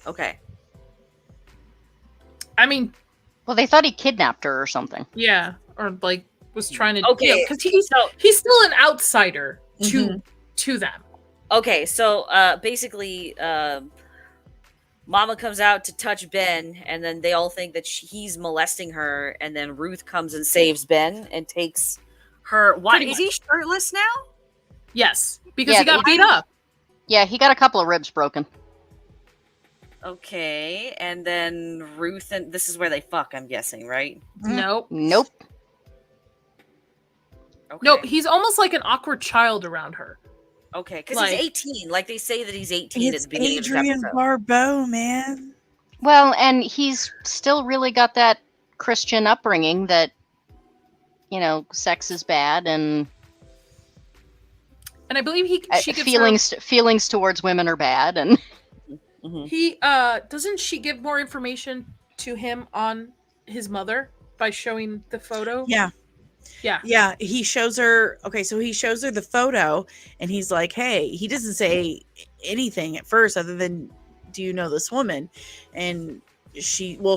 Okay. I mean, well, they thought he kidnapped her or something. Yeah, or like was trying to. Okay, because he's still an outsider to them. Okay, so basically, Mama comes out to touch Ben, and then they all think that he's molesting her, and then Ruth comes and saves Ben and takes her. Why is he shirtless now? Yes, because he got beat up. Yeah, he got a couple of ribs broken. Okay, and then Ruth, and this is where they fuck, I'm guessing, right? Nope. Okay. Nope, he's almost like an awkward child around her. Okay, because he's 18. Like, they say that he's 18 at the beginning Adrian of the episode. Barbeau, man. Well, and he's still really got that Christian upbringing that, sex is bad, and I believe she gives feelings towards women are bad, and he doesn't she give more information to him on his mother by showing the photo? Yeah, he shows her. Okay, so he shows her the photo, and he's like, "Hey," he doesn't say anything at first other than, "Do you know this woman?" And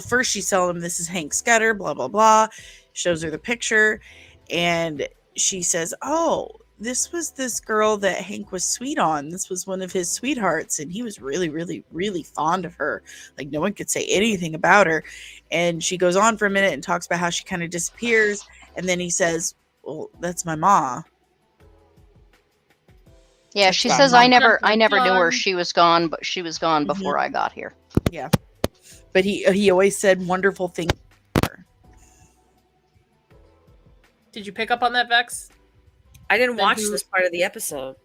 first she's telling him this is Hank Scudder, blah blah blah. Shows her the picture, and she says, "Oh, this was this girl that Hank was sweet on. This was one of his sweethearts, and he was really, really, really fond of her. Like, no one could say anything about her." And she goes on for a minute and talks about how she kind of disappears, and then he says, "Well, that's my ma." Yeah, she says, I never knew her. She was gone, but she was gone before I got here. Yeah, but he always said wonderful things. Did you pick up on that, Vex? I didn't watch this part of the episode.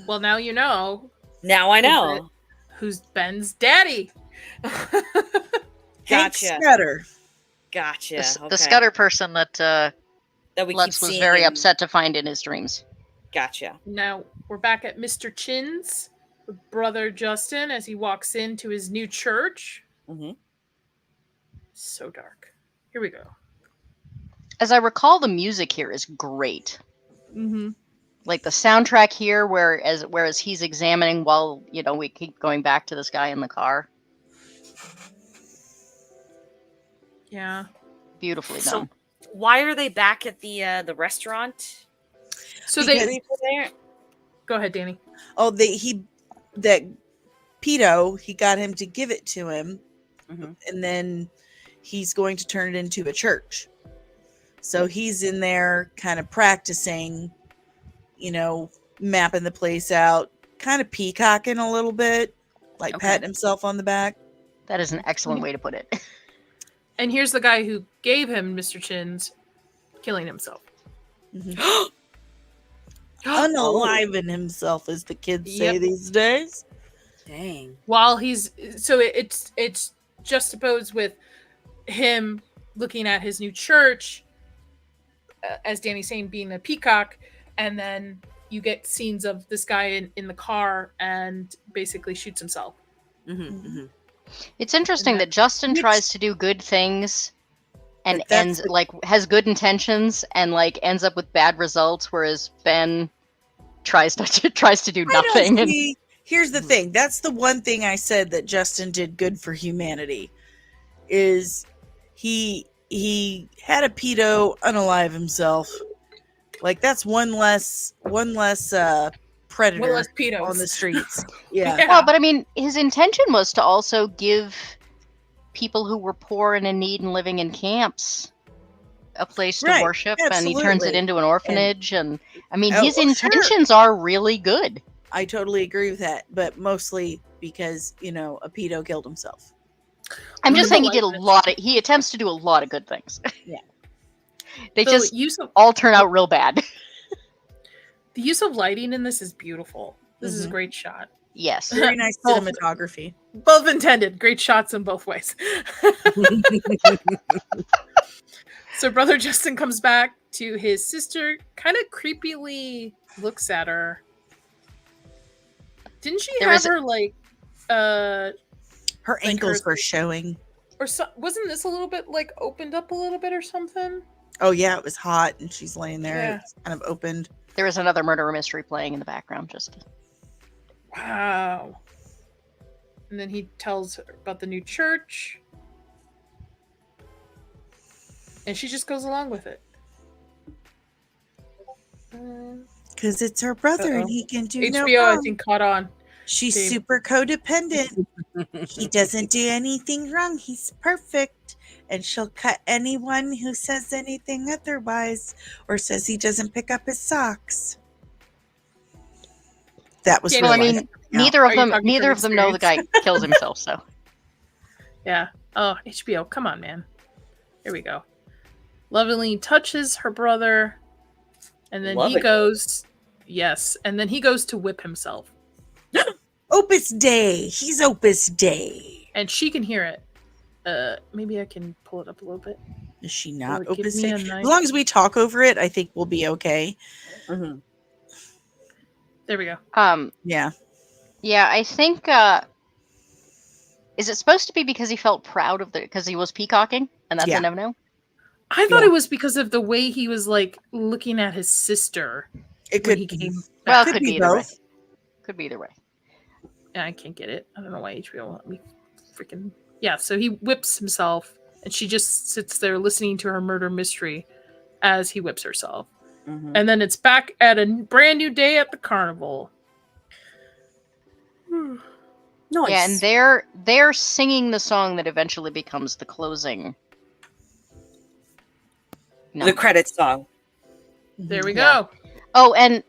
Well, now you know. Now I know. Who's Ben's daddy? Gotcha. Scudder. Gotcha. The Scudder person that we Lutz was very upset to find in his dreams. Gotcha. Now we're back at Mr. Chin's with brother Justin as he walks into his new church. Mm-hmm. So dark. Here we go. As I recall, the music here is great. Mm-hmm. Like the soundtrack here, whereas he's examining while we keep going back to this guy in the car. Yeah, beautifully done. So, why are they back at the restaurant? So Go ahead, Danny. Oh, that pedo, he got him to give it to him, and then he's going to turn it into a church. So he's in there kind of practicing, mapping the place out, kind of peacocking a little bit, like patting himself on the back. That is an excellent way to put it. And here's the guy who gave him Mr. Chin's killing himself. Unaliving himself, as the kids say these days. Dang. While it's juxtaposed with him looking at his new church, as Danny's saying, being a peacock, and then you get scenes of this guy in the car and basically shoots himself. It's interesting that Justin tries to do good things and But that's ends like has good intentions and like ends up with bad results, whereas Ben tries to do nothing. And see. Here's the thing. That's the one thing I said that Justin did good for humanity. Is he had a pedo unalive himself. Like that's one less predator One less pedos on the streets. Yeah. Yeah. well, but I mean, his intention was to also give people who were poor and in need and living in camps a place to Right, worship, and he turns it absolutely. into an orphanage. And I mean, Oh, his sure. intentions are really good. I totally agree with that, but mostly because, a pedo killed himself. I'm just saying he did a Likeness. lot of, he attempts to do a lot of good things. Yeah. They The just use of all turn out real bad. the use of lighting in this is beautiful. This is a Mhm. great shot. Yes. Very nice Both. cinematography. Both intended. Great shots in both ways. So brother Justin comes back to his sister, kind of creepily looks at her. Didn't she There have is- her like Her Like ankles her- were showing. or so, wasn't this a little bit like opened up a little bit or something? Oh yeah, it was hot, and she's laying there. Yeah. It's kind of opened. There was another murder mystery playing in the background. Just Wow. And then he tells her about the new church. And she just goes along with it. Because it's her brother, Uh-oh. and he can do HBO, no I wrong. think, caught on. She's Dave. super codependent. He doesn't do anything wrong. He's perfect. And she'll cut anyone who says anything otherwise or says he doesn't pick up his socks. That was Yeah, real well, I life mean, coming out. neither Are of you them talking from know the guy kills himself. So Yeah. Oh, HBO, come on, man. Here we go. Lovely touches her brother, and then he Lovely. goes, yes, and then he goes to whip himself, Opus Day. He's Opus Day. and she can hear it. Maybe I can pull it up a little bit. Is she Will not it give Opus me Day? a As nice- long as we talk over it, I think we'll be okay. There we go. Yeah. yeah, I think. Is it supposed to be because he felt proud of because he was peacocking, and that's Yeah. a no-no? I thought Yeah. it was because of the way he was like looking at his sister It when could he came Well, back. it could be either way. Could be either way. Yeah, I can't get it. I don't know why HBO won't let me freaking. Yeah, so he whips himself, and she just sits there listening to her murder mystery as he whips herself. And then it's back at a brand new day at the carnival. Nice. Yeah, and they're singing the song that eventually becomes the closing. the number. credit song. There we Yeah. go. Oh, and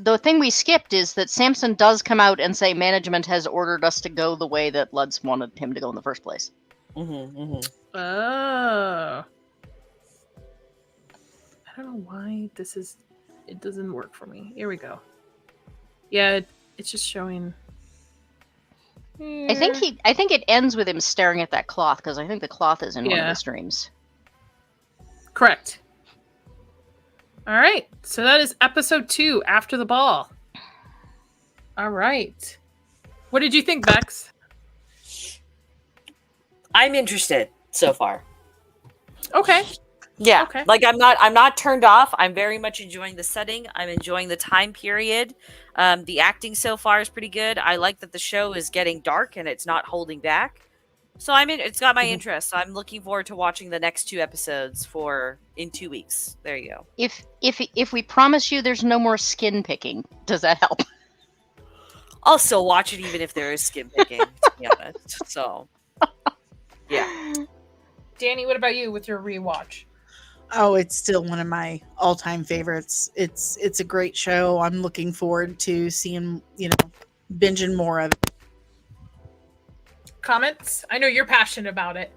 the thing we skipped is that Samson does come out and say management has ordered us to go the way that Lutz wanted him to go in the first place. Oh. I don't know why it doesn't work for me. Here we go. Yeah, it's just showing. I think it ends with him staring at that cloth because I think the cloth is in one of Yeah. his dreams. Correct. All right. So that is episode 2, After the Ball. All right. What did you think, Vex? I'm interested so far. Okay. Yeah. Okay. Like I'm not turned off. I'm very much enjoying the setting. I'm enjoying the time period. The acting so far is pretty good. I like that the show is getting dark and it's not holding back. So it's got my interest. So I'm looking forward to watching the next 2 episodes in 2 weeks. There you go. If we promise you there's no more skin picking, does that help? I'll still watch it even if there is skin picking, to be honest. So yeah. Danny, what about you with your rewatch? Oh, it's still one of my all-time favorites. It's a great show. I'm looking forward to seeing, binging more of it. Comments? I know you're passionate about it.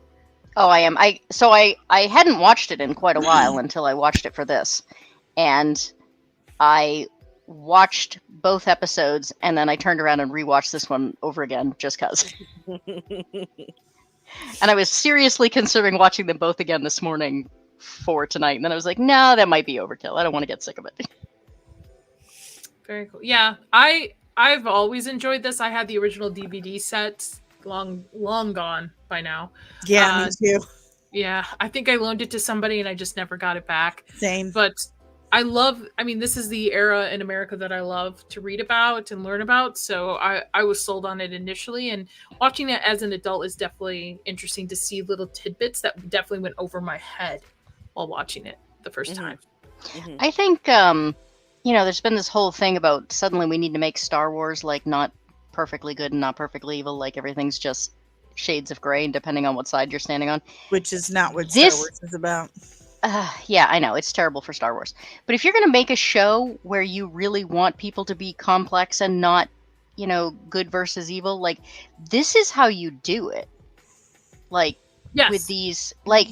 Oh, I am. I hadn't watched it in quite a while until I watched it for this, and I watched both episodes, and then I turned around and rewatched this one over again just cause. And I was seriously considering watching them both again this morning for tonight, and then I was like, no, that might be overkill. I don't want to get sick of it. Very cool. Yeah, I've always enjoyed this. I had the original DVD set, long gone by now. Yeah, me too. Yeah, I think I loaned it to somebody and I just never got it back. Same. But I mean, this is the era in America that I love to read about and learn about. So I was sold on it initially, and watching it as an adult is definitely interesting to see little tidbits that definitely went over my head while watching it the first time. I think, there's been this whole thing about suddenly we need to make Star Wars like not perfectly good and not perfectly evil, like everything's just shades of gray, depending on what side you're standing on. Which is not what Star Wars is about. Yeah, I know. It's terrible for Star Wars. But if you're going to make a show where you really want people to be complex and not, good versus evil, like, this is how you do it. Like, yes. With these, like,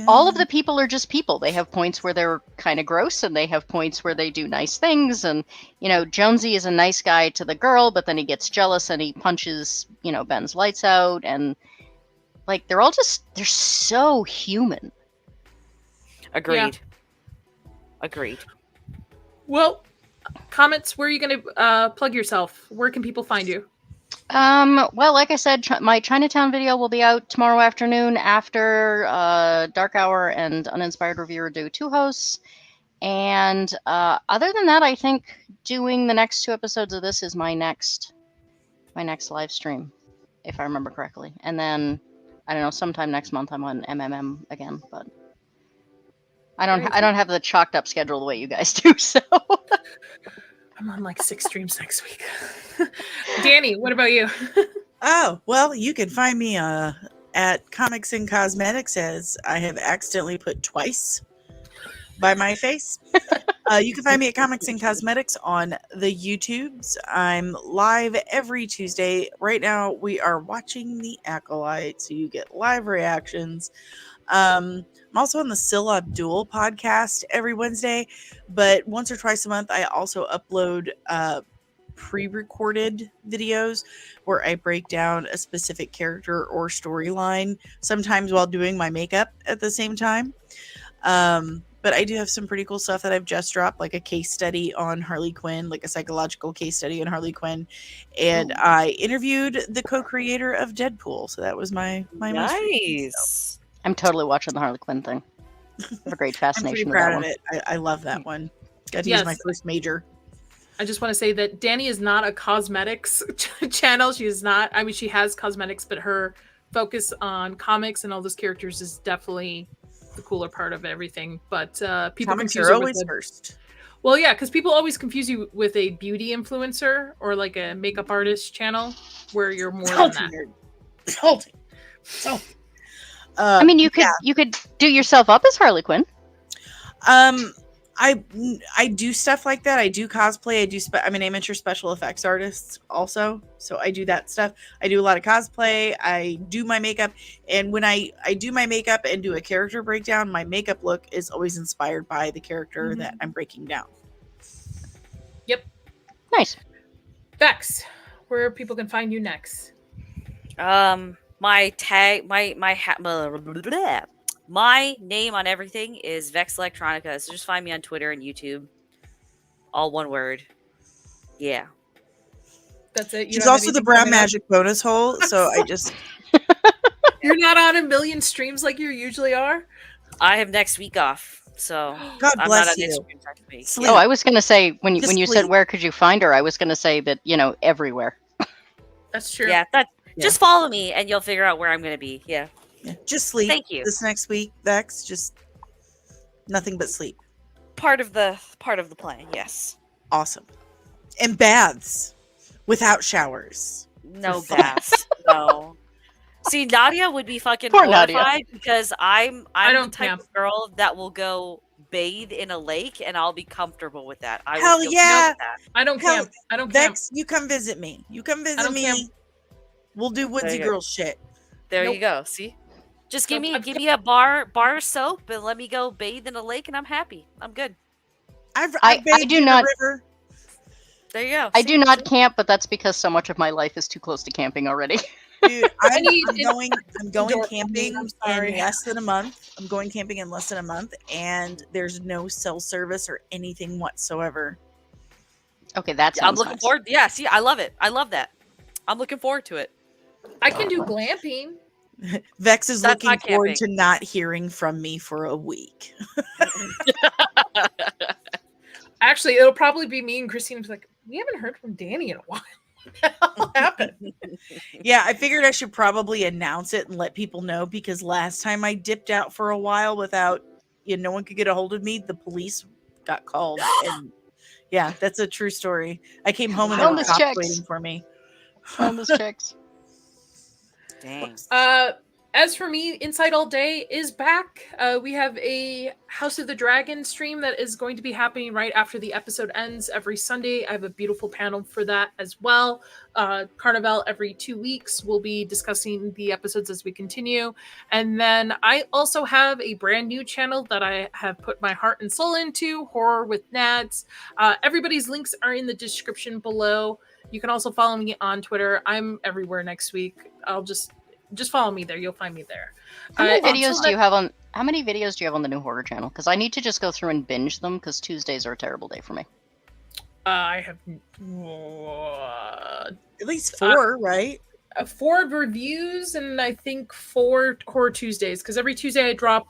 all of the people are just people. They have points where they're kind of gross, and they have points where they do nice things. And, Jonesy is a nice guy to the girl, but then he gets jealous and he punches, Ben's lights out. And, like, they're so human. Agreed. Yeah. Agreed. Well, comments, where are you going to plug yourself? Where can people find you? Well, like I said, my Chinatown video will be out tomorrow afternoon after Dark Hour and Uninspired Reviewer do 2 hosts. And other than that, I think doing the next 2 episodes of this is my next live stream, if I remember correctly. And then, I don't know, sometime next month I'm on MMM again, but I don't have the chalked up schedule the way you guys do, so... I'm on like 6 streams next week. Danny, what about you? Oh, well, you can find me at Comics and Cosmetics, as I have accidentally put twice by my face. You can find me at Comics and Cosmetics on the YouTubes. I'm live every Tuesday. Right now, we are watching The Acolyte, so you get live reactions. I'm also on the Scylla Abdul podcast every Wednesday, but once or twice a month, I also upload pre-recorded videos where I break down a specific character or storyline, sometimes while doing my makeup at the same time. But I do have some pretty cool stuff that I've just dropped, like a case study on Harley Quinn, like a psychological case study on Harley Quinn. And I interviewed the co-creator of Deadpool. So that was my most recent, so. I'm totally watching the Harley Quinn thing. I have a great fascination I'm pretty proud with of that it. I love that one. Got to use my first major. I just want to say that Danny is not a cosmetics channel. She is not. I mean, she has cosmetics, but her focus on comics and all those characters is definitely the cooler part of everything. But people confuse her always first. Well, yeah, because people always confuse you with a beauty influencer or like a makeup artist channel, where you're more than that. I mean, you could do yourself up as Harley Quinn. I do stuff like that. I do cosplay. I'm an amateur special effects artist also, so I do that stuff. I do a lot of cosplay. I do my makeup, and when I do my makeup and do a character breakdown, my makeup look is always inspired by the character that I'm breaking down. Yep. Nice. Vex, where people can find you next? My name on everything is Vex Electronica, so just find me on Twitter and YouTube. All one word. Yeah. That's it. She's also the brown magic bonus hole, so I just... You're not on a million streams like you usually are? I have next week off, so God I'm bless not on you. Instagram next week. Sleep. Oh, I was going to say, when you Just said sleep. where could you find her, I was going to say that, everywhere. That's true. Yeah, just follow me and you'll figure out where I'm going to be. Yeah. Just sleep. Thank you. This next week, Vex, just nothing but sleep. Part of the plan, yes. Awesome. And baths without showers. No baths. No. See, Nadia would be fucking Poor Nadia. horrified because I'm don't the type camp. of girl that will go bathe in a lake and I'll be comfortable with that. I Hell will feel yeah. good with that. I don't Hell, camp. I don't camp. Vex, you come visit me. You come I visit don't me. camp. We'll do woodsy There you go. girl shit. There Nope. you go. See? Just give Nope. me a bar of soap and let me go bathe in a lake and I'm happy. I'm good. I've I bathed do in not- a river. There you go. I See? do not camp, but that's because so much of my life is too close to camping already. Dude, I'm need going indoor camping camping, I'm sorry. in less than a month. I'm going camping in less than a month, and there's no cell service or anything whatsoever. Okay, that I'm sounds looking nice. forward. Yeah, see, I love it. I love that. I'm looking forward to it. I can do glamping. Vex is That's looking not forward camping. to not hearing from me for a week. Actually, it'll probably be me and Christine be like, we haven't heard from Danny in a while. What the hell happened? Yeah, I figured I should probably announce it and let people know, because last time I dipped out for a while without, no one could get a hold of me. The police got called, and yeah, that's a true story. I came home and there were Wellness cops checks. waiting for me. Wellness checks. Dang. As for me, Inside All Day is back. We have a House of the Dragon stream that is going to be happening right after the episode ends every Sunday. I have a beautiful panel for that as well. Carnivale every 2 weeks. We'll be discussing the episodes as we continue. And then I also have a brand new channel that I have put my heart and soul into, Horror with Nads. Everybody's links are in the description below. You can also follow me on Twitter. I'm everywhere next week. I'll just follow me there. You'll find me there. How many videos do you have on? How many videos do you have on the new horror channel? Because I need to just go through and binge them. Because Tuesdays are a terrible day for me. I have At least 4, right? 4 reviews and I think 4 Horror Tuesdays. Because every Tuesday I drop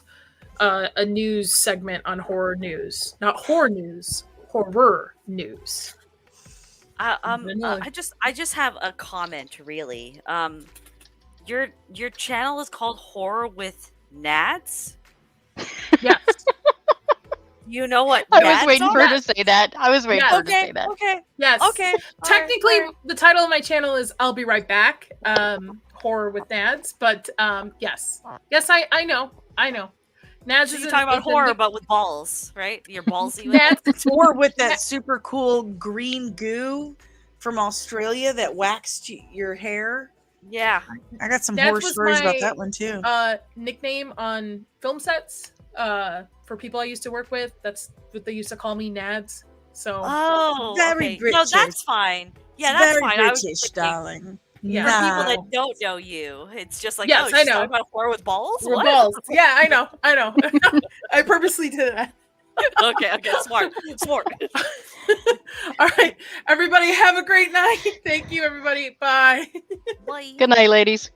a news segment on horror news, not horror news, horror news. I just have a comment, really. Your channel is called Horror with Nads. Yes. You know what? I was Nads waiting are? for her to say that. I was waiting for her to say that. Okay. Yes. Okay. Technically, all right. the title of my channel is "I'll Be Right Back." Horror with Nads, but yes, I know. Nads So is you're talking about it's a horror, nick- but with balls, right? You're ballsy with it. Nads. Or with that super cool green goo from Australia that waxed your hair. Yeah. I got some Nads horror was stories about my, that one too. Nickname on film sets for people I used to work with. That's what they used to call me, Nads. So Oh, Very okay. No, British. that's fine. Yeah, that's Very fine. I was British, just thinking, darling. Yeah. for people Nah. that don't know you, it's just like, Yes, oh, I she's know. talking about horror with balls? we're What? balls. Yeah, I know. I purposely did that. Okay, smart. All right, everybody, have a great night. Thank you, everybody. Bye. Bye. Good night, ladies.